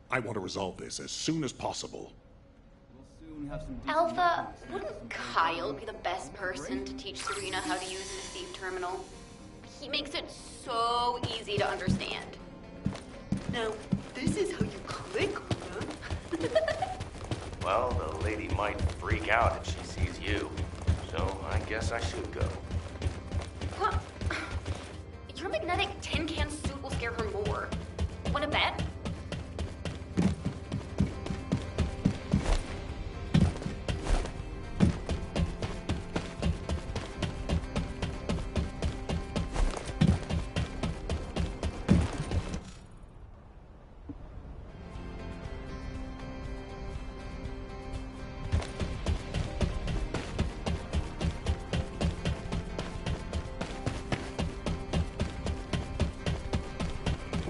I want to resolve this as soon as possible. Alpha, wouldn't Kyle be the best person to teach Serena how to use the Steve terminal? He makes it so easy to understand. Now, this is how you click on them. Well, the lady might freak out if she sees you. So I guess I should go. Huh. Your magnetic tin can suit will scare her more. Wanna bet?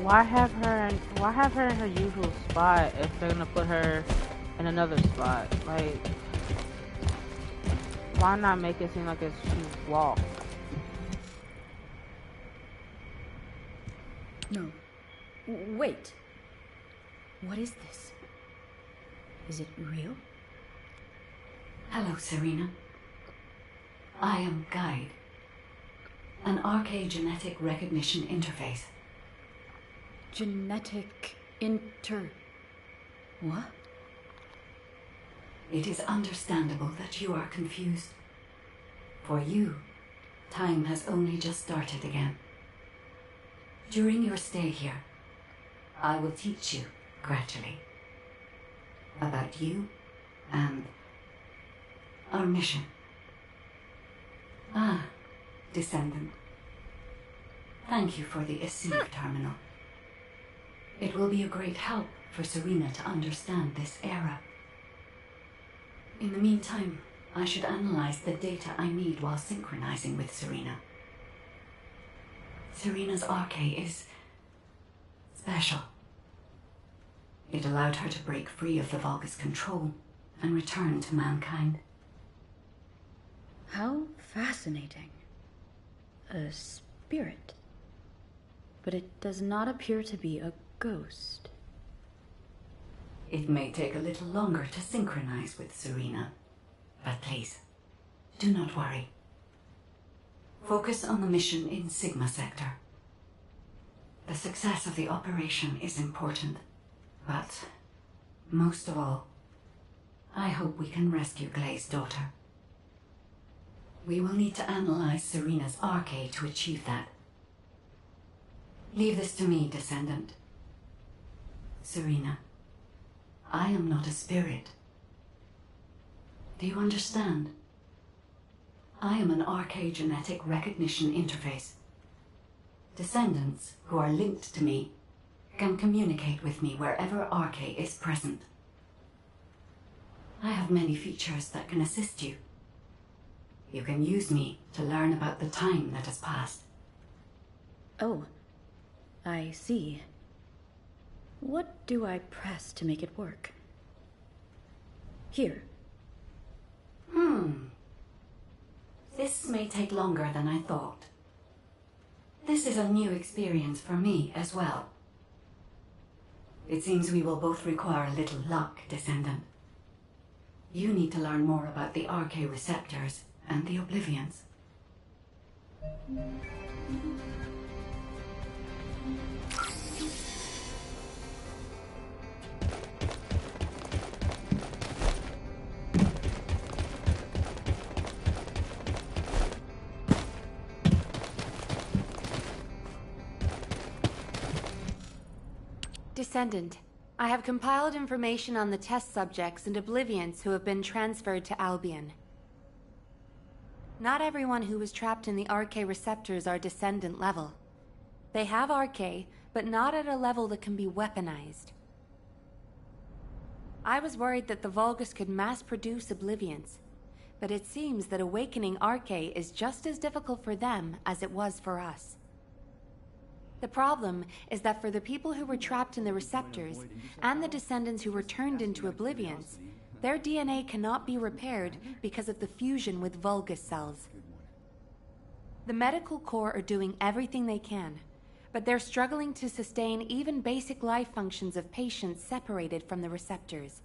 Why have her in her usual spot if they're gonna put her in another spot? Like, why not make it seem like it's she walked? No. Wait. What is this? Is it real? Hello, Serena. I am Guide, an archaeogenetic recognition interface. Genetic what? It is understandable that you are confused. For you, time has only just started again. During your stay here, I will teach you, gradually, about you and our mission. Ah, Descendant. Thank you for the Eceive terminal. It will be a great help for Serena to understand this era. In the meantime, I should analyze the data I need while synchronizing with Serena. Serena's arche is special. It allowed her to break free of the Vulgus control and return to mankind. How fascinating. A spirit. But it does not appear to be a ghost. It may take a little longer to synchronize with Serena, but please, do not worry. Focus on the mission in Sigma Sector. The success of the operation is important, but most of all, I hope we can rescue Glay's daughter. We will need to analyze Serena's arche to achieve that. Leave this to me, Descendant. Serena, I am not a spirit. Do you understand? I am an archaeogenetic recognition interface. Descendants who are linked to me can communicate with me wherever arche is present. I have many features that can assist you. You can use me to learn about the time that has passed. Oh, I see. What do I press to make it work? Here. This may take longer than I thought. This is a new experience for me as well. It seems we will both require a little luck, Descendant. You need to learn more about the arche receptors and the Oblivions. Descendant, I have compiled information on the test subjects and Oblivions who have been transferred to Albion. Not everyone who was trapped in the arche receptors are Descendant level. They have arche, but not at a level that can be weaponized. I was worried that the Vulgus could mass-produce Oblivions, But it seems that awakening Arche is just as difficult for them as it was for us. The problem is that for the people who were trapped in the receptors, and the descendants who were turned into oblivions, their DNA cannot be repaired because of the fusion with Vulgus cells. The medical corps are doing everything they can, but they're struggling to sustain even basic life functions of patients separated from the receptors.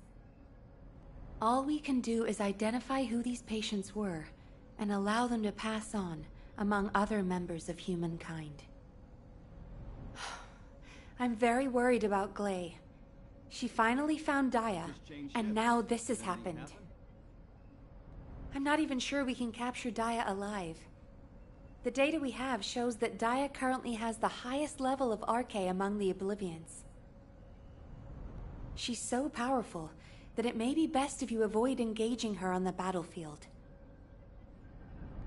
All we can do is identify who these patients were and allow them to pass on among other members of humankind. I'm very worried about Gley. She finally found Daya, and now this has happened. I'm not even sure we can capture Daya alive. The data we have shows that Daya currently has the highest level of Arche among the Oblivions. She's so powerful that it may be best if you avoid engaging her on the battlefield.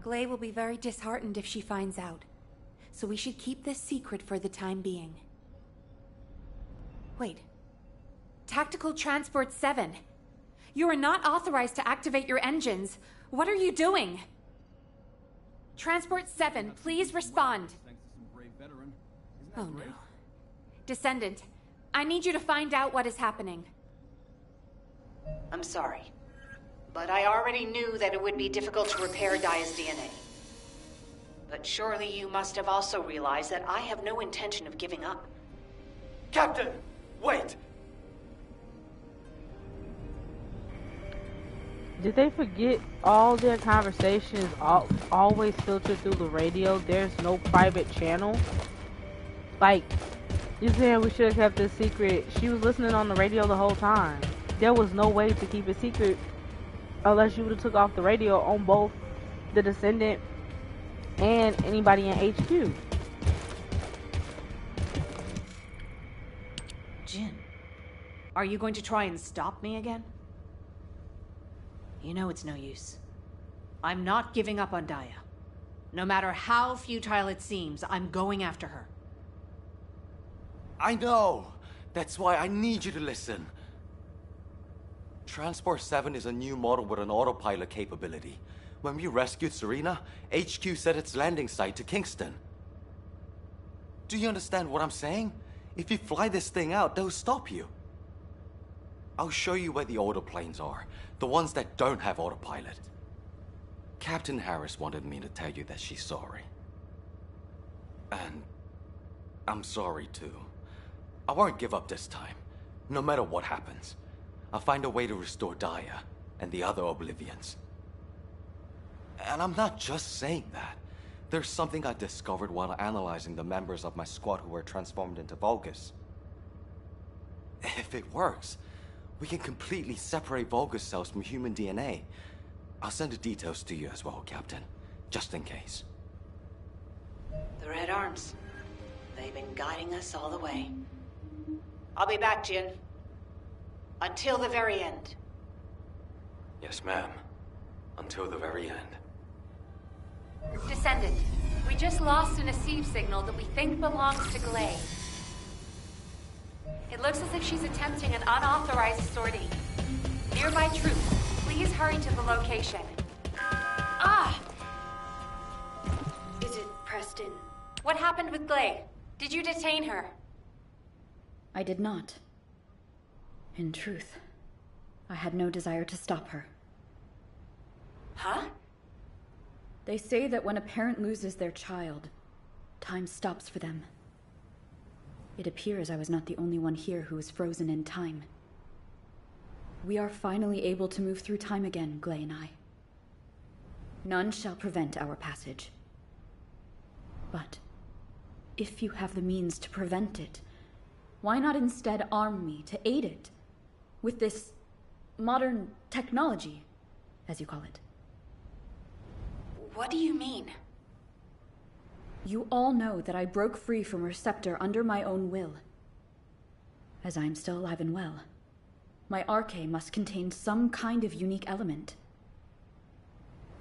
Gley will be very disheartened if she finds out, so we should keep this secret for the time being. Wait. Tactical Transport 7. You are not authorized to activate your engines. What are you doing? Transport 7, please respond. Oh no. Descendant, I need you to find out what is happening. I'm sorry, but I already knew that it would be difficult to repair Daya's DNA. But surely you must have also realized that I have no intention of giving up. Captain! Wait! Did they forget all their conversations always filtered through the radio? There's no private channel. Like, you're saying we should have kept this secret. She was listening on the radio the whole time. There was no way to keep it secret unless you would have took off the radio on both the Descendant and anybody in HQ. Jin, are you going to try and stop me again? You know it's no use. I'm not giving up on Daya. No matter how futile it seems, I'm going after her. I know! That's why I need you to listen. Transport 7 is a new model with an autopilot capability. When we rescued Serena, HQ set its landing site to Kingston. Do you understand what I'm saying? If you fly this thing out, they'll stop you. I'll show you where the autoplanes are. The ones that don't have autopilot. Captain Harris wanted me to tell you that she's sorry. And I'm sorry too. I won't give up this time, no matter what happens. I'll find a way to restore Daya and the other Oblivions. And I'm not just saying that. There's something I discovered while analyzing the members of my squad who were transformed into Vulgus. If it works, we can completely separate Vulgus cells from human DNA. I'll send the details to you as well, Captain, just in case. The Red Arms. They've been guiding us all the way. I'll be back, Jin. Until the very end. Yes, ma'am. Until the very end. Descendant, we just lost an Asive signal that we think belongs to Gley. It looks as if she's attempting an unauthorized sortie. Nearby troops, please hurry to the location. Ah! Is it Preston? What happened with Gley? Did you detain her? I did not. In truth, I had no desire to stop her. Huh? They say that when a parent loses their child, time stops for them. It appears I was not the only one here who was frozen in time. We are finally able to move through time again, Gley and I. None shall prevent our passage. But if you have the means to prevent it, why not instead arm me to aid it with this modern technology, as you call it? What do you mean? You all know that I broke free from Receptor under my own will. As I am still alive and well, my Arche must contain some kind of unique element.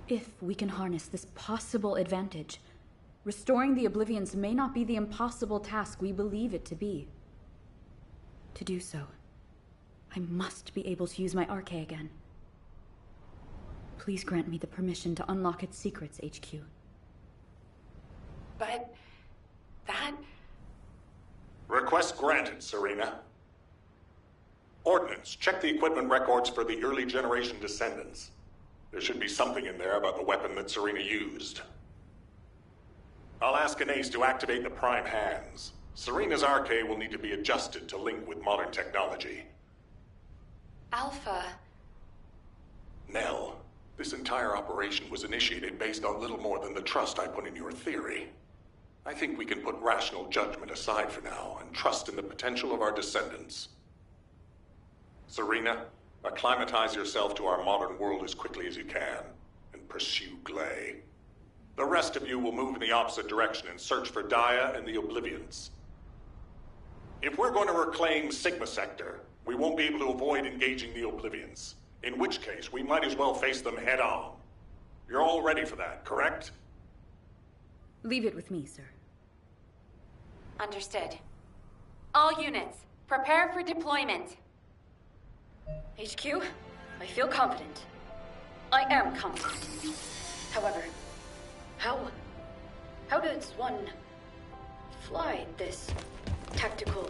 If we can harness this possible advantage, restoring the Oblivions may not be the impossible task we believe it to be. To do so, I must be able to use my Arche again. Please grant me the permission to unlock its secrets, HQ. But... that... Request granted, Serena. Ordnance, check the equipment records for the early generation descendants. There should be something in there about the weapon that Serena used. I'll ask Anais to activate the prime hands. Serena's RK will need to be adjusted to link with modern technology. Alpha. Nell, this entire operation was initiated based on little more than the trust I put in your theory. I think we can put rational judgment aside for now and trust in the potential of our descendants. Serena, acclimatize yourself to our modern world as quickly as you can, and pursue Glay. The rest of you will move in the opposite direction and search for Daya and the Oblivions. If we're going to reclaim Sigma Sector, we won't be able to avoid engaging the Oblivions. In which case, we might as well face them head on. You're all ready for that, correct? Leave it with me, sir. Understood. All units, prepare for deployment. HQ, I feel confident. I am confident. However, how does one fly this tactical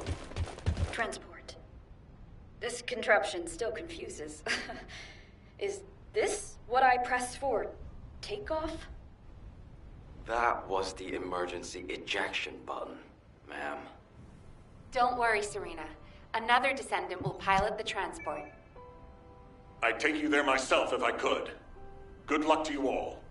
transport? This contraption still confuses. Is this what I press for takeoff? That was the emergency ejection button, ma'am. Don't worry, Serena. Another descendant will pilot the transport. I'd take you there myself if I could. Good luck to you all.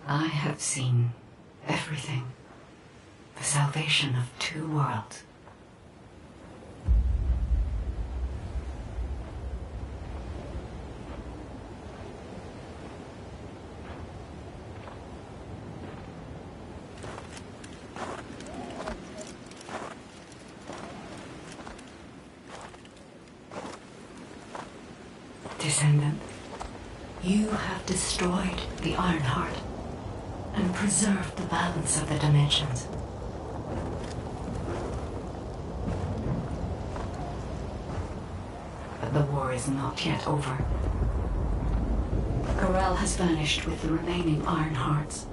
I have seen everything. The salvation of two worlds. Descendant, you have destroyed the Ironheart and preserve the balance of the dimensions. But the war is not yet over. Corel has vanished with the remaining Ironhearts,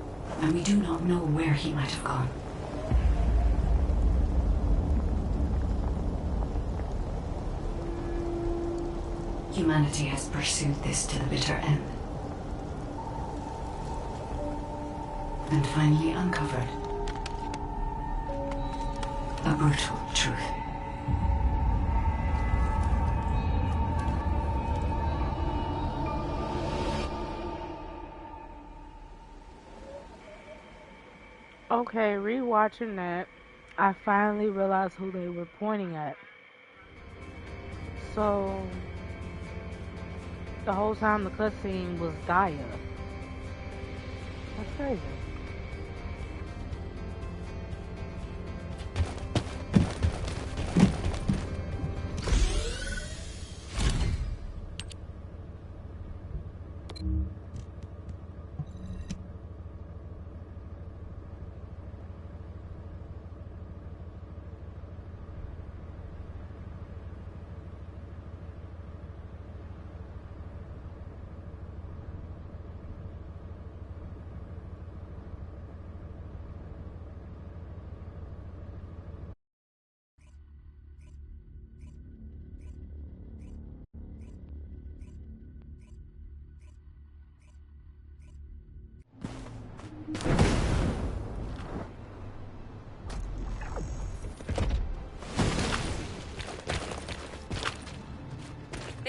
and we do not know where he might have gone. Humanity has pursued this to the bitter end. And finally uncovered a brutal truth. Okay, rewatching that, I finally realized who they were pointing at. So, the whole time the cutscene was Daya. That's crazy.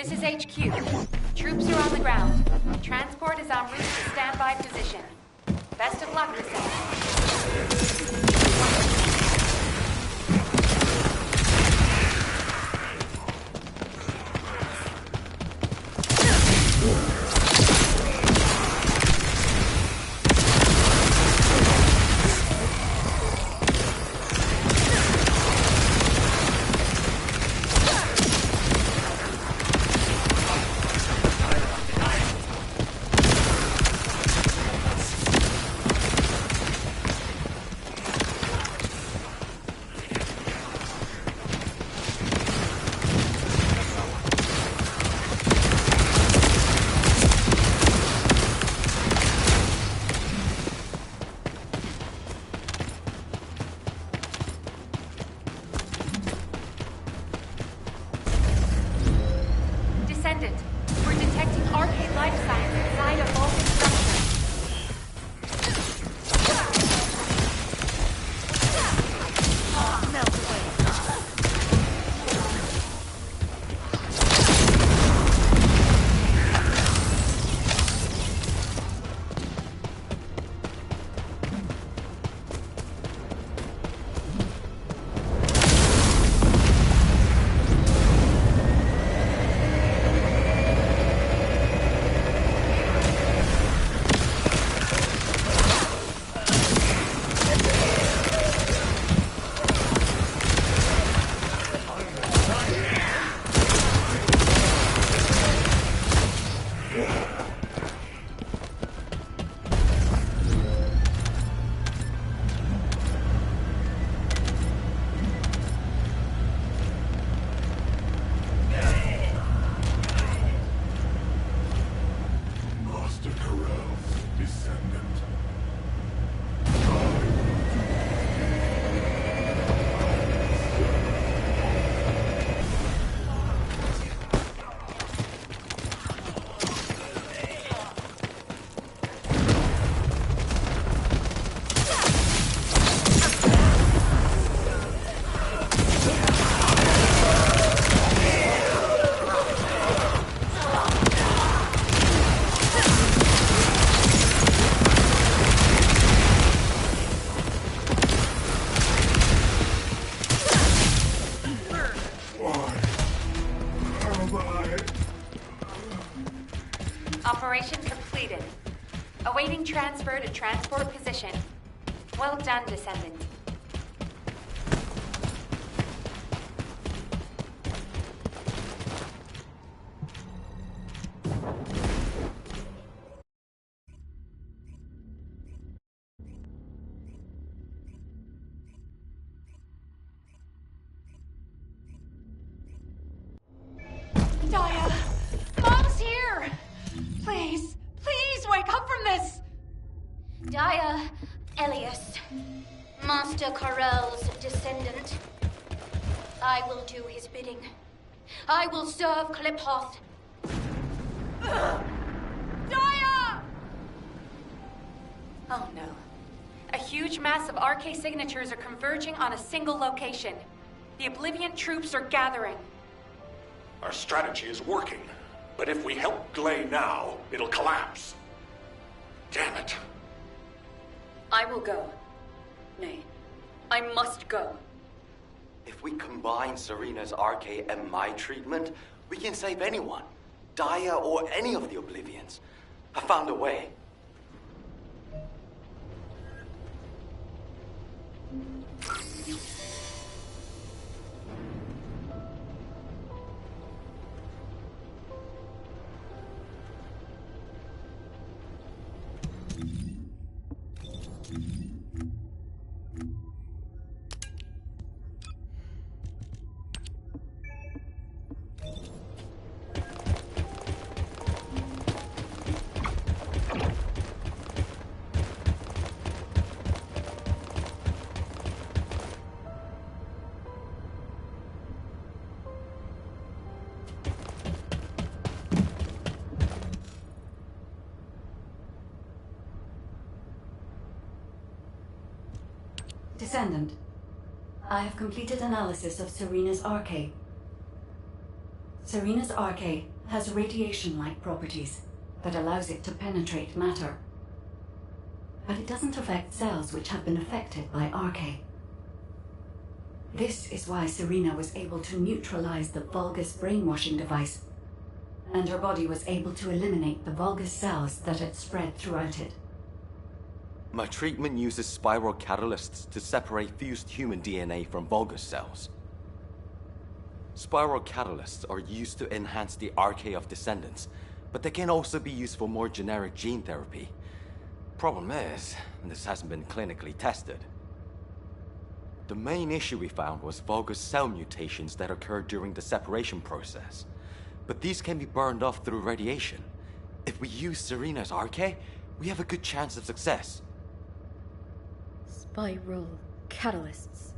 This is HQ. Troops are on the ground. Transport is en route to standby position. Best of luck, Descendant. Descendant, we're detecting arcane life signs inside a vaulted structure. Master Corel's descendant. Operation completed. Awaiting transfer to transport position. Well done, Descendant. Daya! Mom's here! Please, please wake up from this! Daya, Elias, Master Corel's descendant. I will do his bidding. I will serve Kliphoth. Daya! Oh no. A huge mass of RK signatures are converging on a single location. The Oblivion troops are gathering. Our strategy is working, but if we help Gley now, it'll collapse. Damn it. I will go. Nay, I must go. If we combine Serena's RK and my treatment, we can save anyone. Daya or any of the Oblivions. I found a way. Descendant, I have completed analysis of Serena's RK. Serena's RK has radiation-like properties that allows it to penetrate matter. But it doesn't affect cells which have been affected by Arche. This is why Serena was able to neutralize the Vulgus brainwashing device, and her body was able to eliminate the Vulgus cells that had spread throughout it. My treatment uses spiral catalysts to separate fused human DNA from Vulgus cells. Spiral catalysts are used to enhance the archae of descendants, but they can also be used for more generic gene therapy. Problem is, this hasn't been clinically tested. The main issue we found was Vulgus cell mutations that occurred during the separation process. But these can be burned off through radiation. If we use Serena's archae, we have a good chance of success. Spiral catalysts.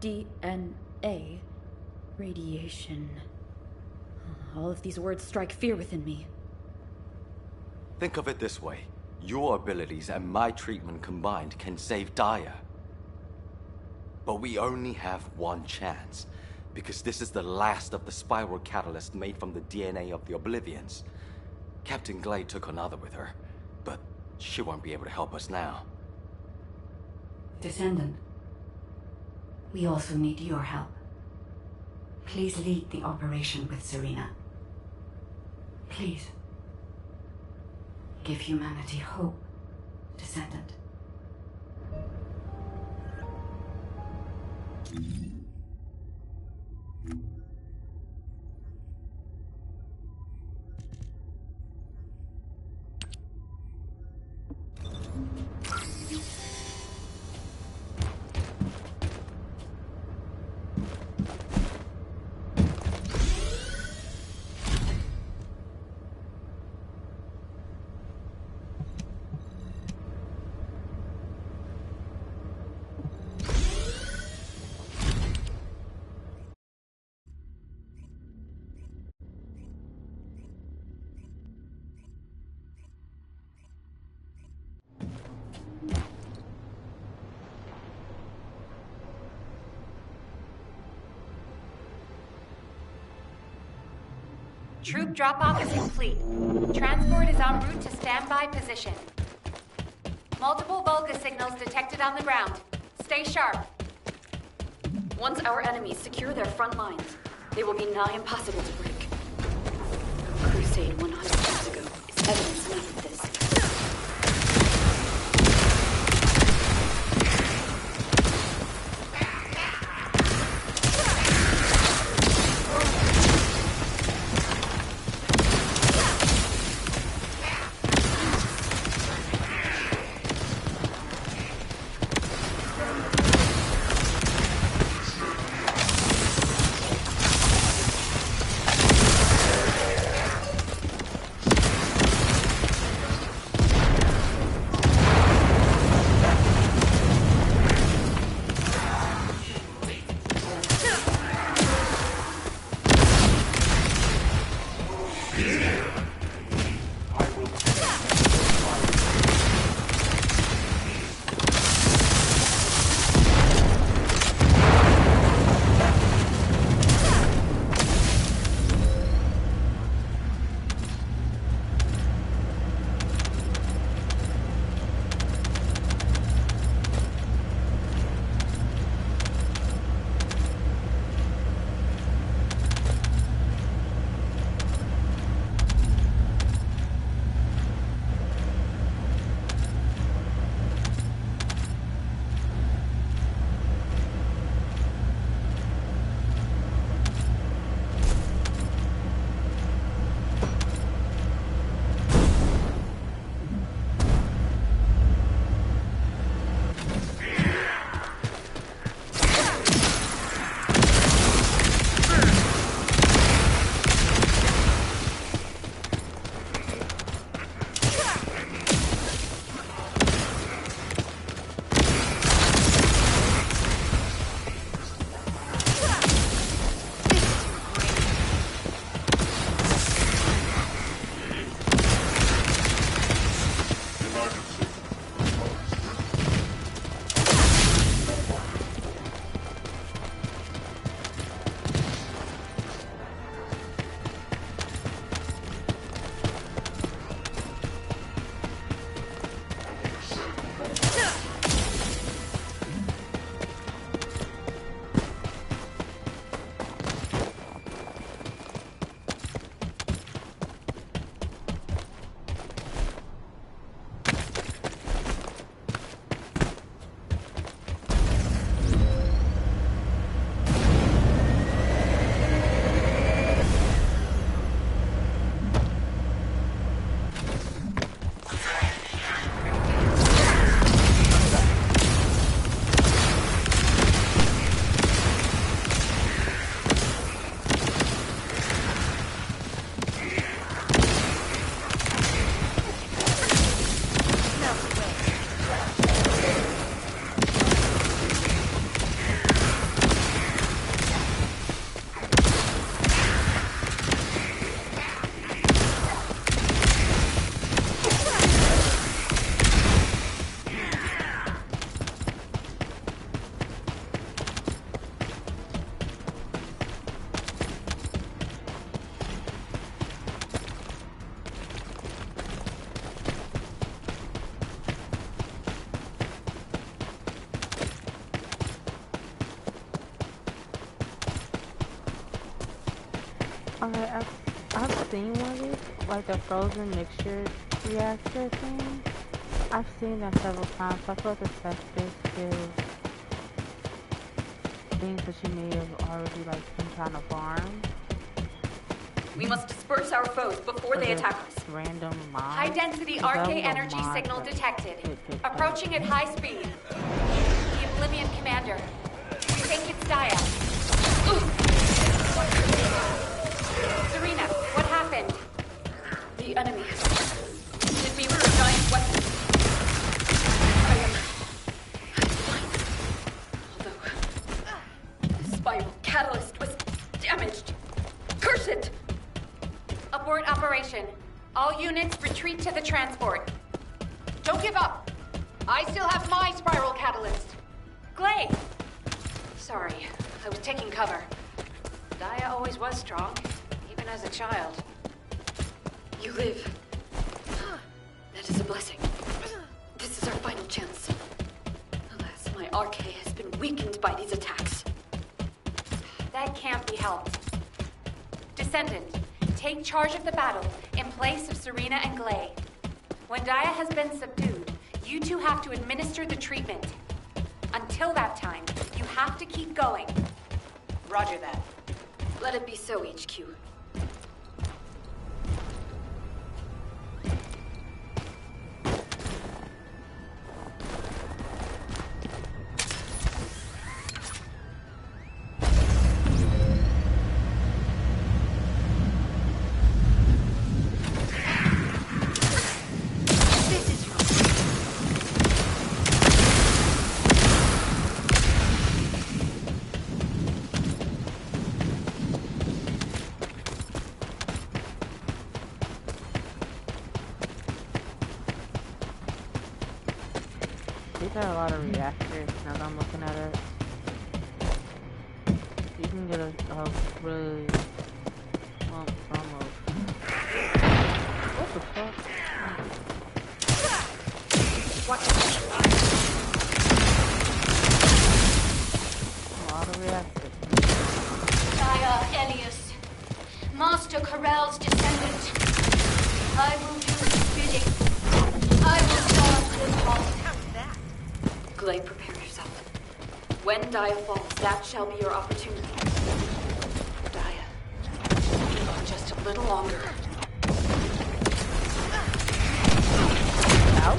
DNA. Radiation. All of these words strike fear within me. Think of it this way. Your abilities and my treatment combined can save Daya. But we only have one chance, because this is the last of the spiral catalyst made from the DNA of the Oblivions. Captain Glade took another with her, but she won't be able to help us now. Descendant, we also need your help. Please lead the operation with Serena. Please. Give humanity hope, Descendant. Troop drop-off is complete. Transport is en route to standby position. Multiple Vulgus signals detected on the ground. Stay sharp. Once our enemies secure their front lines, they will be nigh impossible to break. Crusade 100 years ago is evidence enough of this. I've seen one of these, like the frozen mixture reactor thing. I've seen that several times. So I feel like the Cestus gives things that she may have already like been trying to farm. We must disperse our foes before they attack us. Random mods. High-density RK energy signal detected. Approaching at high speed. The Oblivion Commander. We think it's Daya. Serena, what happened? The enemy hit me with a giant weapon. I am fine. Although the spiral catalyst was damaged. Curse it! Abort operation. All units retreat to the transport. Don't give up. I still have my spiral catalyst. Glay! Sorry, I was taking cover. Daya always was strong, even as a child. You live. That is a blessing. This is our final chance. Alas, my RK has been weakened by these attacks. That can't be helped. Descendant, take charge of the battle in place of Serena and Glay. When Daya has been subdued, you two have to administer the treatment. Until that time, you have to keep going. Roger that. Let it be so, HQ. These are a lot of reactors now that I'm looking at it. You can get a really lump sum of. What the fuck? Watch A lot of reactors. Daya Elias, Master Corell's descendant. I will do his bidding. I will solve this problem. Glay, prepare yourself. When Daya falls, that shall be your opportunity. Daya, hang on just a little longer. Out?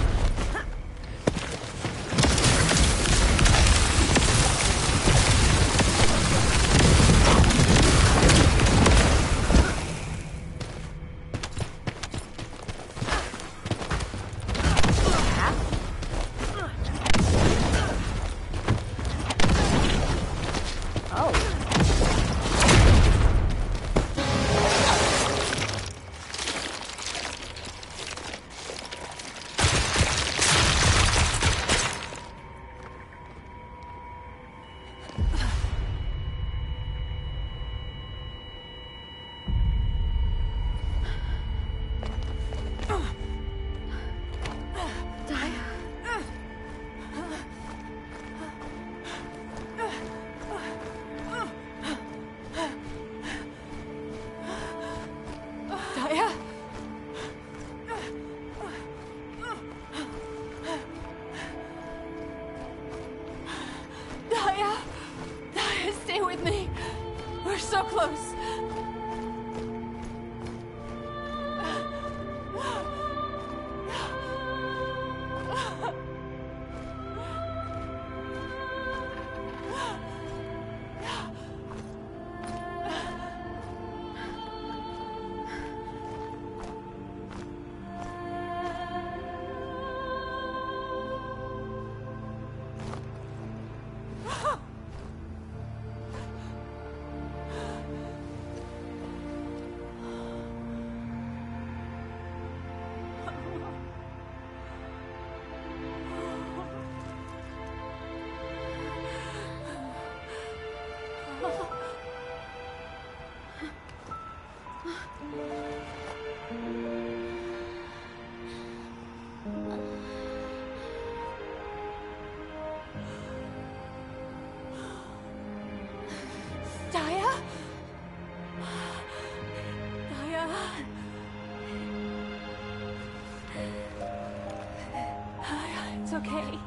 okay.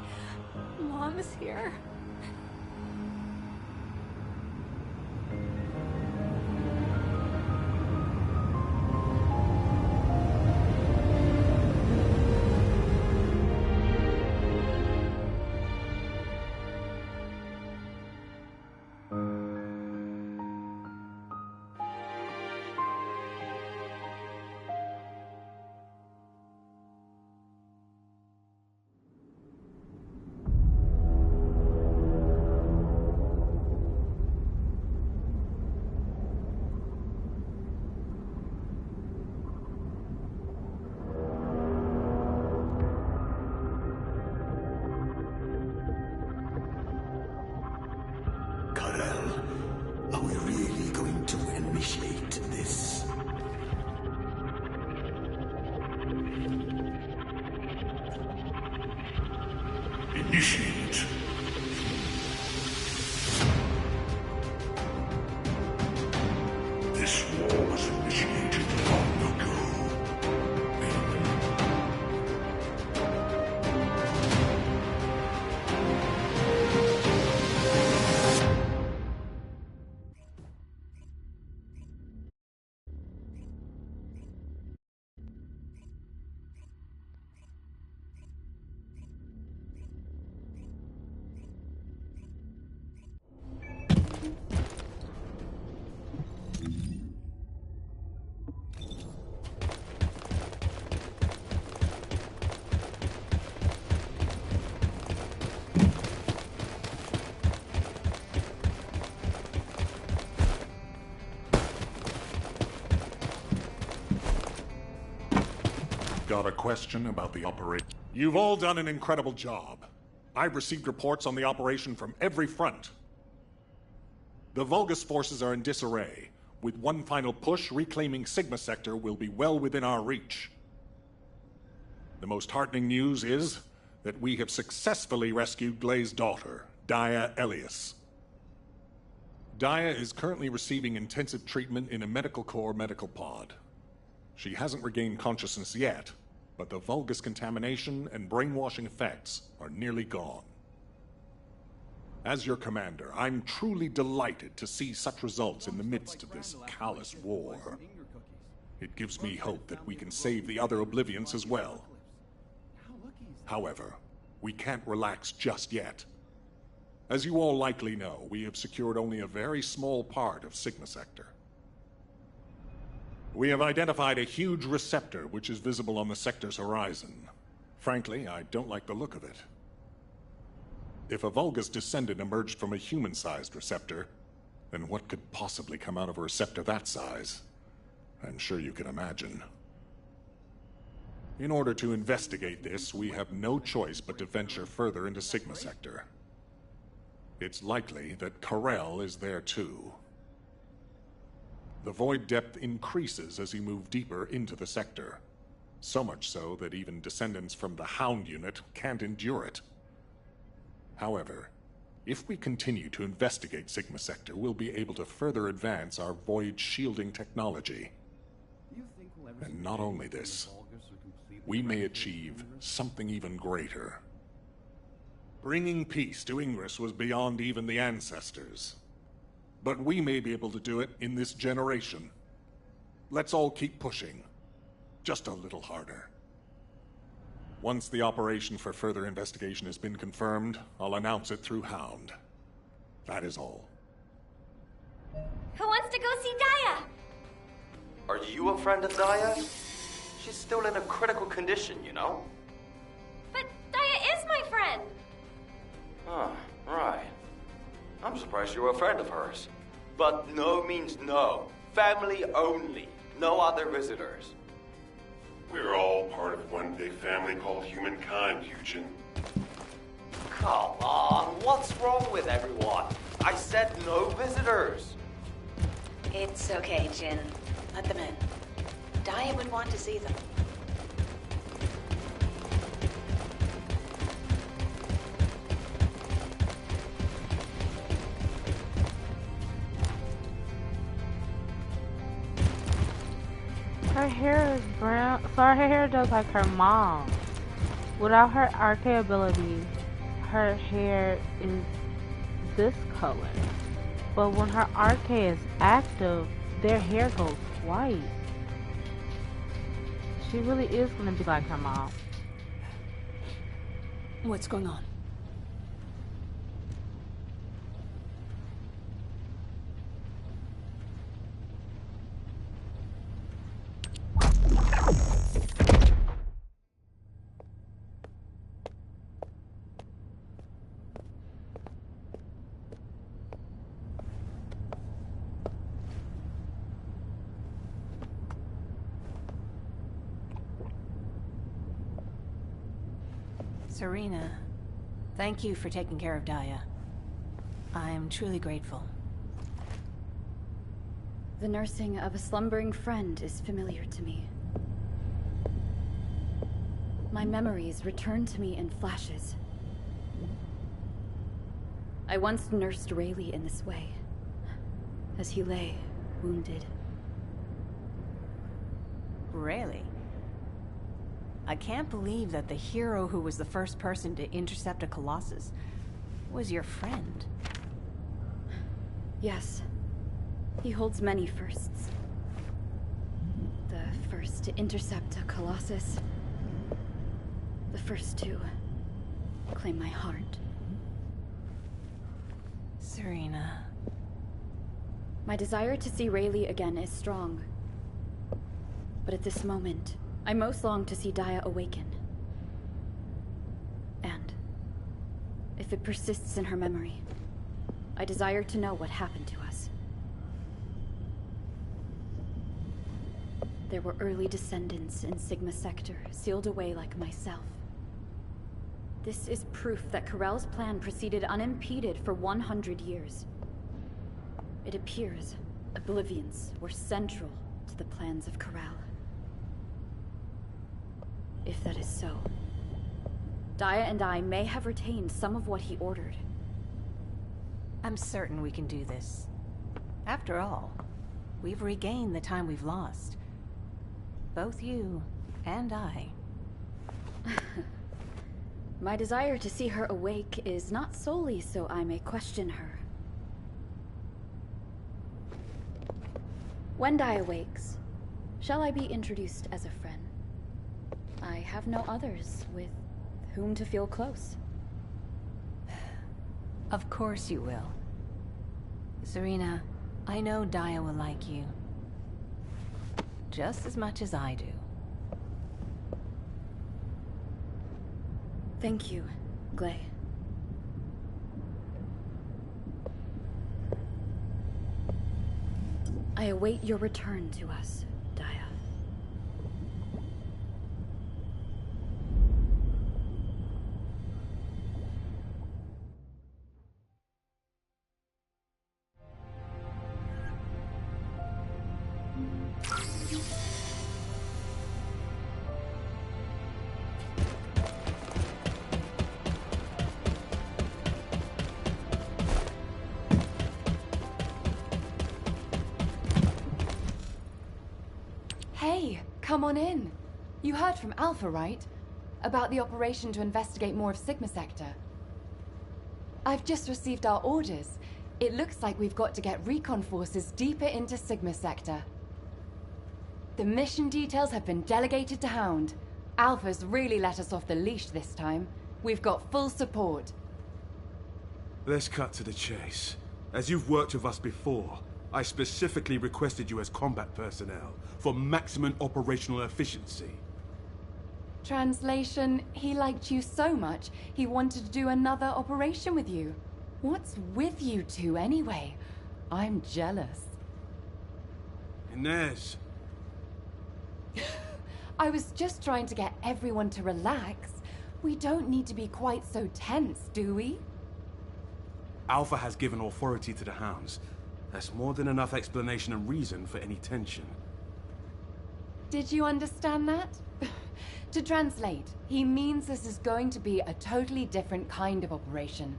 Mom is here. Are we really going to initiate this? Initiate. This war was initiated long ago. Got a question about the operation? You've all done an incredible job. I've received reports on the operation from every front. The Vulgus forces are in disarray. With one final push, reclaiming Sigma Sector will be well within our reach. The most heartening news is that we have successfully rescued Glay's daughter, Daedaefrmdachi. Daea is currently receiving intensive treatment in a medical core medical pod. She hasn't regained consciousness yet, but the Vulgus contamination and brainwashing effects are nearly gone. As your commander, I'm truly delighted to see such results in the midst of this callous war. It gives me hope that we can save the other Oblivions as well. However, we can't relax just yet. As you all likely know, we have secured only a very small part of Sigma Sector. We have identified a huge receptor which is visible on the sector's horizon. Frankly, I don't like the look of it. If a Vulgus descendant emerged from a human-sized receptor, then what could possibly come out of a receptor that size? I'm sure you can imagine. In order to investigate this, we have no choice but to venture further into Sigma Sector. It's likely that Karel is there too. The void depth increases as you move deeper into the sector. So much so that even descendants from the Hound unit can't endure it. However, if we continue to investigate Sigma Sector, we'll be able to further advance our void shielding technology. And not only this, we may achieve something even greater. Bringing peace to Ingress was beyond even the ancestors. But we may be able to do it in this generation. Let's all keep pushing. Just a little harder. Once the operation for further investigation has been confirmed, I'll announce it through Hound. That is all. Who wants to go see Daea? Are you a friend of Daea? She's still in a critical condition, you know? But Daea is my friend! Oh, right. I'm surprised you're a friend of hers. But no means no. Family only. No other visitors. We're all part of one big family called humankind, Eugen. Come on, what's wrong with everyone? I said no visitors. It's okay, Jin. Let them in. Daea would want to see them. Her hair is brown, so her hair does like her mom. Without her arcane ability, her hair is this color. But when her arcane is active, their hair goes white. She really is gonna be like her mom. What's going on? Serena, thank you for taking care of Daya. I'm truly grateful. The nursing of a slumbering friend is familiar to me. My memories return to me in flashes. I once nursed Rayleigh in this way, as he lay, wounded. Really? I can't believe that the hero who was the first person to intercept a Colossus was your friend. Yes. He holds many firsts. The first to intercept a Colossus. The first to claim my heart. Serena. My desire to see Rayleigh again is strong. But at this moment, I most long to see Daya awaken. And if it persists in her memory, I desire to know what happened to us. There were early descendants in Sigma Sector, sealed away like myself. This is proof that Corell's plan proceeded unimpeded for 100 years. It appears Oblivions were central to the plans of Corell. If that is so, Daya and I may have retained some of what he ordered. I'm certain we can do this. After all, we've regained the time we've lost. Both you and I. My desire to see her awake is not solely so I may question her. When Daya wakes, shall I be introduced as a friend? I have no others with whom to feel close. Of course you will. Serena, I know Daya will like you. Just as much as I do. Thank you, Glay. I await your return to us, Daya. Hey, come on in. You heard from Alpha, right? About the operation to investigate more of Sigma Sector. I've just received our orders. It looks like we've got to get recon forces deeper into Sigma Sector. The mission details have been delegated to Hound. Alpha's really let us off the leash this time. We've got full support. Let's cut to the chase. As you've worked with us before, I specifically requested you as combat personnel for maximum operational efficiency. Translation, he liked you so much, he wanted to do another operation with you. What's with you two anyway? I'm jealous. Inez. I was just trying to get everyone to relax. We don't need to be quite so tense, do we? Alpha has given authority to the Hounds. That's more than enough explanation and reason for any tension. Did you understand that? To translate, he means this is going to be a totally different kind of operation.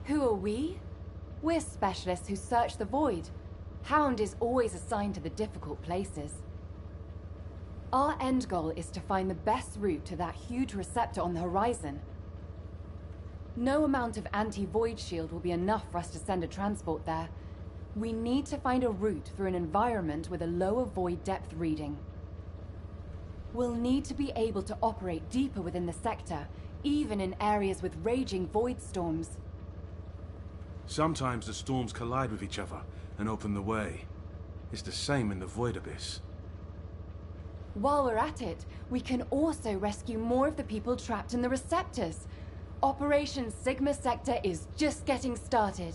Who are we? We're specialists who search the void. Hound is always assigned to the difficult places. Our end goal is to find the best route to that huge receptor on the horizon. No amount of anti-void shield will be enough for us to send a transport there. We need to find a route through an environment with a lower void depth reading. We'll need to be able to operate deeper within the sector, even in areas with raging void storms. Sometimes the storms collide with each other and open the way. It's the same in the void abyss. While we're at it, we can also rescue more of the people trapped in the receptors. Operation Sigma Sector is just getting started.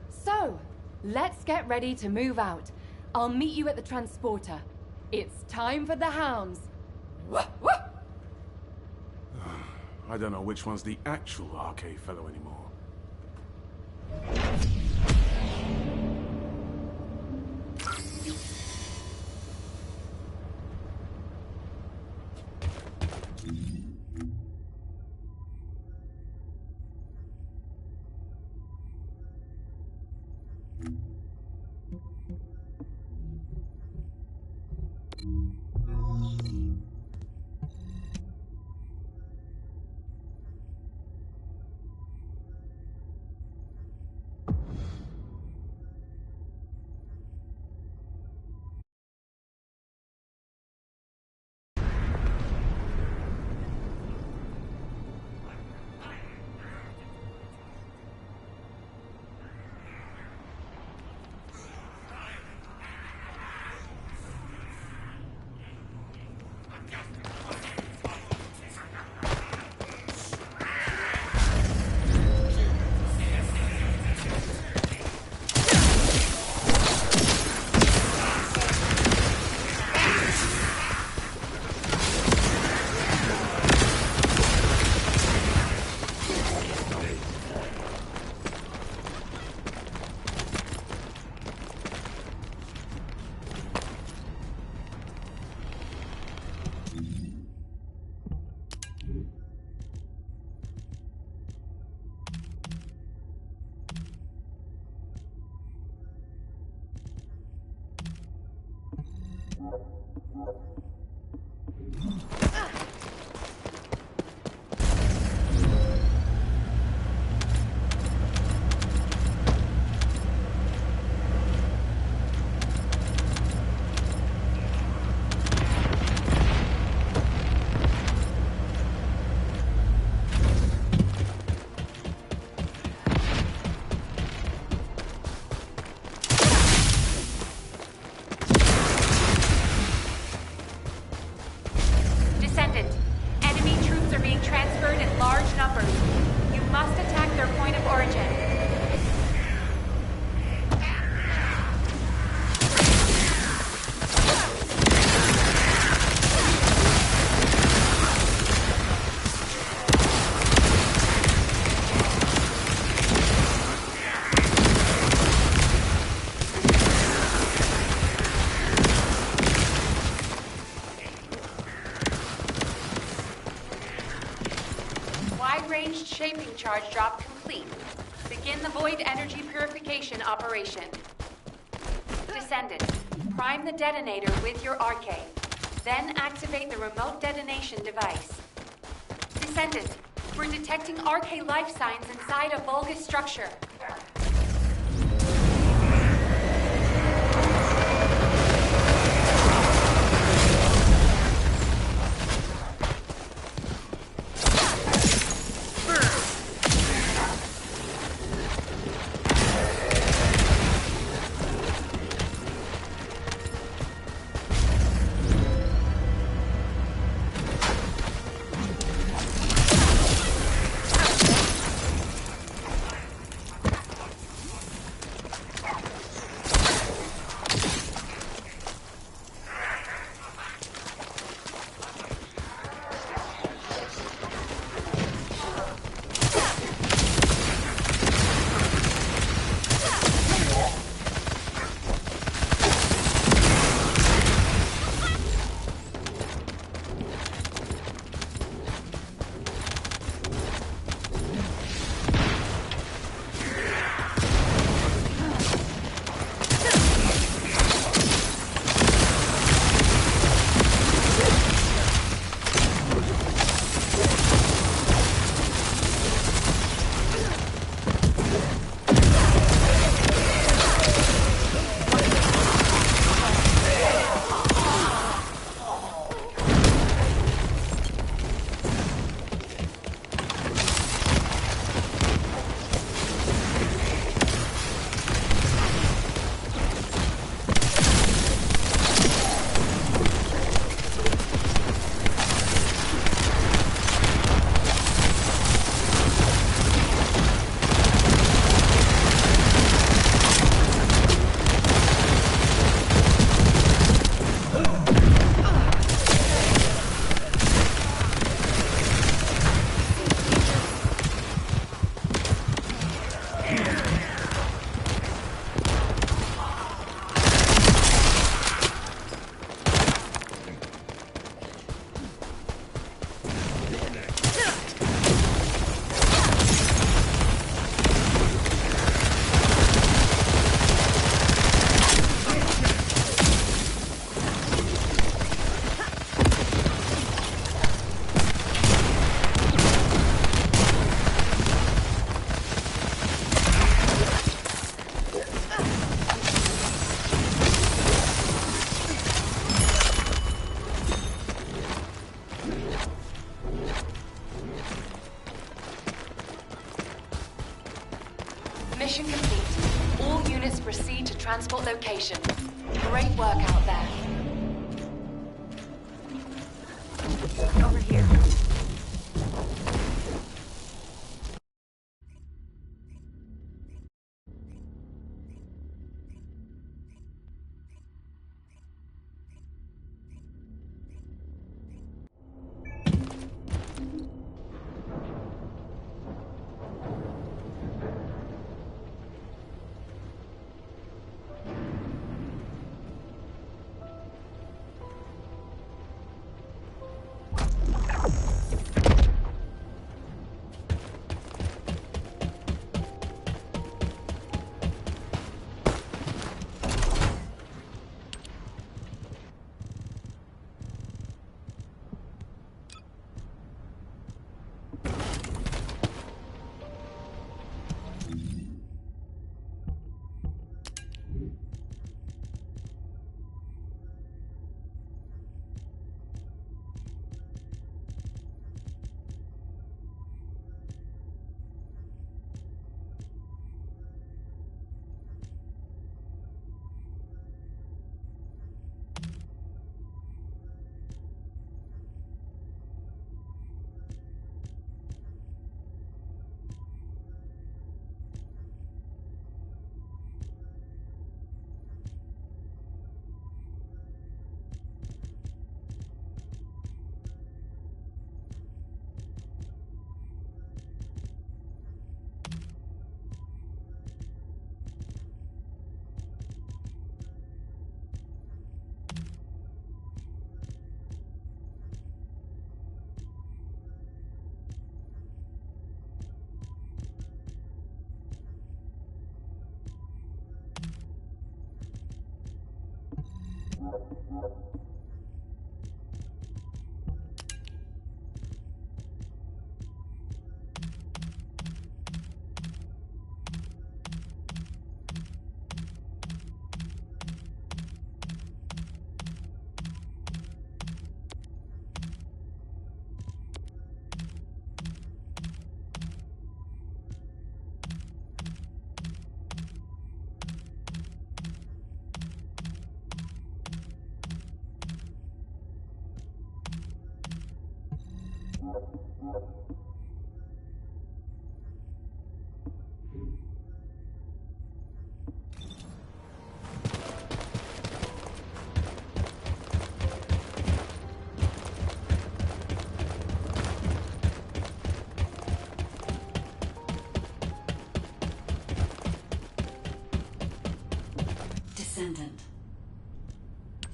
So, let's get ready to move out. I'll meet you at the transporter. It's time for the hounds. I don't know which one's the actual RK fellow anymore. Wide-ranged shaping charge drop complete. Begin the void energy purification operation. Descendant, prime the detonator with your RK. Then activate the remote detonation device. Descendant, we're detecting RK life signs inside a Vulgus structure. Mission complete. All units proceed to transport location. Great work out there. Over here.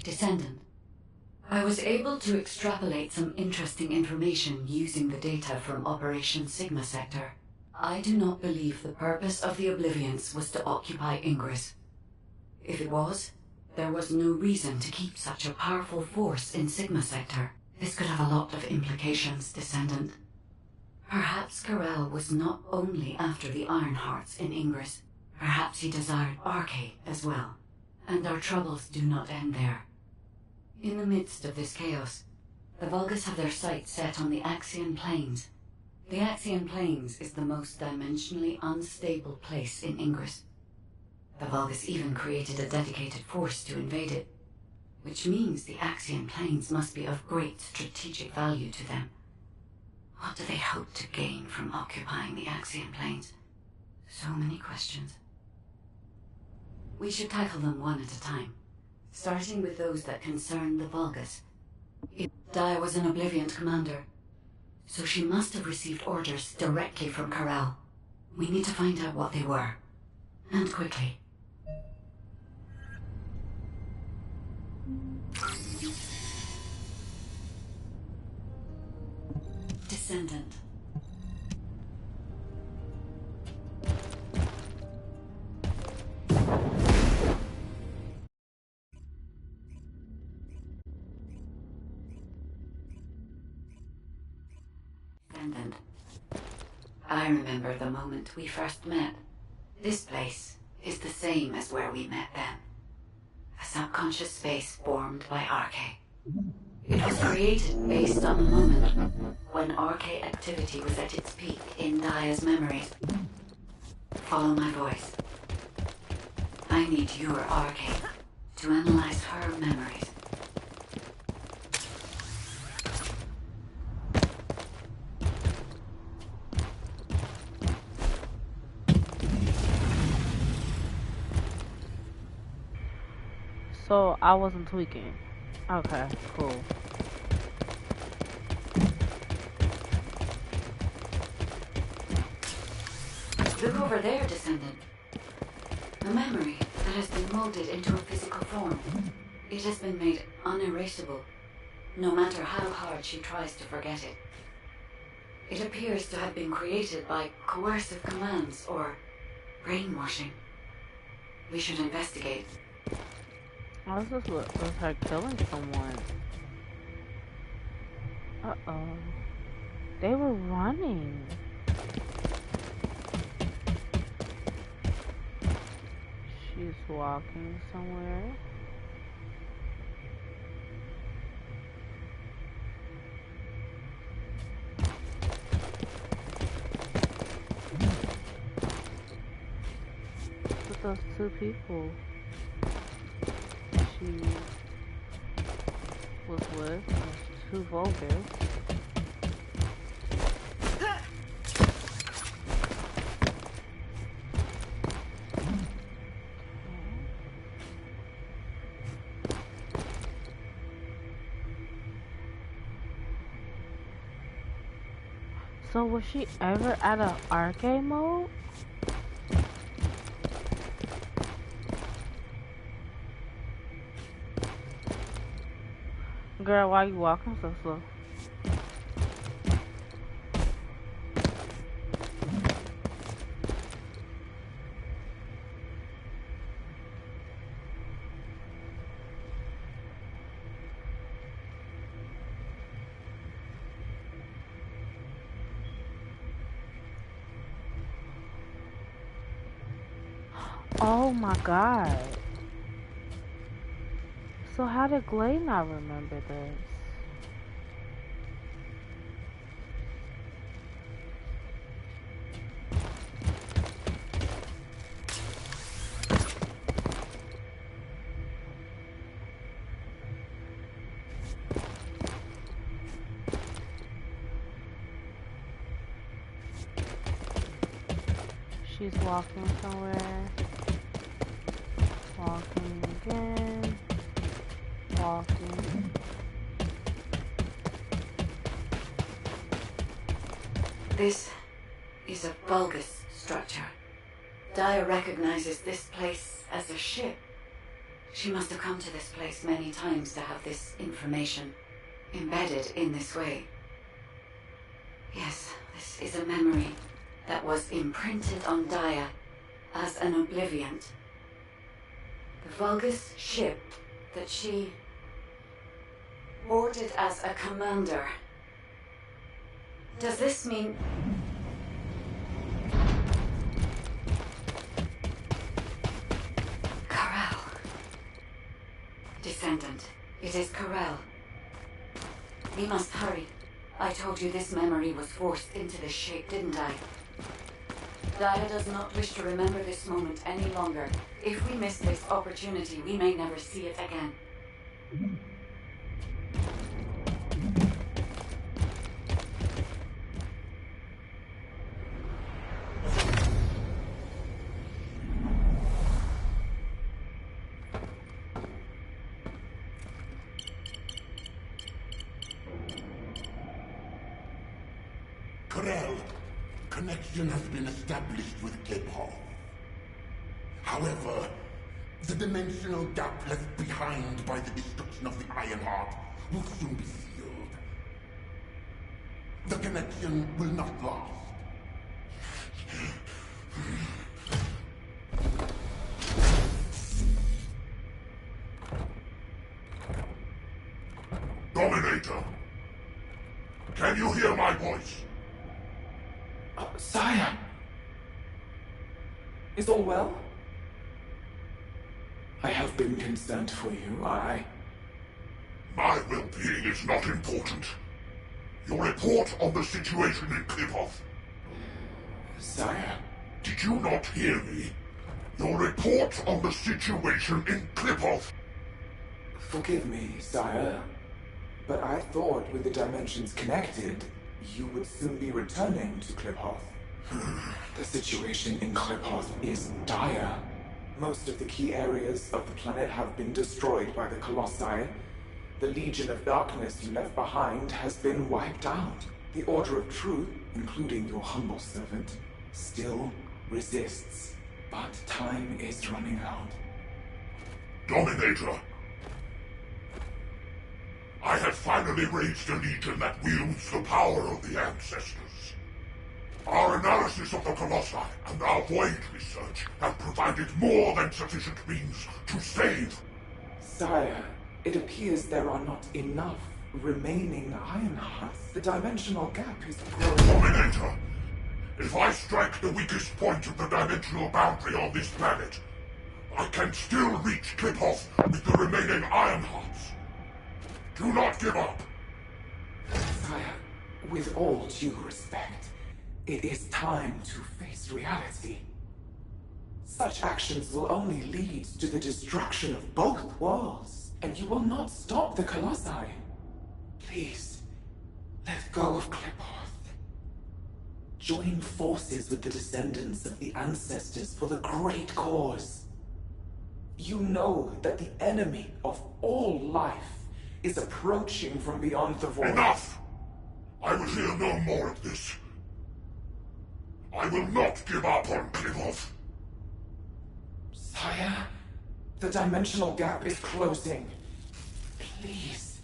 Descendant. I was able to extrapolate some interesting information using the data from Operation Sigma Sector. I do not believe the purpose of the Oblivions was to occupy Ingress. If it was, there was no reason to keep such a powerful force in Sigma Sector. This could have a lot of implications, Descendant. Perhaps Karel was not only after the Ironhearts in Ingress. Perhaps he desired Arche as well. And our troubles do not end there. In the midst of this chaos, the Vulgus have their sights set on the Axian Plains. The Axian Plains is the most dimensionally unstable place in Ingress. The Vulgus even created a dedicated force to invade it, which means the Axian Plains must be of great strategic value to them. What do they hope to gain from occupying the Axian Plains? So many questions. We should tackle them one at a time, starting with those that concern the Vulgus. Daeya was an Oblivion commander, so she must have received orders directly from Karel. We need to find out what they were, and quickly. Descendant. Descendant. I remember the moment we first met. This place is the same as where we met then. A subconscious space formed by Arche. It was created based on the moment when Arche activity was at its peak in Daeya's memories. Follow my voice. I need your arcade to analyze her memories. So I wasn't tweaking. Okay, cool. Look over there, Descendant. A memory that has been molded into a physical form. It has been made unerasable, no matter how hard she tries to forget it. It appears to have been created by coercive commands or brainwashing. We should investigate. Oh, this was her killing someone. Uh-oh. They were running. She's walking somewhere. Look at those two people she was with, those two vulgars. So was she ever at an arcade mode? Girl, why you walking so slow? Oh my god. So how did Glade not remember this? She's walking somewhere. Walking again. Walking. This is a bulbous structure. Daya recognizes this place as a ship. She must have come to this place many times to have this information embedded in this way. Yes, this is a memory that was imprinted on Daya as an obliviant. The Vulgus ship that she boarded as a commander. Does this mean... Corel. Descendant, it is Corel. We must hurry. I told you this memory was forced into this shape, didn't I? Daya does not wish to remember this moment any longer. If we miss this opportunity, we may never see it again. Corel, connection has been established with Kepov. However, the dimensional gap left behind by the destruction of the Ironheart will soon be sealed. The connection will not last. Dominator, can you hear my voice? Sire! Is all well? I have been concerned for you, My well-being is not important. Your report on the situation in Klipov. Sire. Did Did you not hear me? Your report on the situation in Klipov. Forgive me, sire, but I thought with the dimensions connected, you would soon be returning to Klipov. The situation in Klipov is dire. Most of the key areas of the planet have been destroyed by the Colossi. The Legion of Darkness you left behind has been wiped out. The Order of Truth, including your humble servant, still resists. But time is running out. Dominator! I have finally raised a legion that wields the power of the ancestors. Our analysis of the Colossi and our void research have provided more than sufficient means to save. Sire, it appears there are not enough remaining Ironhearts. The dimensional gap is growing. Dominator! If I strike the weakest point of the dimensional boundary on this planet, I can still reach Klipov with the remaining Ironhearts. Do not give up! Sire, with all due respect, it is time to face reality. Such actions will only lead to the destruction of both worlds, and you will not stop the Colossi. Please, let go of Klipov. Join forces with the descendants of the ancestors for the great cause. You know that the enemy of all life is approaching from beyond the void. Enough! I will hear no more of this. I will not give up on Klipov. Sire, the dimensional gap is closing. Please,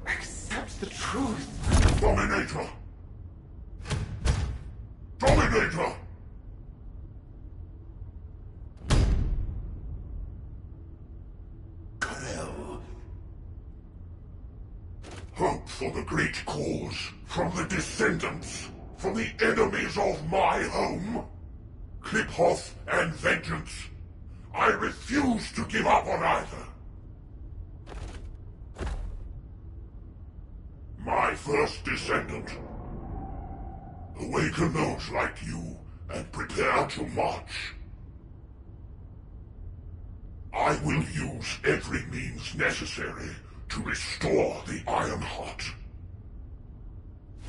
accept the truth. Dominator! Dominator! Karel. Hope for the great cause, from the descendants, from the enemies of my home. Klipov and vengeance. I refuse to give up on either. My first descendant. Awaken those like you, and prepare to march. I will use every means necessary to restore the Ironheart.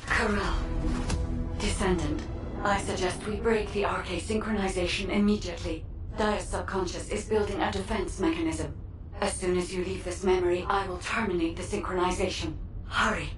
Corral. Descendant, I suggest we break the RK synchronization immediately. Dia's subconscious is building a defense mechanism. As soon as you leave this memory, I will terminate the synchronization. Hurry.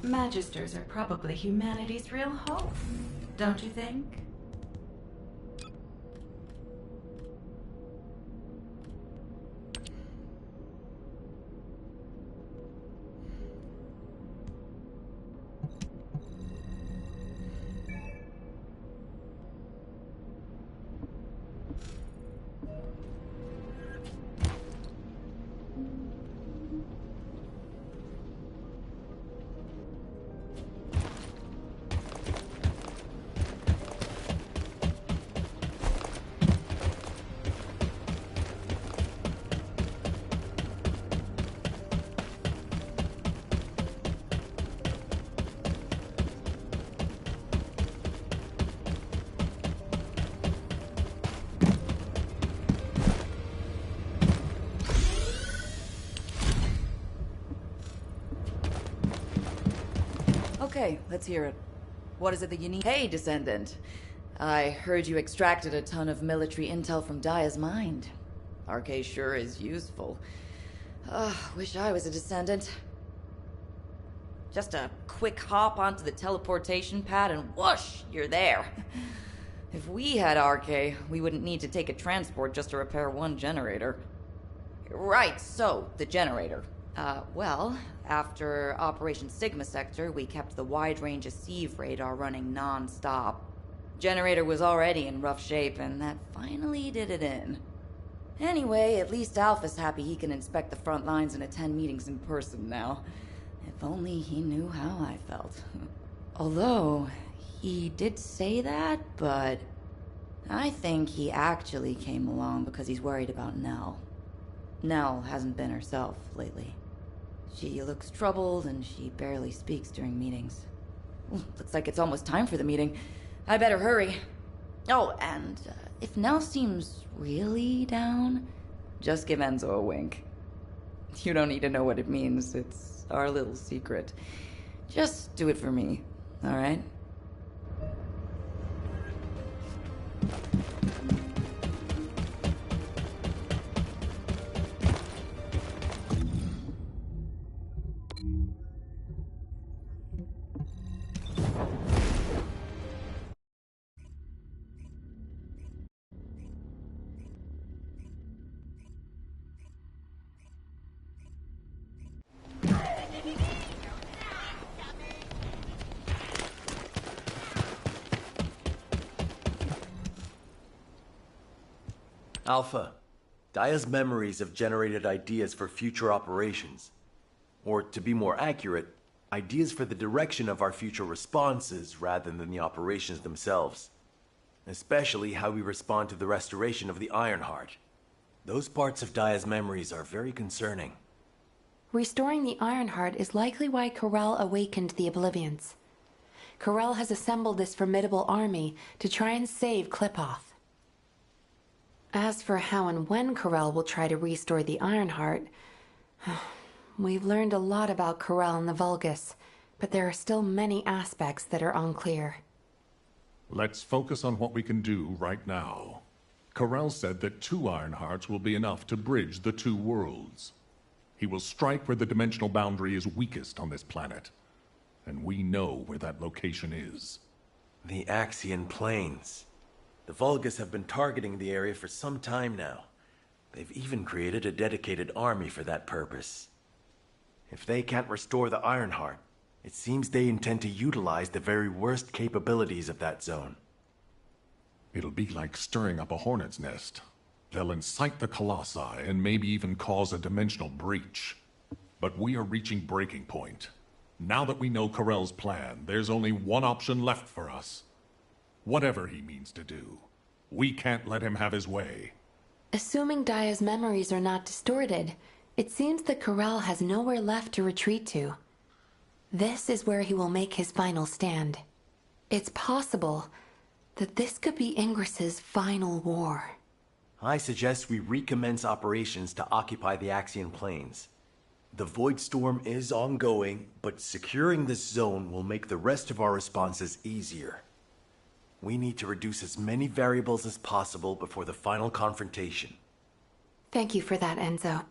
Magisters are probably humanity's real hope, don't you think? Okay, let's hear it. What is it that you need? Hey, Descendant. I heard you extracted a ton of military intel from Daeda's mind. RK sure is useful. Wish I was a descendant. Just a quick hop onto the teleportation pad and whoosh, you're there. If we had RK, we wouldn't need to take a transport just to repair one generator. Right, so, the generator. Well, after Operation Sigma Sector, we kept the wide-range Sieve radar running non-stop. Generator was already in rough shape, and that finally did it in. Anyway, at least Alpha's happy he can inspect the front lines and attend meetings in person now. If only he knew how I felt. Although, he did say that, but I think he actually came along because he's worried about Nell. Nell hasn't been herself lately. She looks troubled and she barely speaks during meetings. Looks like it's almost time for the meeting. I better hurry. Oh, and if Nell seems really down, just give Enzo a wink. You don't need to know what it means. It's our little secret. Just do it for me, all right? Alpha, Daeda's memories have generated ideas for future operations. Or, to be more accurate, ideas for the direction of our future responses rather than the operations themselves. Especially how we respond to the restoration of the Ironheart. Those parts of Daeda's memories are very concerning. Restoring the Ironheart is likely why Corel awakened the Oblivions. Corel has assembled this formidable army to try and save Qliphoth. As for how and when Corel will try to restore the Ironheart, we've learned a lot about Corel and the Vulgus, but there are still many aspects that are unclear. Let's focus on what we can do right now. Corel said that 2 Ironhearts will be enough to bridge the 2 worlds. He will strike where the dimensional boundary is weakest on this planet. And we know where that location is. The Axian Plains. The Vulgus have been targeting the area for some time now. They've even created a dedicated army for that purpose. If they can't restore the Ironheart, it seems they intend to utilize the very worst capabilities of that zone. It'll be like stirring up a hornet's nest. They'll incite the Colossi and maybe even cause a dimensional breach. But we are reaching breaking point. Now that we know Corel's plan, there's only one option left for us. Whatever he means to do, we can't let him have his way. Assuming Daeda's memories are not distorted, it seems that Corel has nowhere left to retreat to. This is where he will make his final stand. It's possible that this could be Ingris's final war. I suggest we recommence operations to occupy the Axian Plains. The Void Storm is ongoing, but securing this zone will make the rest of our responses easier. We need to reduce as many variables as possible before the final confrontation. Thank you for that, Enzo.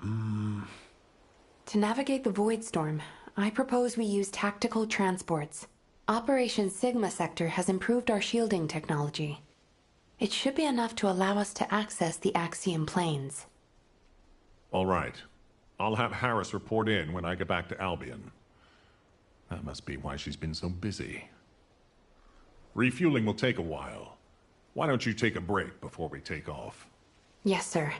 To navigate the Void Storm, I propose we use tactical transports. Operation Sigma Sector has improved our shielding technology. It should be enough to allow us to access the Axian Plains. All right. I'll have Harris report in when I get back to Albion. That must be why she's been so busy. Refueling will take a while. Why don't you take a break before we take off? Yes, sir.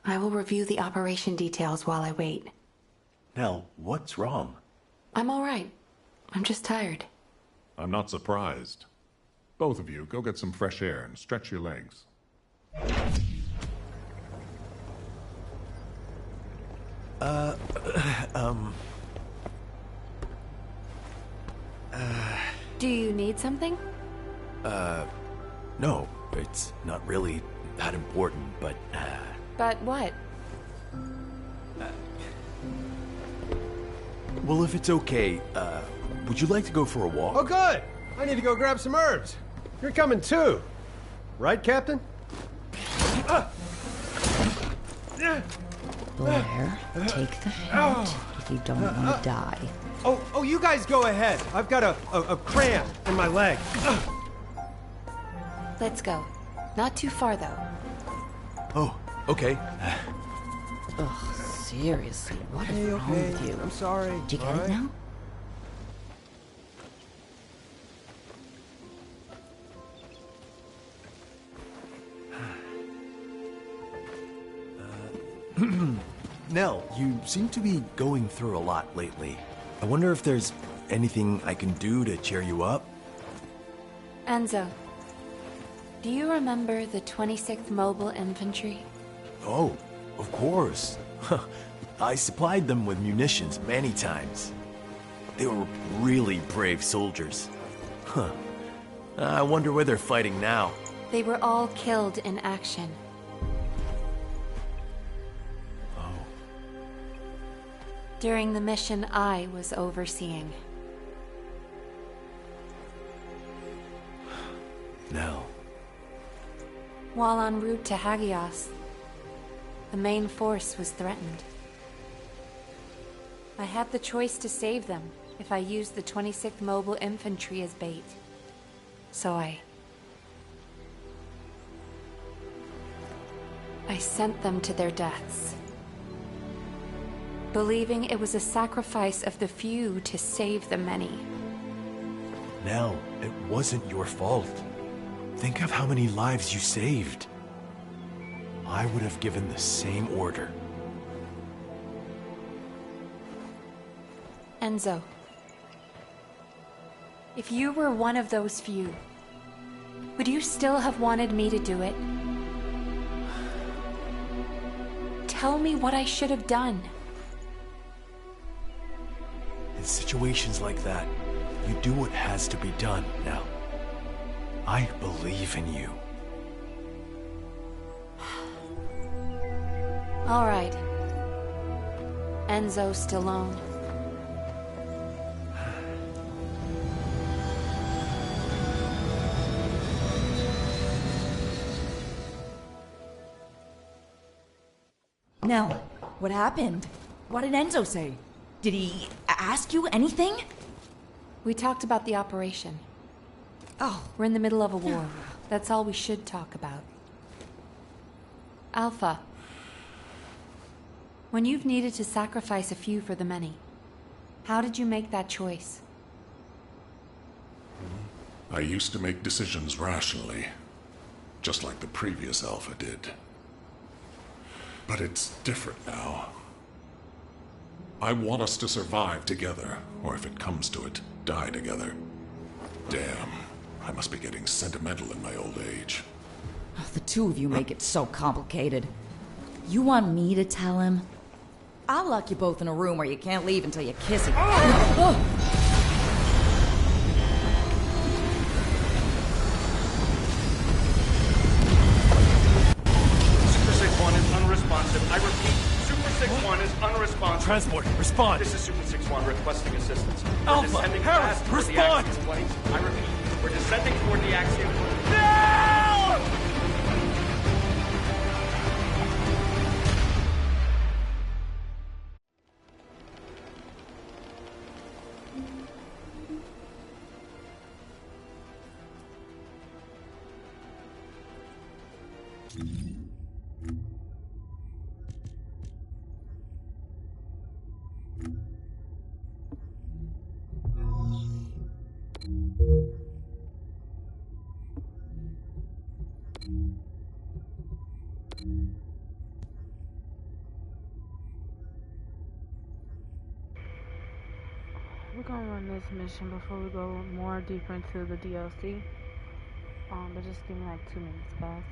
I will review the operation details while I wait. Nell, what's wrong? I'm all right. I'm just tired. I'm not surprised. Both of you, go get some fresh air and stretch your legs. Do you need something? No, it's not really that important, but, But what? Well, if it's okay, would you like to go for a walk? Oh, good! I need to go grab some herbs. You're coming too, right, Captain? Blair, take the hint if you don't want to die. Oh, you guys go ahead. I've got a cramp in my leg. Let's go. Not too far, though. Oh, okay. Ugh, seriously, what is wrong with you? I'm sorry. Do you get it now? Nell, you seem to be going through a lot lately. I wonder if there's anything I can do to cheer you up? Enzo, do you remember the 26th Mobile Infantry? Oh, of course. I supplied them with munitions many times. They were really brave soldiers. Huh. I wonder where they're fighting now. They were all killed in action. During the mission I was overseeing. Nell. While en route to Hagios, the main force was threatened. I had the choice to save them if I used the 26th Mobile Infantry as bait. So I sent them to their deaths, believing it was a sacrifice of the few to save the many. Nell, it wasn't your fault. Think of how many lives you saved. I would have given the same order. Enzo, if you were one of those few, would you still have wanted me to do it? Tell me what I should have done. In situations like that, you do what has to be done, Nell. I believe in you. All right. Enzo Stallone. Nell, what happened? What did Enzo say? Did he ask you anything? We talked about the operation. Oh. We're in the middle of a war. That's all we should talk about. Alpha. When you've needed to sacrifice a few for the many, how did you make that choice? I used to make decisions rationally, just like the previous Alpha did. But it's different now. I want us to survive together, or if it comes to it, die together. Damn, I must be getting sentimental in my old age. Oh, the two of you make it so complicated. You want me to tell him? I'll lock you both in a room where you can't leave until you kiss him. Super 6-1 is unresponsive. I repeat, Super 6-1 is unresponsive. Transport, respond. This is Super 6-1 requesting assistance. We're Alpha, descending Harris, fast toward the respond! Axiom planes. I repeat, we're descending toward the Axiom planes. No! We're gonna run this mission before we go more deeper into the DLC. But just give me like 2 minutes, guys.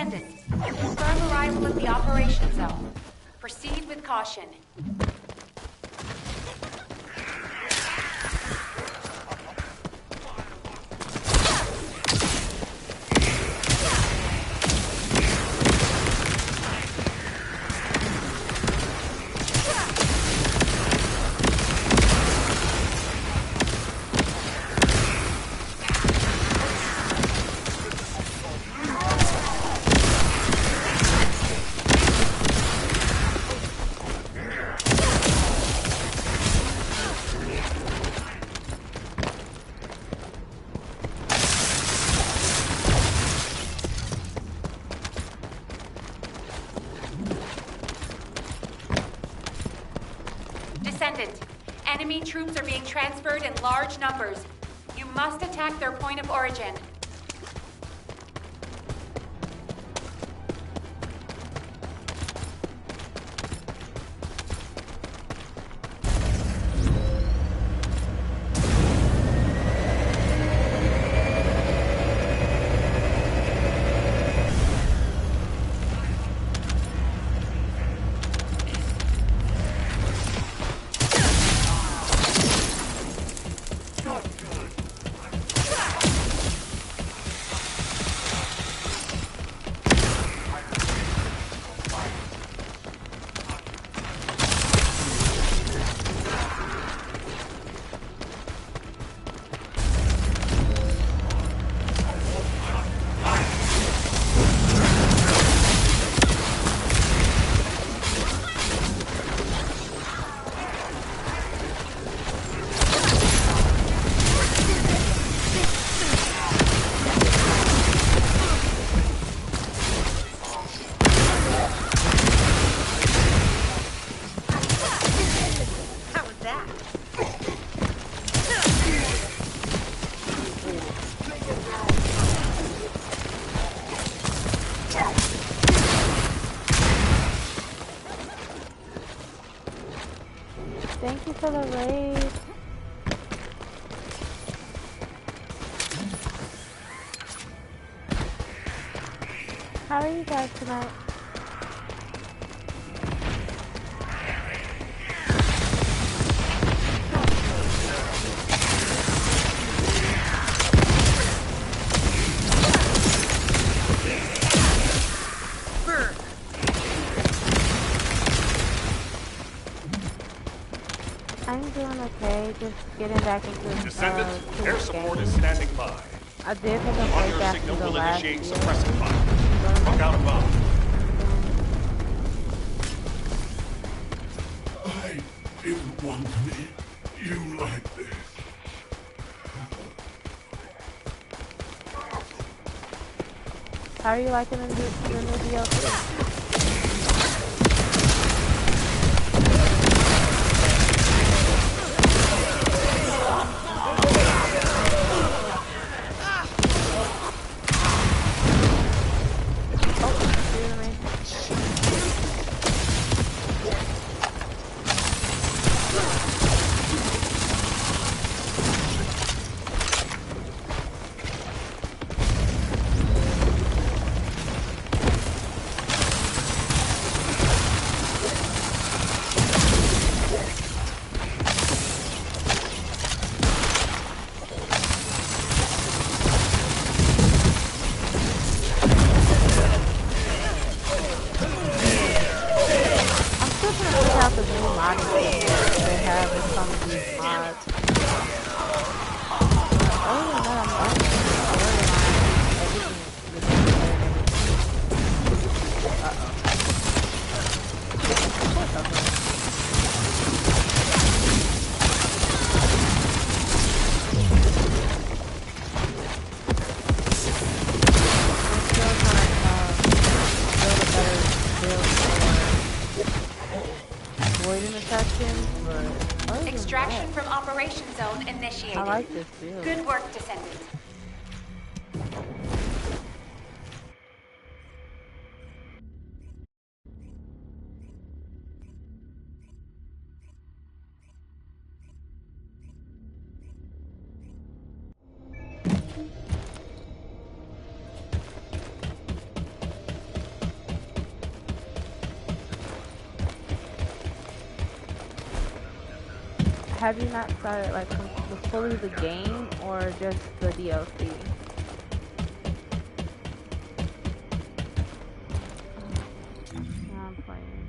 Descendant, confirm arrival at the operation zone. Proceed with caution. Descendant, enemy troops are being transferred in large numbers. You must attack their point of origin. Thank you for the raid. How are you guys tonight? I'm doing okay, just getting back into Descendant, to air the support game. is standing by. I did pick up On right your after signal the will last initiate video. suppressive fire. Look out above. I didn't want to meet you like this. How are you liking the new DLC? Out the new modding they have in some of these mods. Other than that, I'm Extraction from operation zone initiated. I like this build. Good work, Descendant. have you not started like fully the game or just the DLC? Yeah, I'm playing.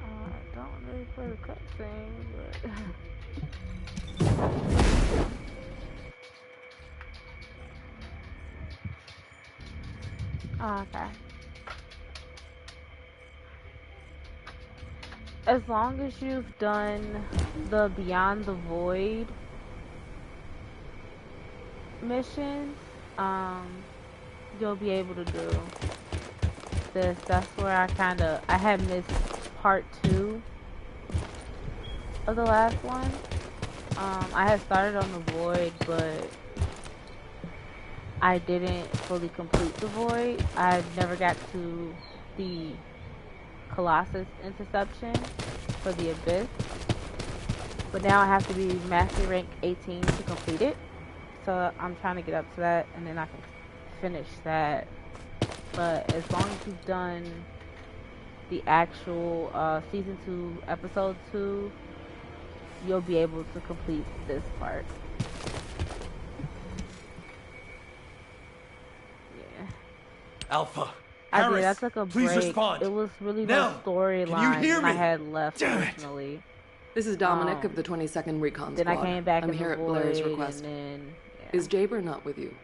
I don't really play the cutscene, but. Oh, okay. As long as you've done the Beyond the Void missions, you'll be able to do this. That's where I had missed part 2 of the last one. I had started on the Void, but I didn't fully complete the Void. I never got to the Colossus interception for the Abyss, but now I have to be Mastery Rank 18 to complete it, so I'm trying to get up to that and then I can finish that. But as long as you've done the actual Season 2 Episode 2, you'll be able to complete this part. Yeah. Alpha. I did. I took a please break. respond. It was really Now, the storyline I had left personally. This is Dominic of the 22nd Recon Then Squad. I came back I'm in here the at Blair's Void, request. and then, Is Jaber not with you?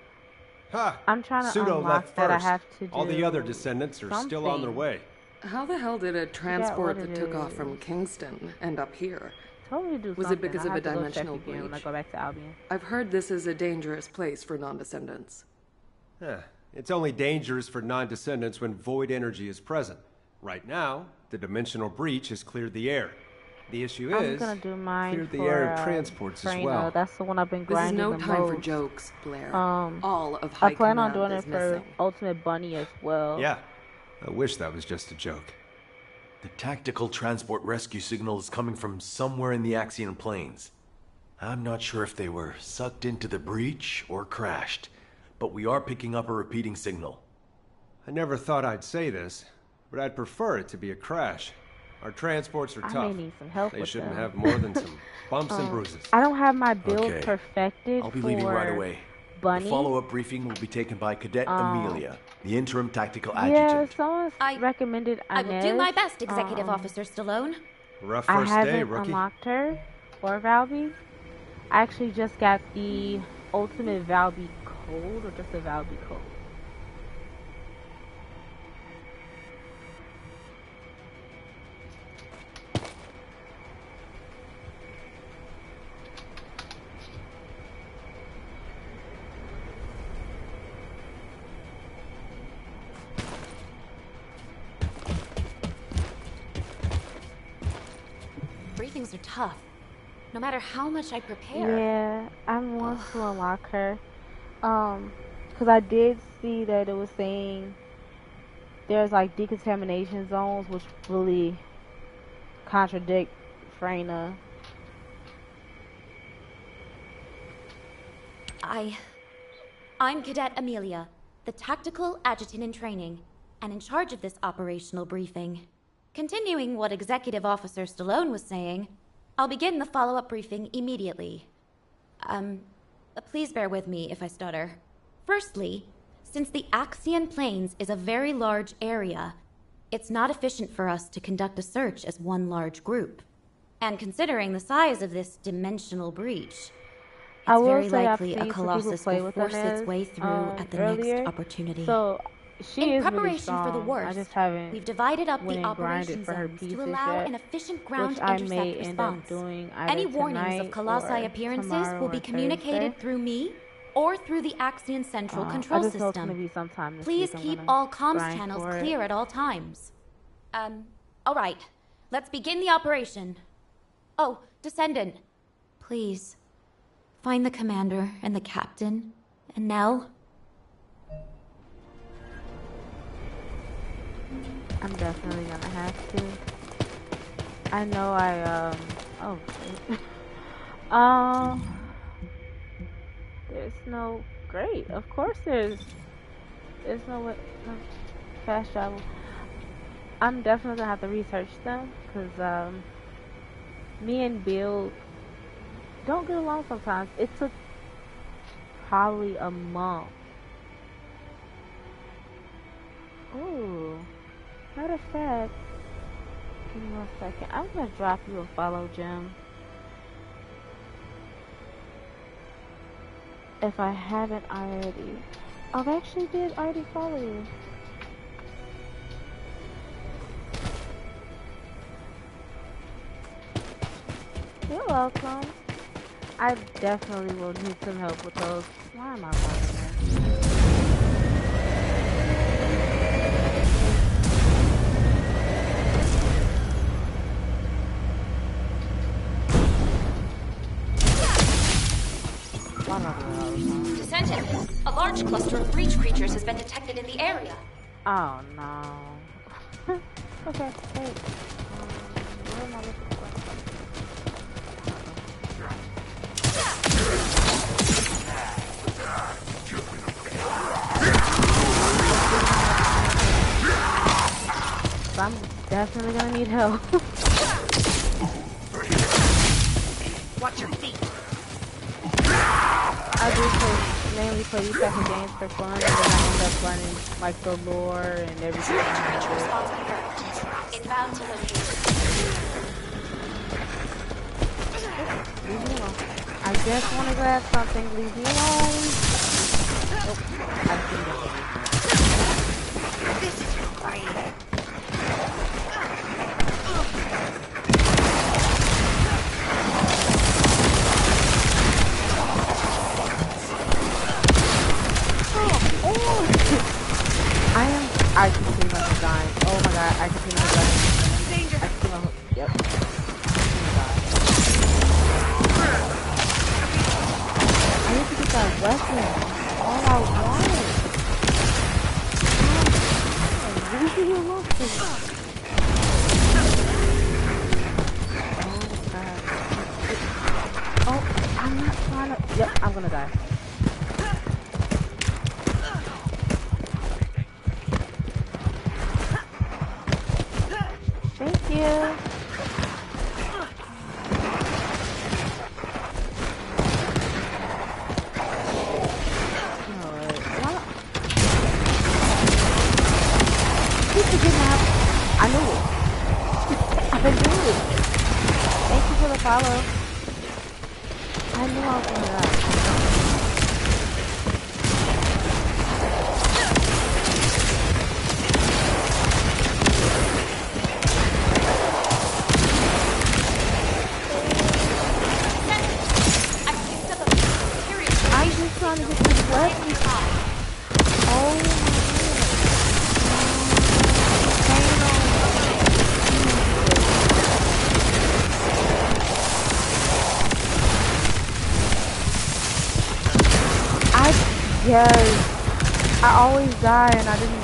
Ha! I'm trying to Pseudo unlock left that. first. I have to do All the other descendants are still on their something. way. How the hell did a transport what that it took off is. from Kingston end up here? Told me to do Was something. it because I'll of a have to go check dimensional again breach? when I go back to Albion. I've heard this is a dangerous place for non-descendants. It's only dangerous for non-descendants when void energy is present. Right now, the dimensional breach has cleared the air. The issue I'm is, gonna do mine cleared the for, air of transports as Freyna. well. That's the one I've been This is grinding no the time most. for jokes, Blair. All of I High plan on Command doing is it for missing. Ultimate Bunny as well. Yeah, I wish that was just a joke. The tactical transport rescue signal is coming from somewhere in the Axian Plains. I'm not sure if they were sucked into the breach or crashed, but we are picking up a repeating signal. I never thought I'd say this, but I'd prefer it to be a crash. Our transports are I tough. may need some help They with shouldn't them. have more than some bumps and bruises. I don't have my build Okay. perfected I'll be for leaving right away. Bunny. The follow-up briefing will be taken by Cadet Amelia, the interim tactical Yeah, adjutant. someone recommended Inez. I will do my best, Executive Officer Stallone. Rough I first haven't day, rookie. unlocked her or Valby. I actually just got the Ultimate Valby Code, or just the Valby Code. Briefings are tough. No matter how much I prepare. Yeah, I want to unlock her. Because I did see that it was saying there's like decontamination zones, which really contradict Freyna. I'm Cadet Amelia, the tactical adjutant in training, and in charge of this operational briefing. Continuing what Executive Officer Stallone was saying, I'll begin the follow-up briefing immediately. Please bear with me if I stutter. Firstly, since the Axian Plains is a very large area, it's not efficient for us to conduct a search as one large group. And considering the size of this dimensional breach, I it's will very say I've likely seen a some people Colossus play will with force its Inez, way through at the earlier. next opportunity. So she In is preparation really strong. for the worst, I just haven't we've divided up went the and grinded operation for her zones pieces to allow yet, an efficient ground which I intercept may end up response. doing either Any warnings tonight of Colossi or appearances tomorrow will be or communicated Thursday. through me or through the Axian Central I Control just know it's System. gonna be sometime this Please week. I'm keep gonna all comms grind channels for it. clear at all times. All right. Let's begin the operation. Oh, Descendant. Please, find the commander and the captain and Nell. I'm definitely gonna have to. I know oh shit. There's no great. Of course there's no way no fast travel. I'm definitely gonna have to research them because me and Bill don't get along sometimes. It took probably a month. Ooh, matter of fact, give me 1 second. I'm gonna drop you a follow, Jim. If I haven't already. I've actually did already follow you. You're welcome. I definitely will need some help with those. Why am I running there? Descendant, a large cluster of breach creatures has been detected in the area. Oh no. Okay, hey. Where am I looking for? I'm definitely gonna need help. Watch your feet. I do mainly play these type of games for fun, and then I end up learning like the lore and everything. Inbound to location. Leave me alone. I just want to grab something. Leave me alone. Nope. I think that's what This is your grave. I can see myself dying. Oh my god, I can see myself dying. Danger. I can see myself. Yep. I need to get that weapon. All I want. Leave me alone. Oh god. Oh, I'm not trying to. Yep, I'm gonna die. Thank you. I knew it. I knew it. Thank you for the follow. I knew I was gonna die. I'm just trying to get this weapon. Oh my god. Yes, I always die and I didn't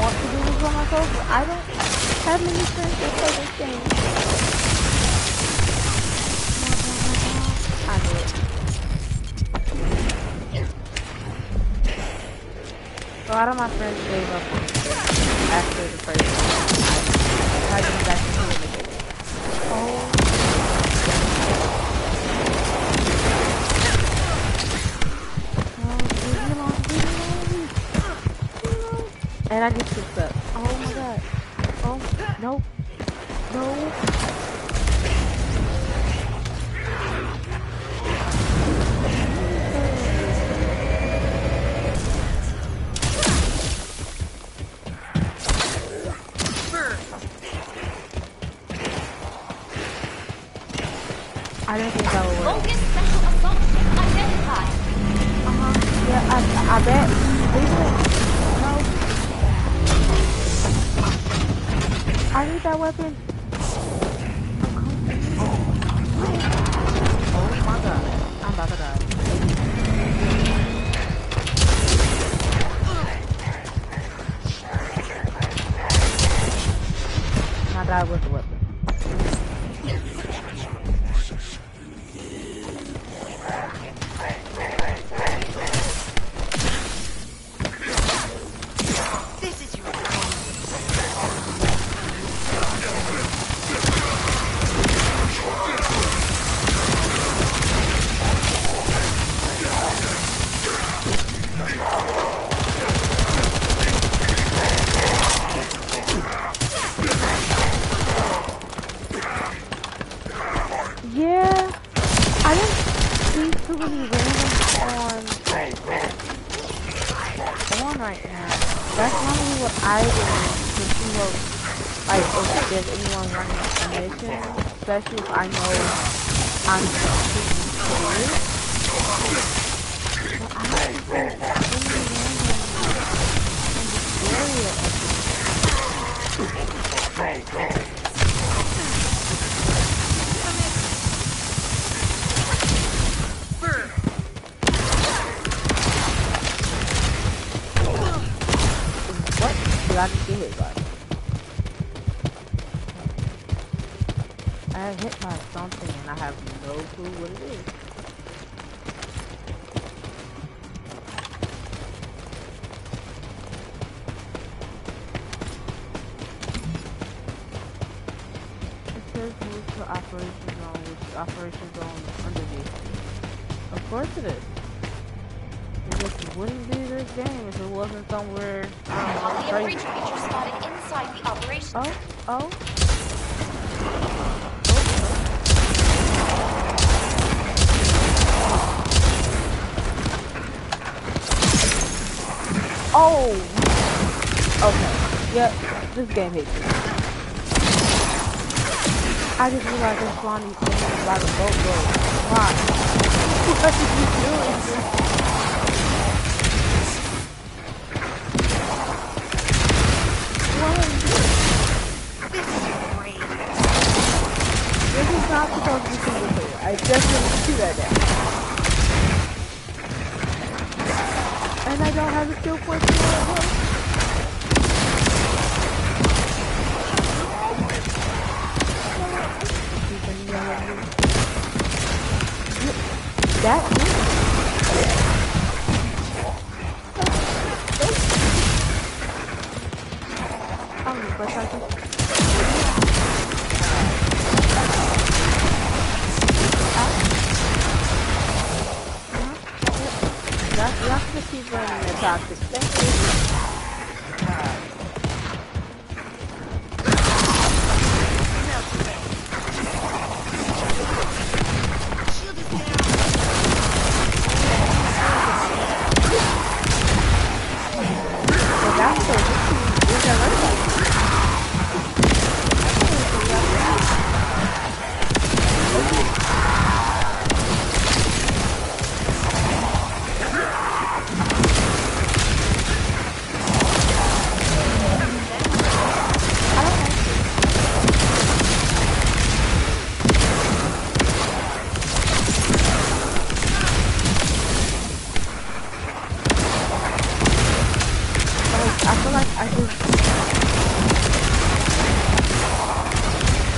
want to do this by myself, but I don't have many friends that play this game. I knew it. So a lot of my friends gave up on it after the first one. I tried to get back into the game. Oh. And I get picked up. Oh my god. Oh, no. No. I didn't think that would work. Bogus special assault ship identified. Yeah, I bet. Leave it. No. I need that weapon. Oh my god. I'm about to die. I died with the weapon. too many randoms on right now. That's normally what I do to see what, like, if there's anyone running a mission, especially if I know I'm completely clear. But I don't think there's any randoms in this area. I just get hit by it. I got hit by something and I have no clue what it is. It says move to operation zone, which is operation zone underneath. Of course it is. It just wouldn't be this game if it wasn't somewhere. The breach feature spotted inside the operation. Oh. Oh! Okay. Yep, this game hates me. I just realized they're spawning things by the boatload. Why? What are you doing? This is not supposed to be single player. I just didn't do that now. And I don't have a skill point to do it. That's it. But I just... You have to keep running the toxic. Thank you.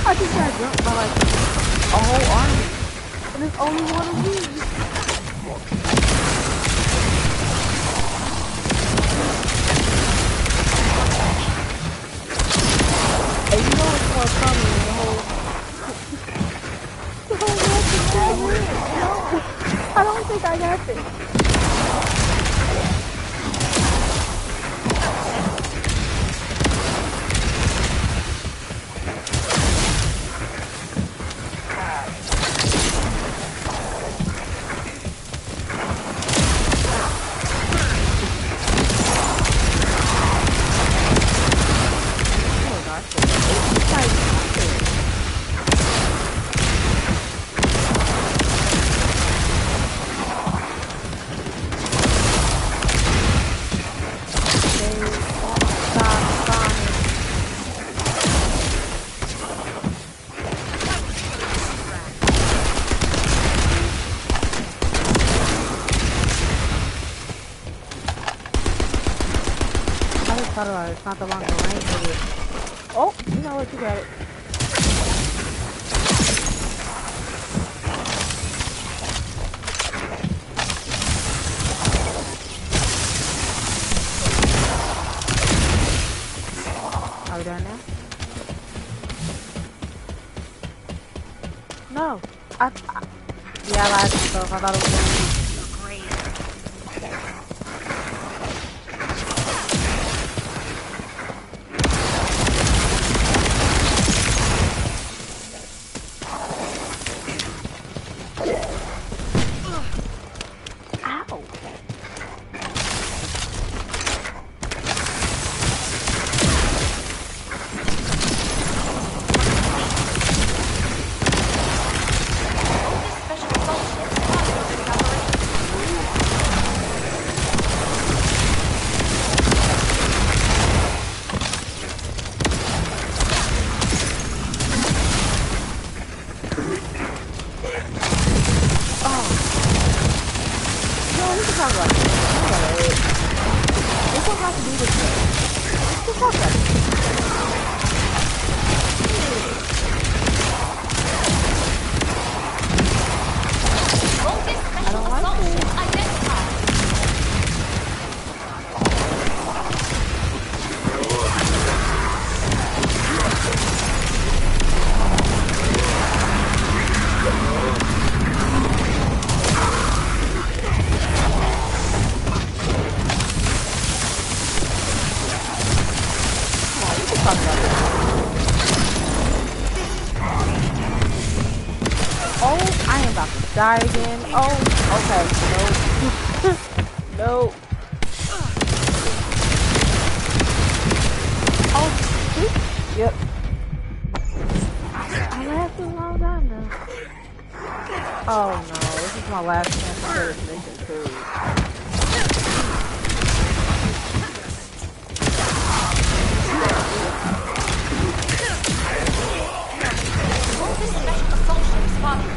I just got jumped by like a whole army, and there's only one of these. And you know it's more coming in the whole No, I don't think I got this. It's not the longer range of it. Oh, you know what? You got it. Are we done now? No. Yeah, I lied to myself. I thought it was done. Oh, I am about to die again. Oh, okay. No. No. Oh, yep. I lasted a long time now. Oh no, this is my last chance to get this mission too. This special assault ship is spotted.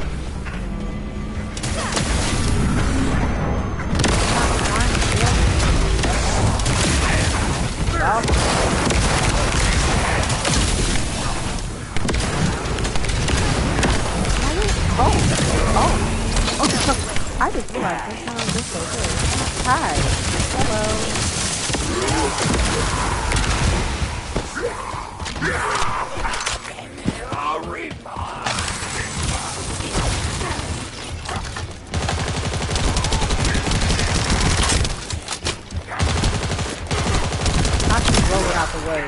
I just realized this time this way too. Hi. I can roll it out the way.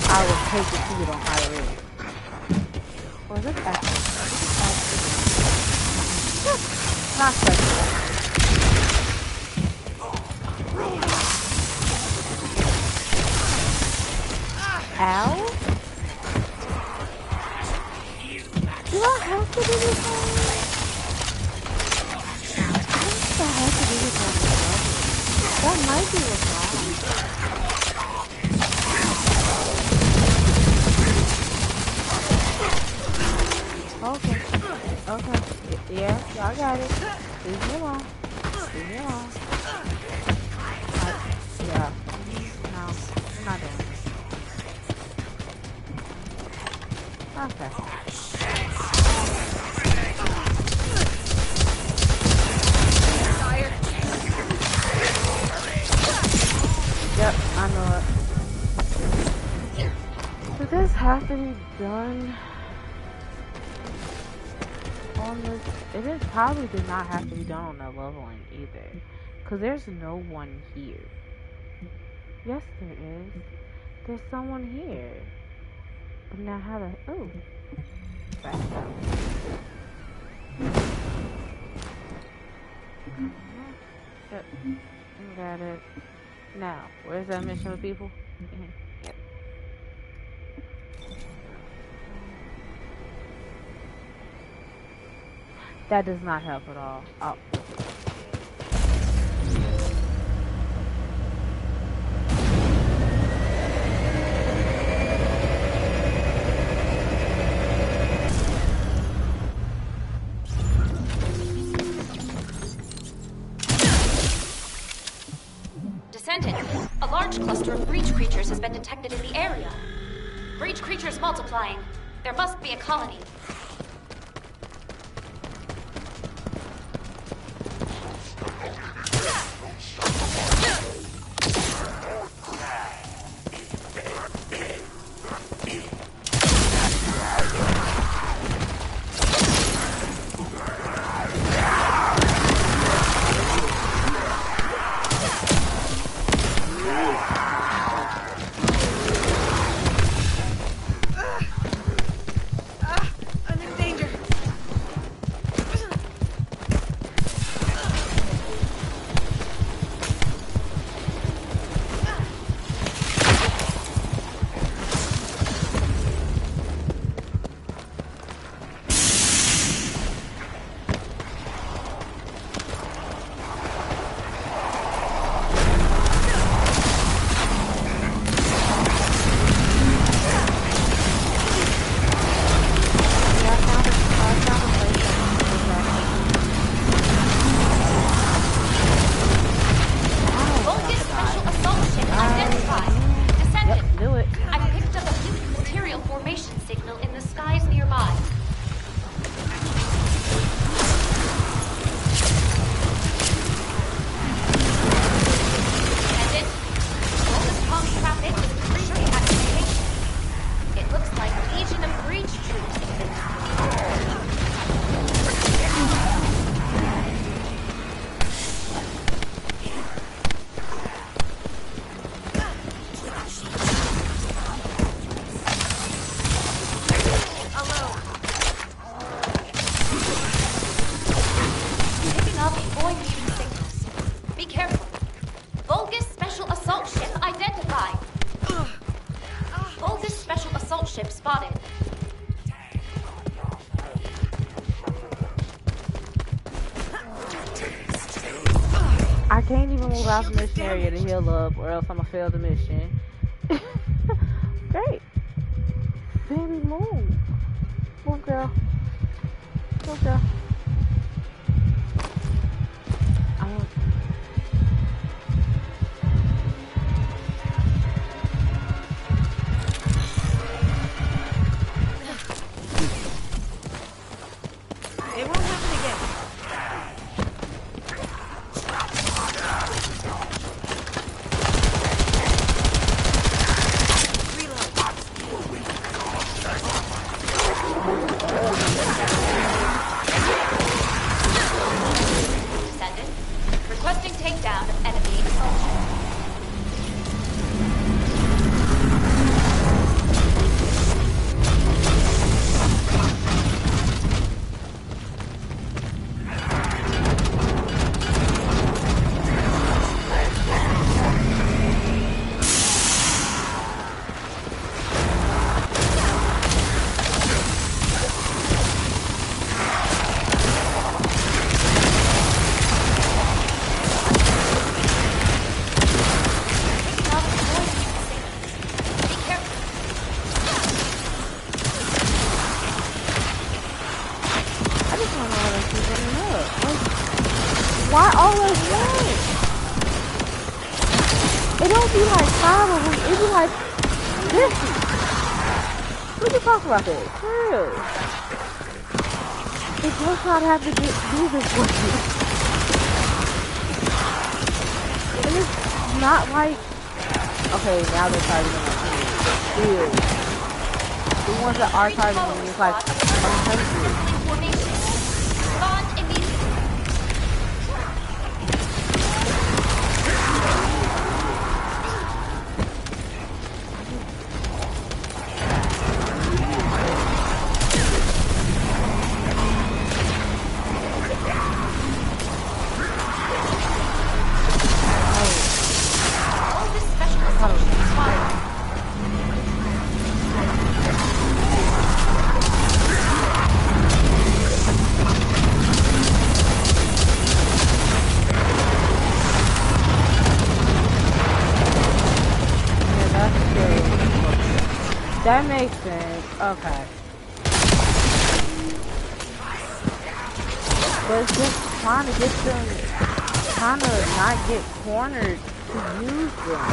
I will take the seed on higher rate. Or is this actually? Not special. Ow? Do I have to do this one? I have to do this one. That might be what's wrong. Okay. Okay. Yeah, y'all got it. Leave me alone. Leave me alone. Yeah. No, I'm not doing it. Okay. Yep, I know it. Did this have to be done? On this, it probably did not have to be done on that leveling either, because there's no one here. Yes, there is. There's someone here. But now how to? Oh, back up. Yep, got it. Now, where's that mission with people? Yep. That does not help at all. Oh. Descendant, a large cluster of breach creatures has been detected in the area. Breach creatures multiplying. There must be a colony. ship spotted. I can't even move out the mission area to heal up, or else I'm gonna fail the mission. Great. Baby, move. Move, girl. Move, girl. It won't happen again. Descendant, requesting takedown of enemy soldier. Why always one? It don't be like 5 of them, it be like 50. We can talk about that, for real. It does not have to do this with you. And it's not like, okay, now they're targeting me. Still. The ones that are targeting me is like 100. That makes sense. Okay. But it's just trying to get them, trying to not get cornered to use them.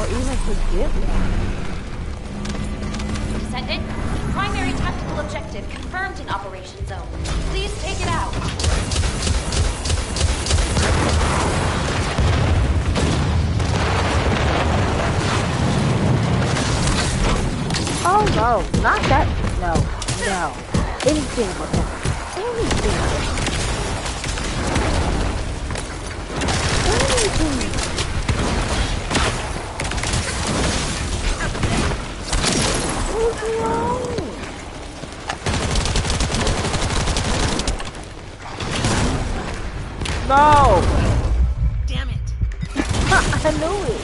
Or even to get one. Descendant, primary tactical objective confirmed in Operation Zone. Please take it out. Oh no, not that. No, no. Anything but that. Anything. Anything. What's wrong? No. Damn it. I knew it.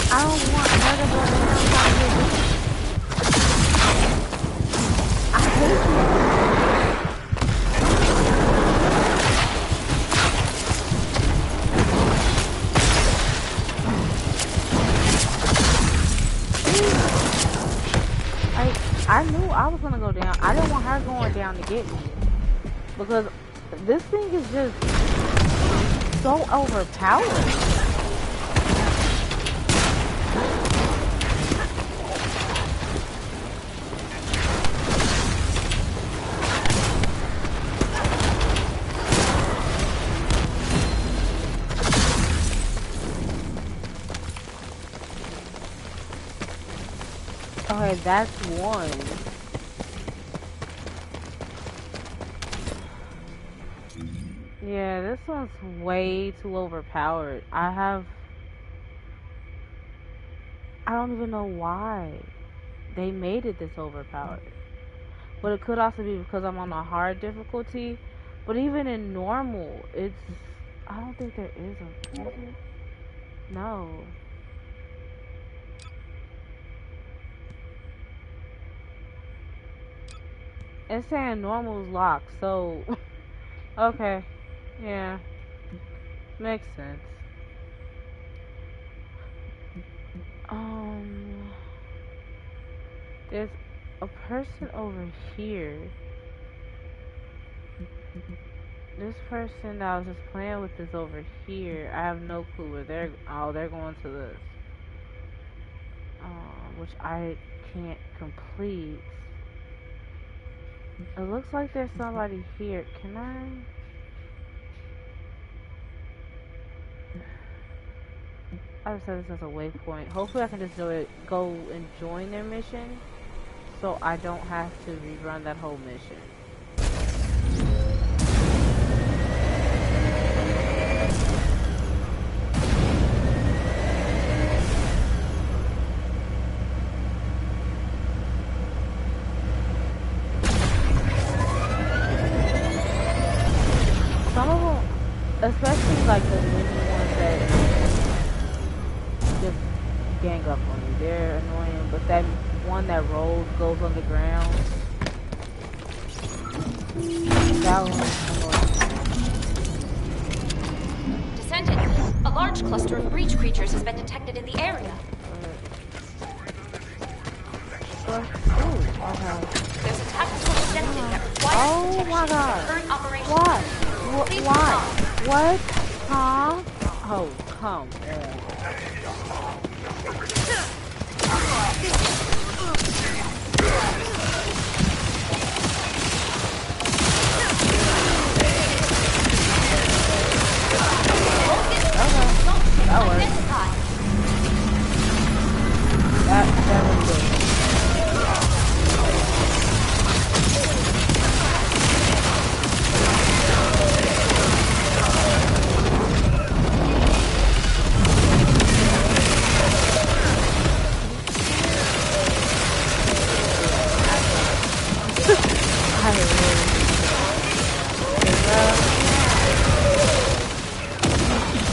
I don't want another one I hate you. I knew I was gonna go down. I didn't want her going down to get me. Because this thing is just so overpowered. Okay, that's one. Yeah, this one's way too overpowered. I don't even know why they made it this overpowered. But it could also be because I'm on a hard difficulty. But even in normal, I don't think there is a... No. It's saying normal's locked, so okay. Yeah. Makes sense. There's a person over here. This person that I was just playing with is over here. I have no clue where they're. Oh, they're going to this. Which I can't complete. It looks like there's somebody here. Can I? I just said this as a waypoint. Hopefully I can just go and join their mission, so I don't have to rerun that whole mission. Some of them, especially like the mini ones that just gang up on you, they're annoying, but that one that rolls, goes on the ground, that one's annoying. Descendant, a large cluster of breach creatures has been detected in the area. Okay. There's a tactical objective that requires protection from the current operation. Why? Please Why? respond. What? Huh? Oh, come on. That works. That was good.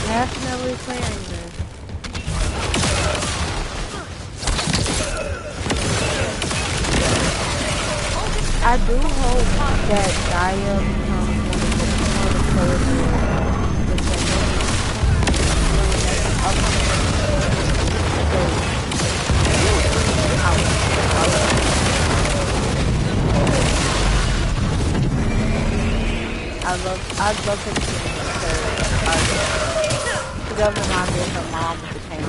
Definitely clearing this. I do hope that Gaia becomes one of the characters. I'd love to see her. She doesn't remind me of her mom with the chain.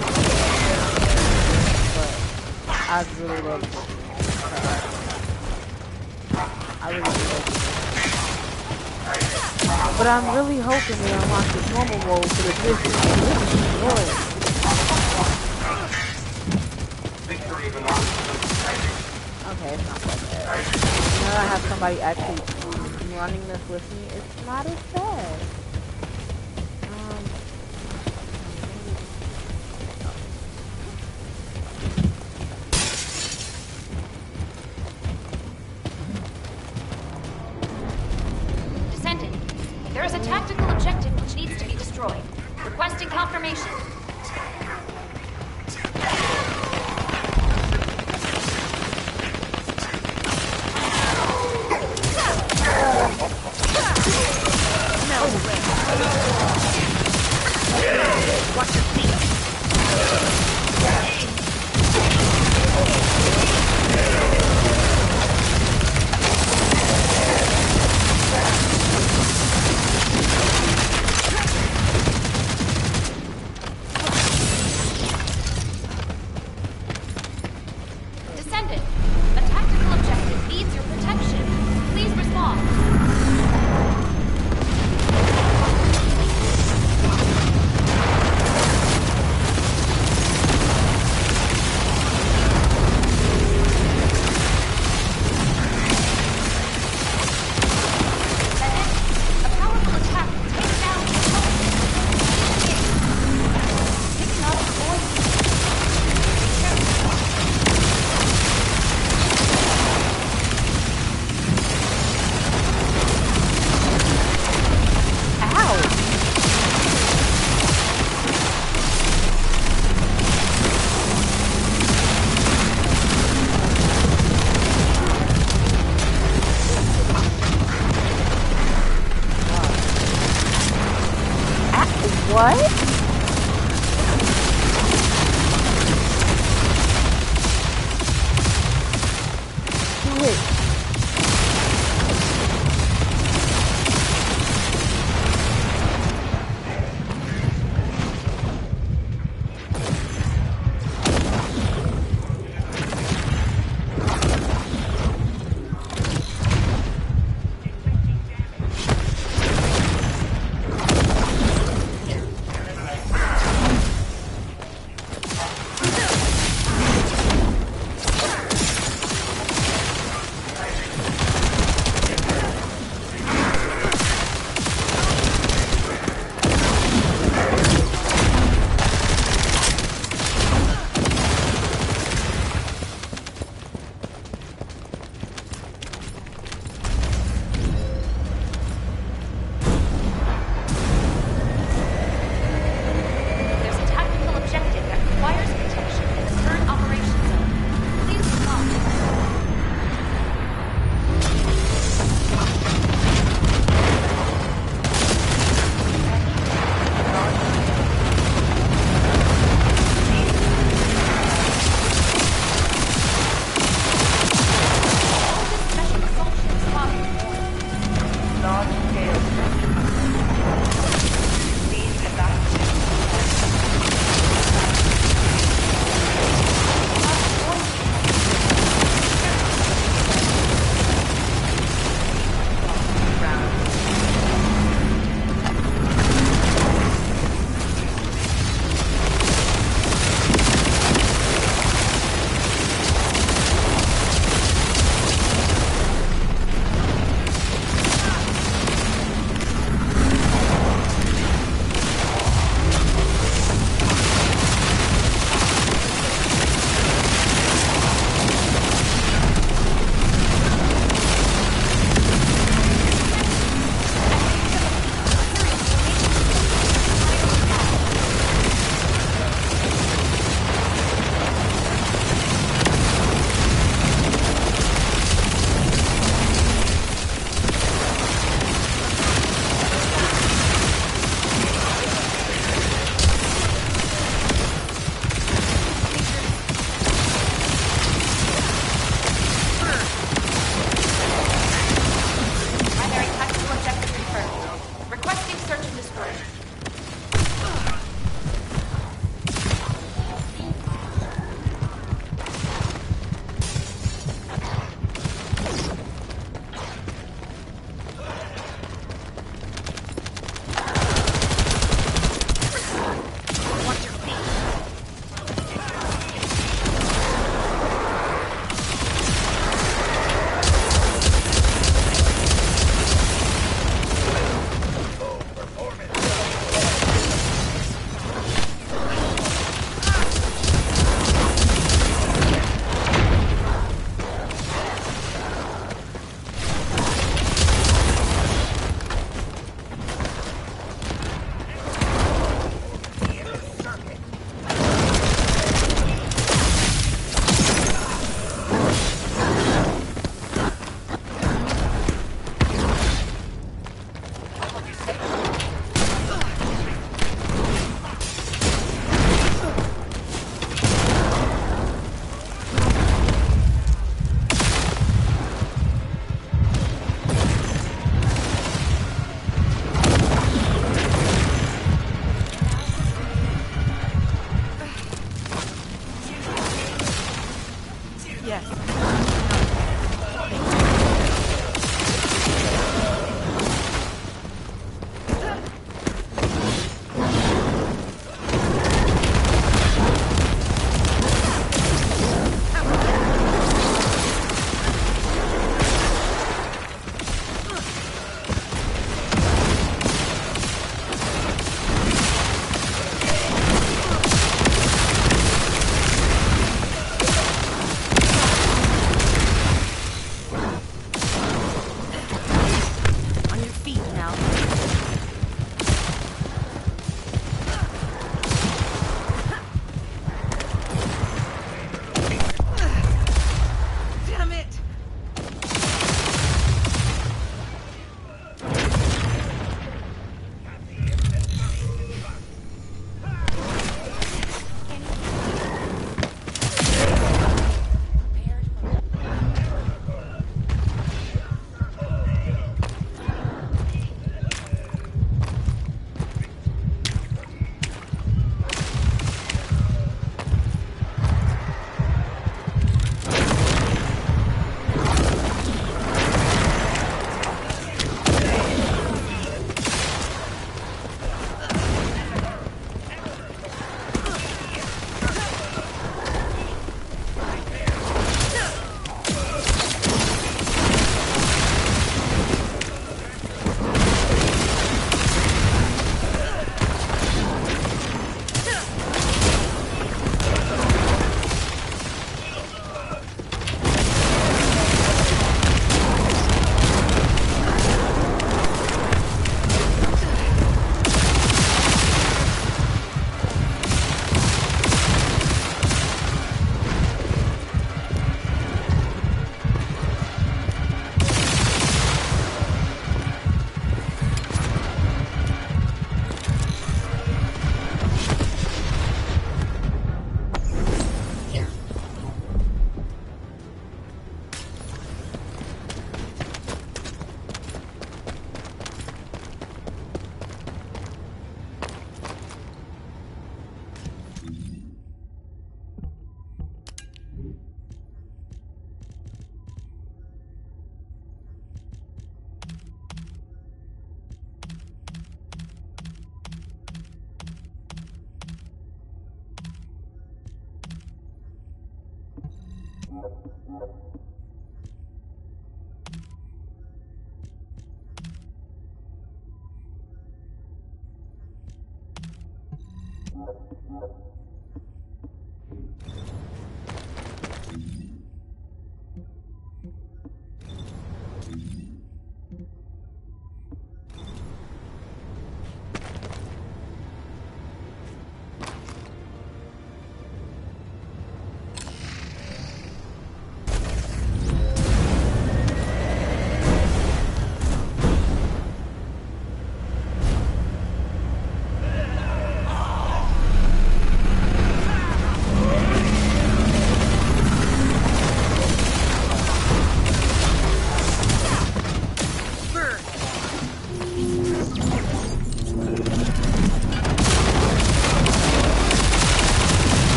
But I'd really love to see her. I really love to. But I'm really hoping they unlock this normal role for the business. Okay, it's not that bad. Now I have somebody actually running this with me, it's not as bad. Descendant, there is a tactical objective which needs to be destroyed. Requesting confirmation. No way. What? Wait.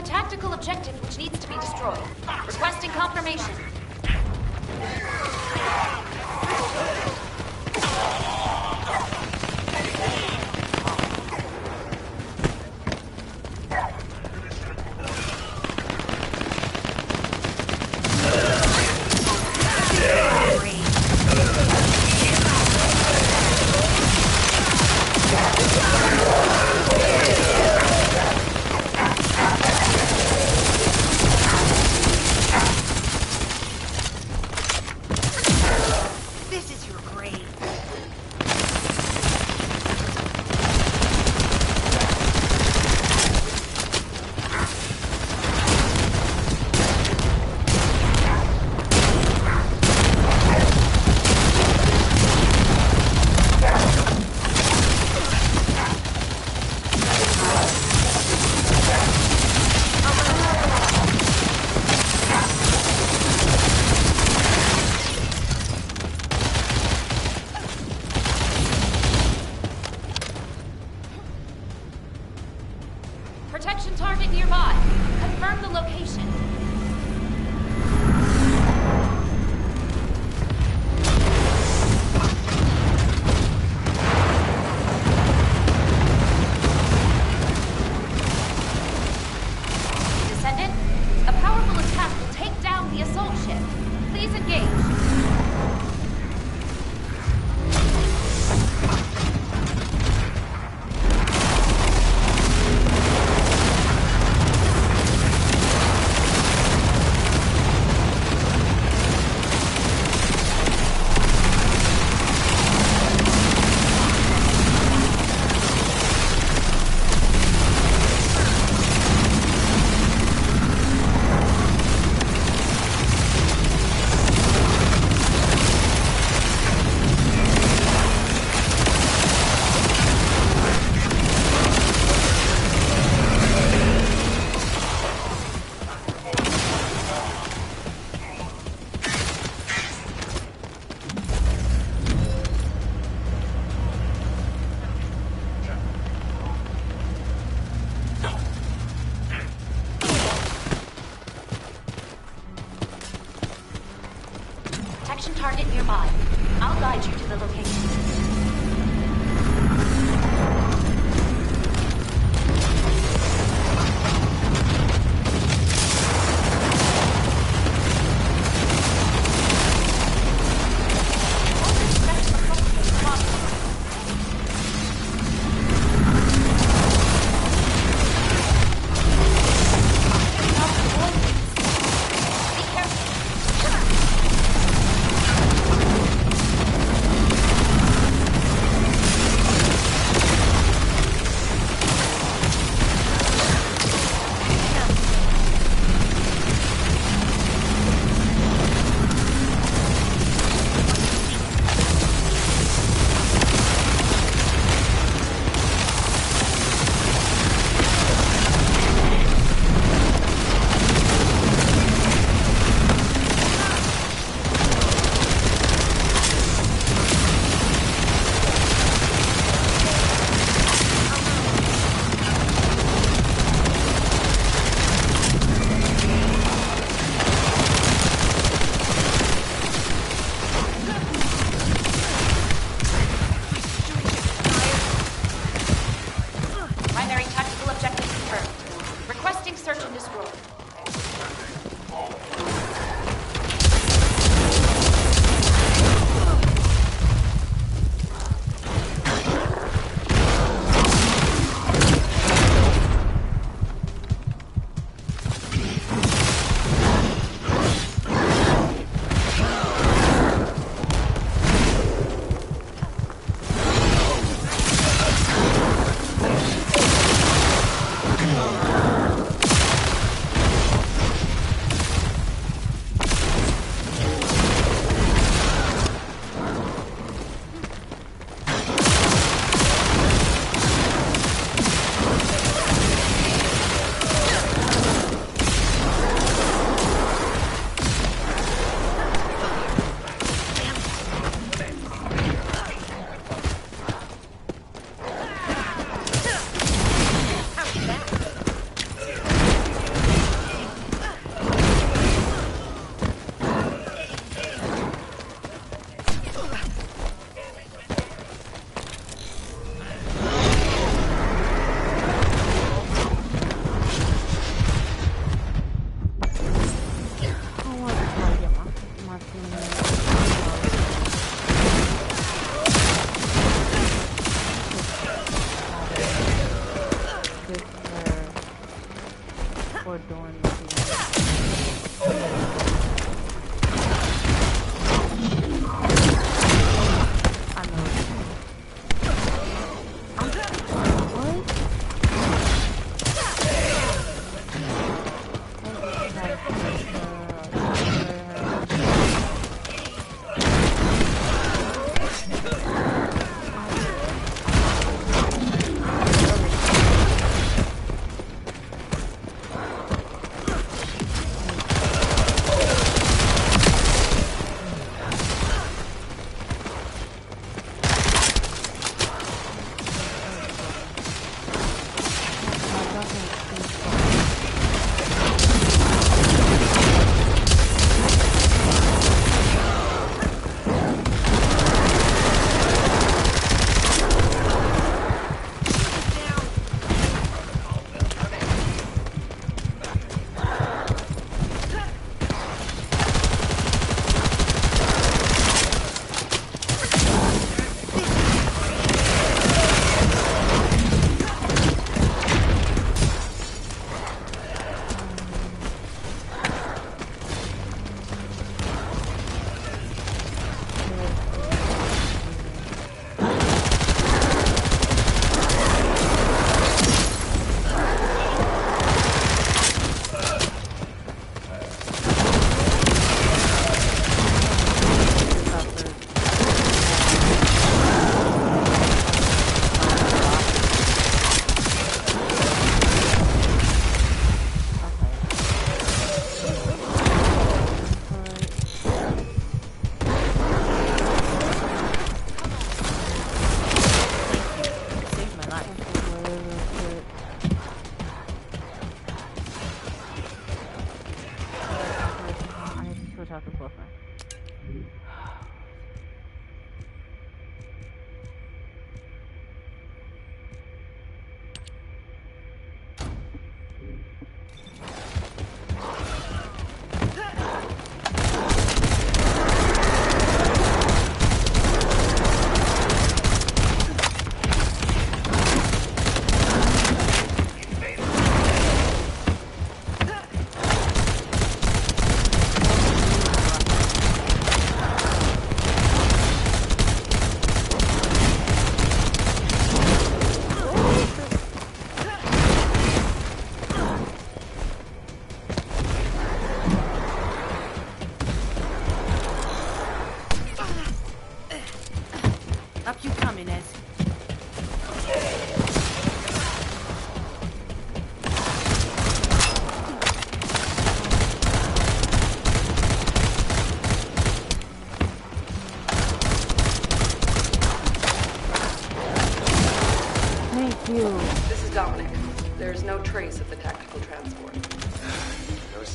tactical objective which needs to be destroyed. Requesting confirmation. Protection target nearby. Confirm the location. Descendant, a powerful attack will take down the assault ship. Please engage. detection target nearby. I'll guide you to the location.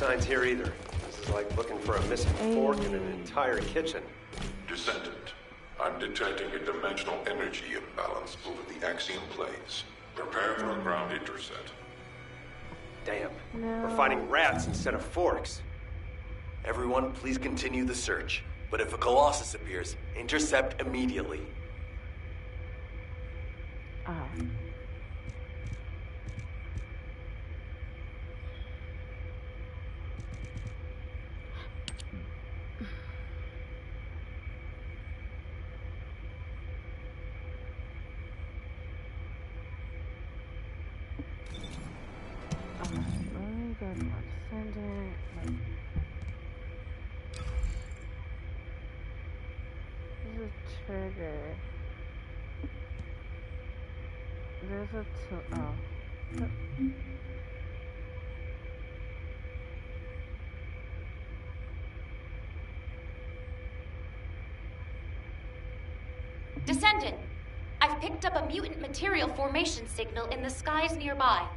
signs here either. This is like looking for a missing fork in an entire kitchen. Descendant, I'm detecting a dimensional energy imbalance over the axiom planes. Prepare for a ground intercept. Damn. We're finding rats instead of forks. Everyone, please continue the search. But if a Colossus appears, intercept immediately. Trigger. There's a Descendant, I've picked up a mutant material formation signal in the skies nearby.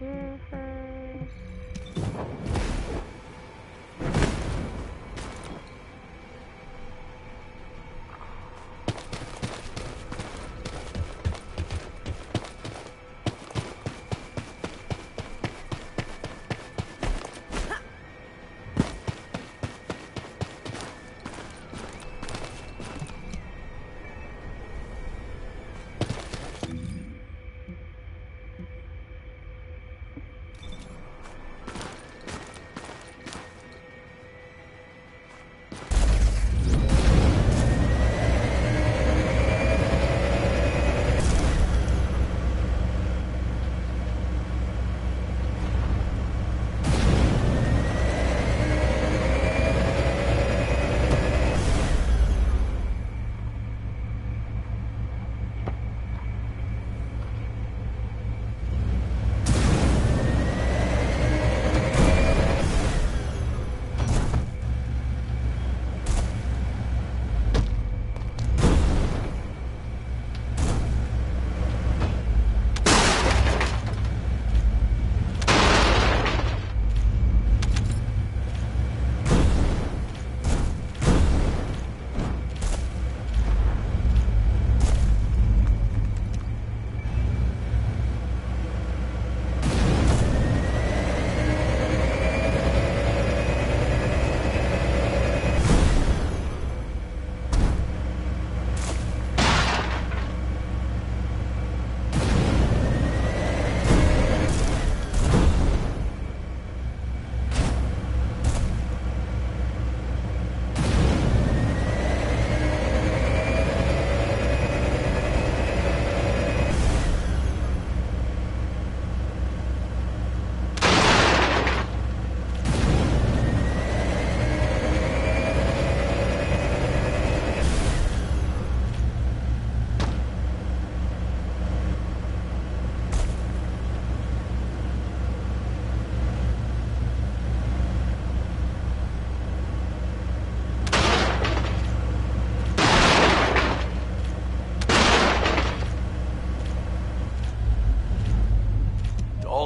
Here first.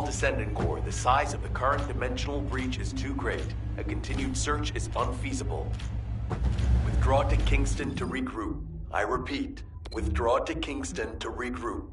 Descendant Core, the size of the current dimensional breach is too great. A continued search is unfeasible. Withdraw to Kingston to regroup. I repeat, withdraw to Kingston to regroup.